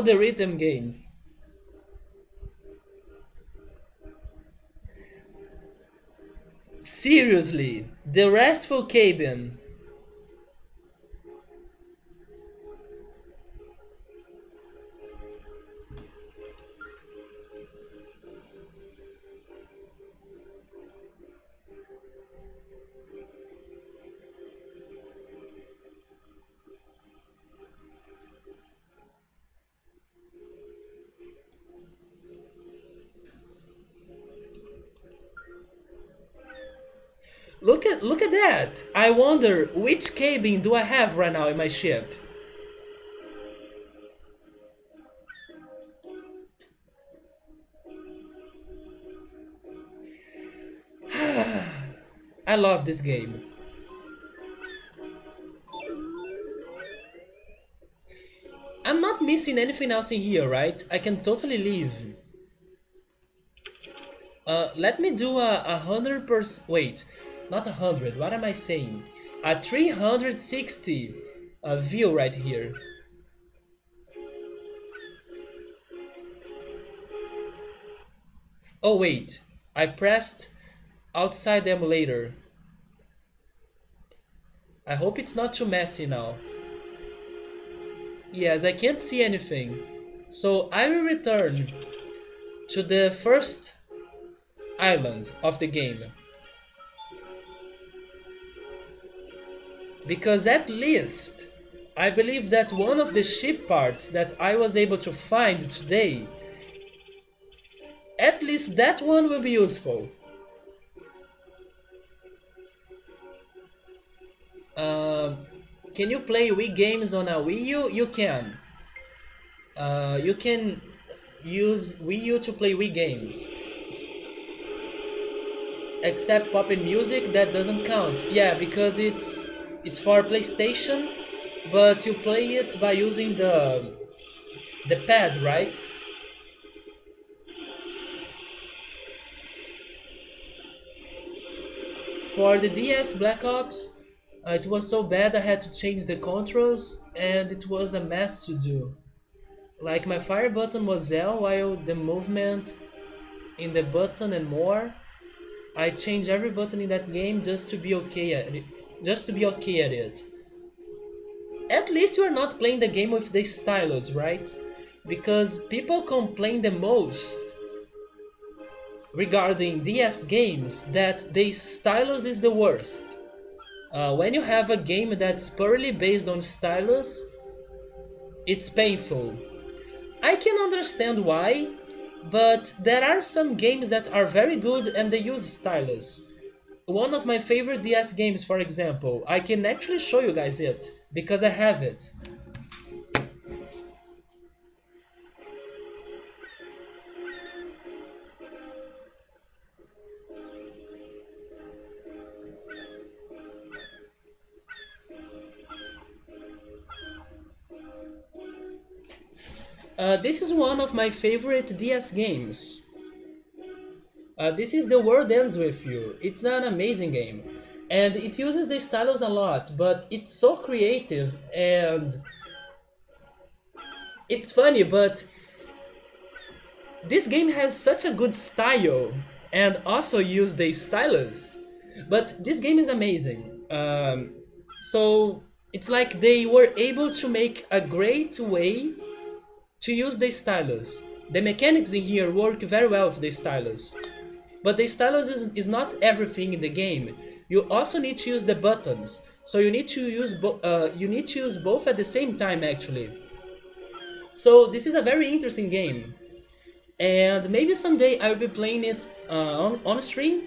the rhythm games. Seriously, the restful cabin. Look at that! I wonder which cabin do I have right now in my ship? I love this game. I'm not missing anything else in here, right? I can totally leave. Let me do a 100%. Wait, not 100. What am I saying? A 360 view right here. Oh wait, I pressed outside the emulator. I hope it's not too messy now. Yes, I can't see anything. So I will return to the first island of the game. Because at least I believe that one of the ship parts that I was able to find today, at least that one will be useful. Um, can you play Wii games on a Wii U? You can. You can use Wii U to play Wii games. Except pop in music, that doesn't count. Yeah, because it's for PlayStation, but you play it by using the pad, right? For the DS Black Ops, it was so bad I had to change the controls, and it was a mess to do. Like my fire button was L, while the movement in the button and more. I changed every button in that game just to be okay at it. Just to be okay at it. At least you are not playing the game with the stylus, right? Because people complain the most regarding DS games that the stylus is the worst. When you have a game that's purely based on stylus, it's painful. I can understand why, but there are some games that are very good and they use stylus. One of my favorite DS games, for example, I can actually show you guys it, because I have it. This is one of my favorite DS games. This is The World Ends With You. It's an amazing game. And it uses the stylus a lot, but it's so creative and it's funny, but this game has such a good style and also use the stylus. But this game is amazing. So it's like they were able to make a great way to use the stylus. The mechanics in here work very well with the stylus. But the stylus is not everything in the game. You also need to use the buttons. So you need to use both at the same time actually. So this is a very interesting game. And maybe someday I will be playing it on stream.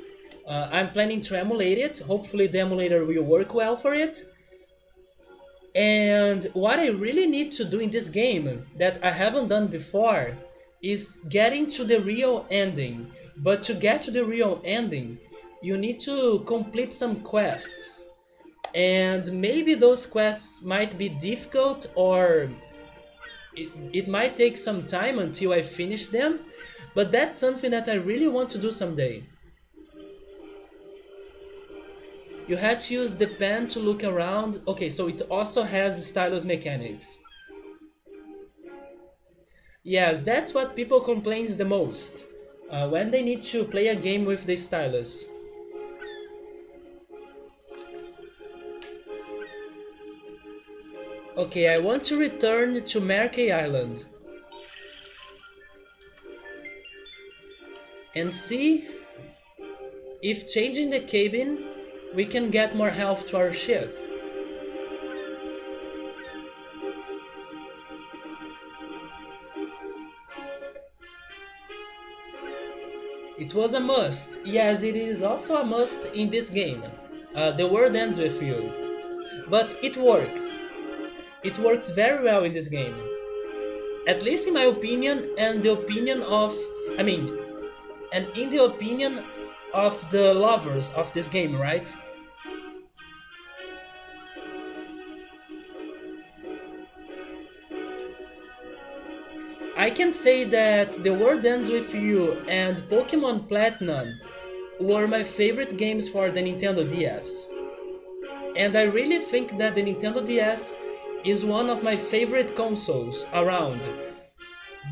I'm planning to emulate it. Hopefully the emulator will work well for it. And what I really need to do in this game that I haven't done before is getting to the real ending. But to get to the real ending, you need to complete some quests. And maybe those quests might be difficult, or it might take some time until I finish them. But that's something that I really want to do someday. You had to use the pen to look around. Okay, so it also has stylus mechanics. Yes, that's what people complain the most. When they need to play a game with the stylus. Okay, I want to return to Merkey Island. And see if changing the cabin we can get more health to our ship. It was a must. Yes, it is also a must in this game. The world ends with you. But it works. It works very well in this game. At least in my opinion, and the opinion of. I mean, and in the opinion of the lovers of this game, right? I can say that The World Ends With You and Pokemon Platinum were my favorite games for the Nintendo DS. And I really think that the Nintendo DS is one of my favorite consoles around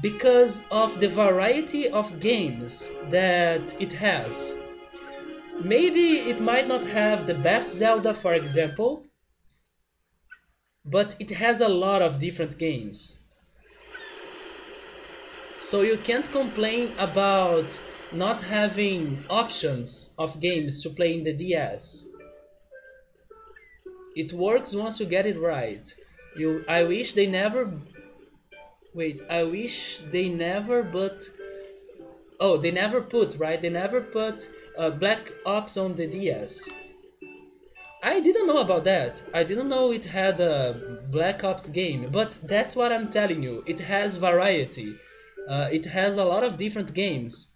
because of the variety of games that it has. Maybe it might not have the best Zelda, for example, but it has a lot of different games. So you can't complain about not having options of games to play in the DS. It works once you get it right. I wish they never. Wait, I wish they never, but. Oh, they never put, right? They never put Black Ops on the DS. I didn't know about that. I didn't know it had a Black Ops game, but that's what I'm telling you. It has variety. It has a lot of different games.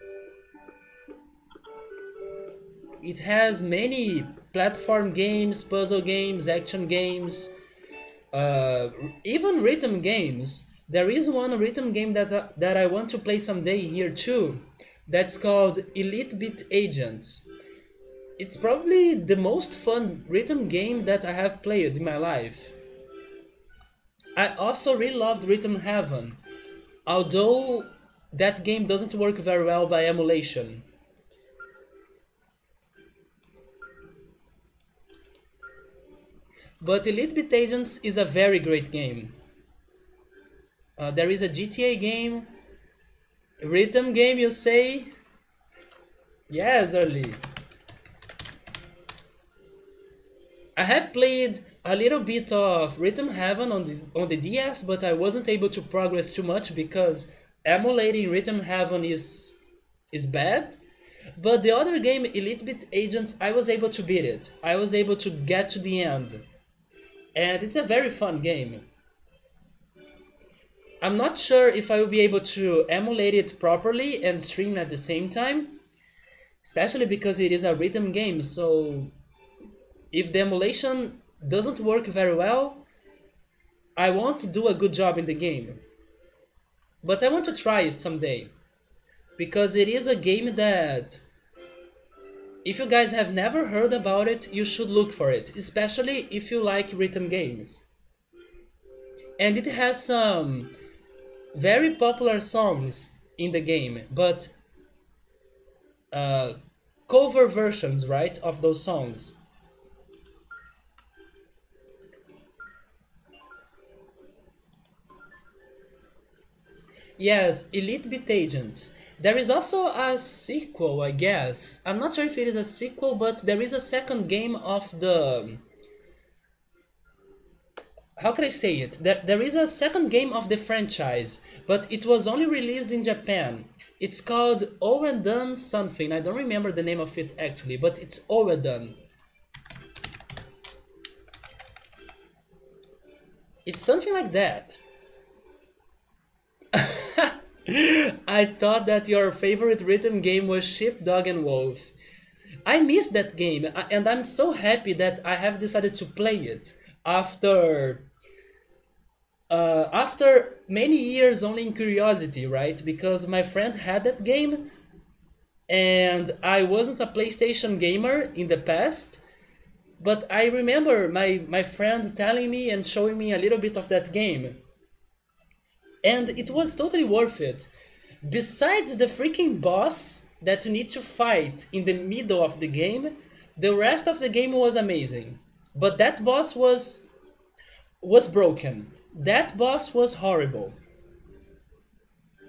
It has many platform games, puzzle games, action games, uh, even rhythm games. There is one rhythm game that I want to play someday here too. That's called Elite Beat Agents. It's probably the most fun rhythm game that I have played in my life. I also really loved Rhythm Heaven, although that game doesn't work very well by emulation. But Elite Beat Agents is a very great game. There is a GTA game, rhythm game, you say? Yes, early. I have played a little bit of Rhythm Heaven on the DS, but I wasn't able to progress too much because emulating Rhythm Heaven is bad. But the other game, Elite Beat Agents, I was able to beat it. I was able to get to the end. And it's a very fun game. I'm not sure if I will be able to emulate it properly and stream at the same time, especially because it is a rhythm game, so if the emulation doesn't work very well, I won't do a good job in the game. But I want to try it someday, because it is a game that, if you guys have never heard about it, you should look for it, especially if you like rhythm games. And it has some very popular songs in the game, but uh, cover versions, right, of those songs. Yes, Elite Beat Agents. There is also a sequel, I guess. I'm not sure if it is a sequel, but there is a second game of the. How can I say it? There is a second game of the franchise, but it was only released in Japan. It's called Overdone something. I don't remember the name of it actually, but it's Overdone. It's something like that. I thought that your favorite rhythm game was Sheepdog and Wolf. I miss that game, and I'm so happy that I have decided to play it after many years only in curiosity, right? Because my friend had that game, and I wasn't a PlayStation gamer in the past, but I remember my friend telling me and showing me a little bit of that game, and it was totally worth it. Besides the freaking boss that you need to fight in the middle of the game, the rest of the game was amazing. But that boss was broken. That boss was horrible.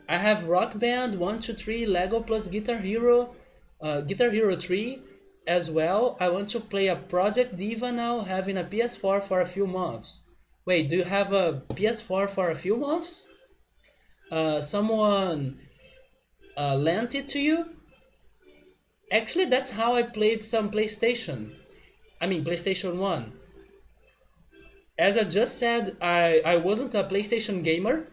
I have Rock Band 1, 2, 3, Lego plus Guitar Hero 3 as well. I want to play a Project Diva now, having a PS4 for a few months. Wait, do you have a PS4 for a few months? Someone lent it to you? Actually, that's how I played some PlayStation. I mean PlayStation 1. As I just said, I wasn't a PlayStation gamer,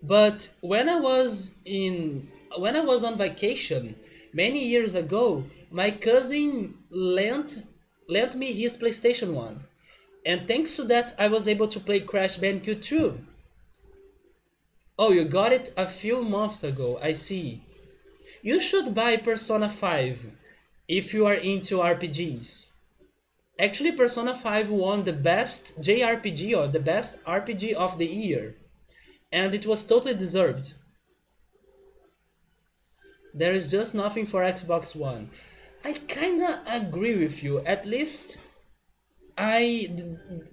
but when I was on vacation many years ago, my cousin lent me his PlayStation 1. And thanks to that, I was able to play Crash Bandicoot 2. Oh, you got it a few months ago, I see. You should buy Persona 5 if you are into RPGs. Actually, Persona 5 won the best JRPG or the best RPG of the year, and it was totally deserved. There is just nothing for Xbox One. I kinda agree with you. At least I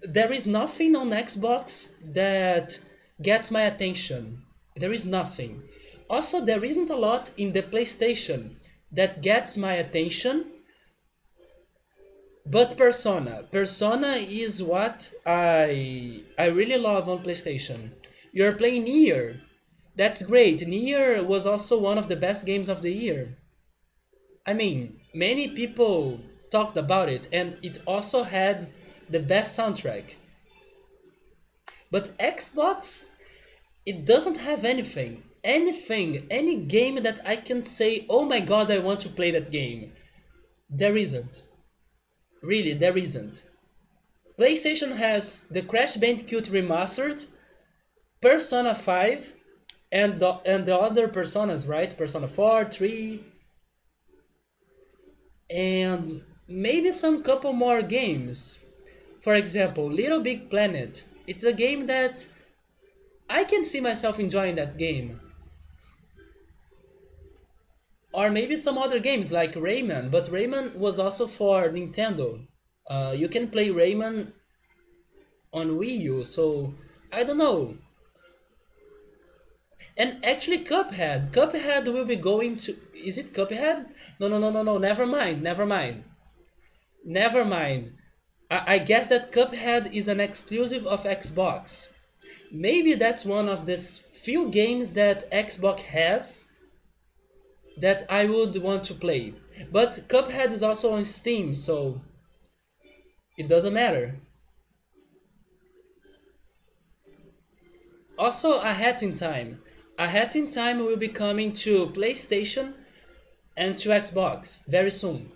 there is nothing on Xbox that gets my attention. There is nothing. Also, there isn't a lot in the PlayStation that gets my attention, but Persona is what I really love on PlayStation. You're playing Nier. That's great. Nier was also one of the best games of the year. I mean, many people talked about it, and it also had the best soundtrack. But Xbox, it doesn't have anything. Anything, any game that I can say, oh my god, I want to play that game. There isn't. Really, there isn't. PlayStation has the Crash Bandicoot Remastered, Persona 5, and the other Personas, right? Persona 4, 3, and maybe some couple more games. For example, Little Big Planet. It's a game that I can see myself enjoying that game. Or maybe some other games like Rayman, but Rayman was also for Nintendo. You can play Rayman on Wii U, so I don't know. And actually, Cuphead. Cuphead will be going to. Is it Cuphead? No, no, no, no, no. Never mind. Never mind. Never mind. I guess that Cuphead is an exclusive of Xbox. Maybe that's one of the few games that Xbox has that I would want to play. But Cuphead is also on Steam, so it doesn't matter. Also, A Hat in Time. A Hat in Time will be coming to PlayStation and to Xbox very soon.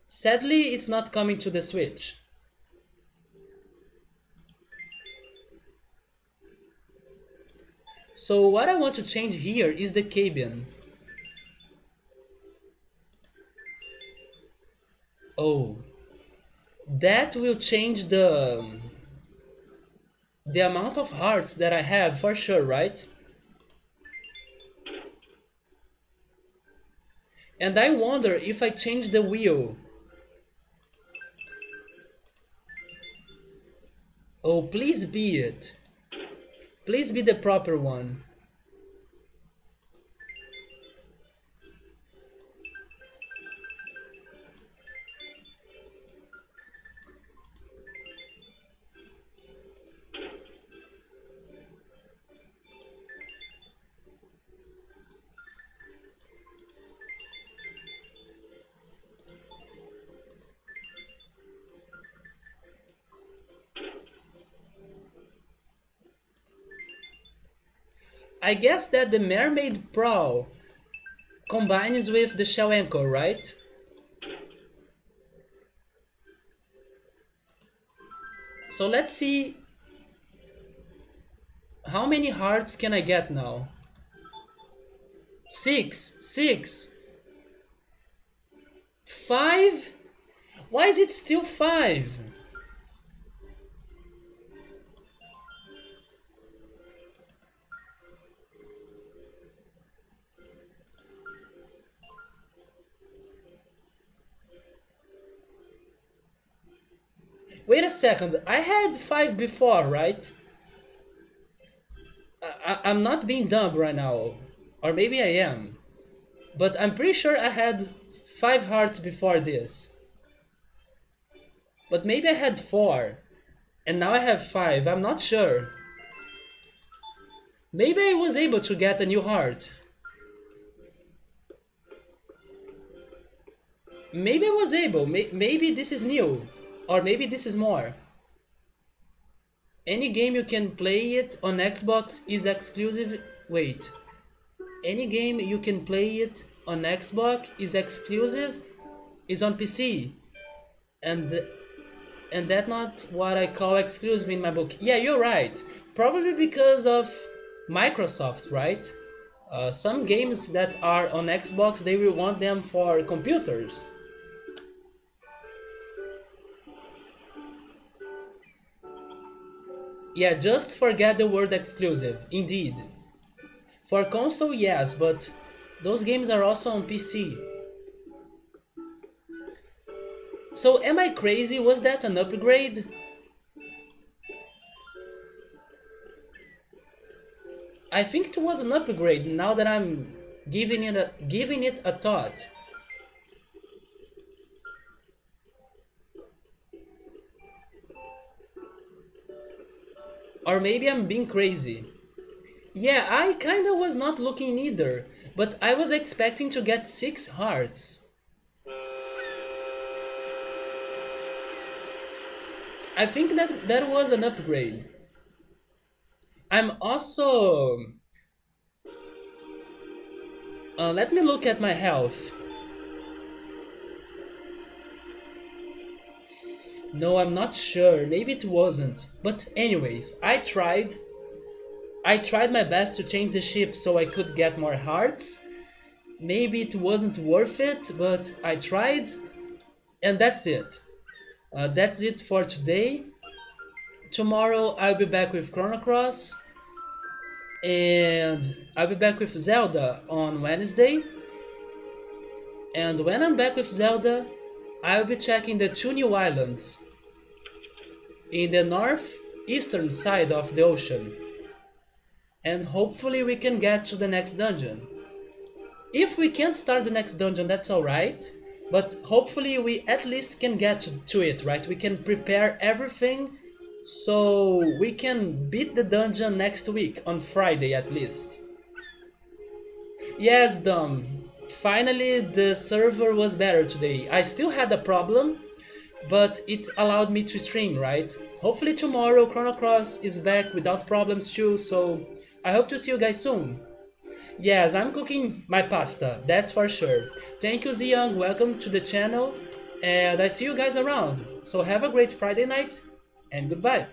Sadly, it's not coming to the Switch. So what I want to change here is the cabin. Oh, that will change the amount of hearts that I have for sure, right? And I wonder if I change the wheel. Oh, please be it. Please be the proper one. I guess that the Mermaid Prow combines with the Shell Anchor, right? So let's see how many hearts can I get now. Six. Five? Why is it still five? Wait a second, I had five before, right? I'm not being dumb right now. Or maybe I am. But I'm pretty sure I had five hearts before this. But maybe I had four. And now I have five, I'm not sure. Maybe I was able to get a new heart. Maybe I was able. Maybe this is new. Or maybe this is more. Any game you can play it on Xbox is exclusive. Wait. Any game you can play it on Xbox is exclusive is on PC. And that's not what I call exclusive in my book. Yeah, you're right. Probably because of Microsoft, right? Some games that are on Xbox, they will want them for computers. Yeah, just forget the word exclusive. Indeed. For console, yes, but those games are also on PC. So am I crazy? Was that an upgrade? I think it was an upgrade now that I'm giving it a thought. Or maybe I'm being crazy. Yeah, I kinda was not looking either, but I was expecting to get 6 hearts. I think that was an upgrade. I'm also... let me look at my health. No, I'm not sure. Maybe it wasn't. But anyways, I tried my best to change the ship so I could get more hearts. Maybe it wasn't worth it, but I tried. And that's it. That's it for today. Tomorrow I'll be back with Chrono Cross. And I'll be back with Zelda on Wednesday. And when I'm back with Zelda, I'll be checking the 2 new islands in the northeastern side of the ocean. And hopefully we can get to the next dungeon. If we can't start the next dungeon, that's alright. But hopefully we at least can get to it, right? We can prepare everything so we can beat the dungeon next week, on Friday at least. Yes, Dom. Finally the server was better today. I still had a problem, but it allowed me to stream, right? Hopefully tomorrow Chrono Cross is back without problems too, so I hope to see you guys soon. Yes, I'm cooking my pasta, that's for sure. Thank you, Ziyoung, welcome to the channel, and I see you guys around. So have a great Friday night, and goodbye.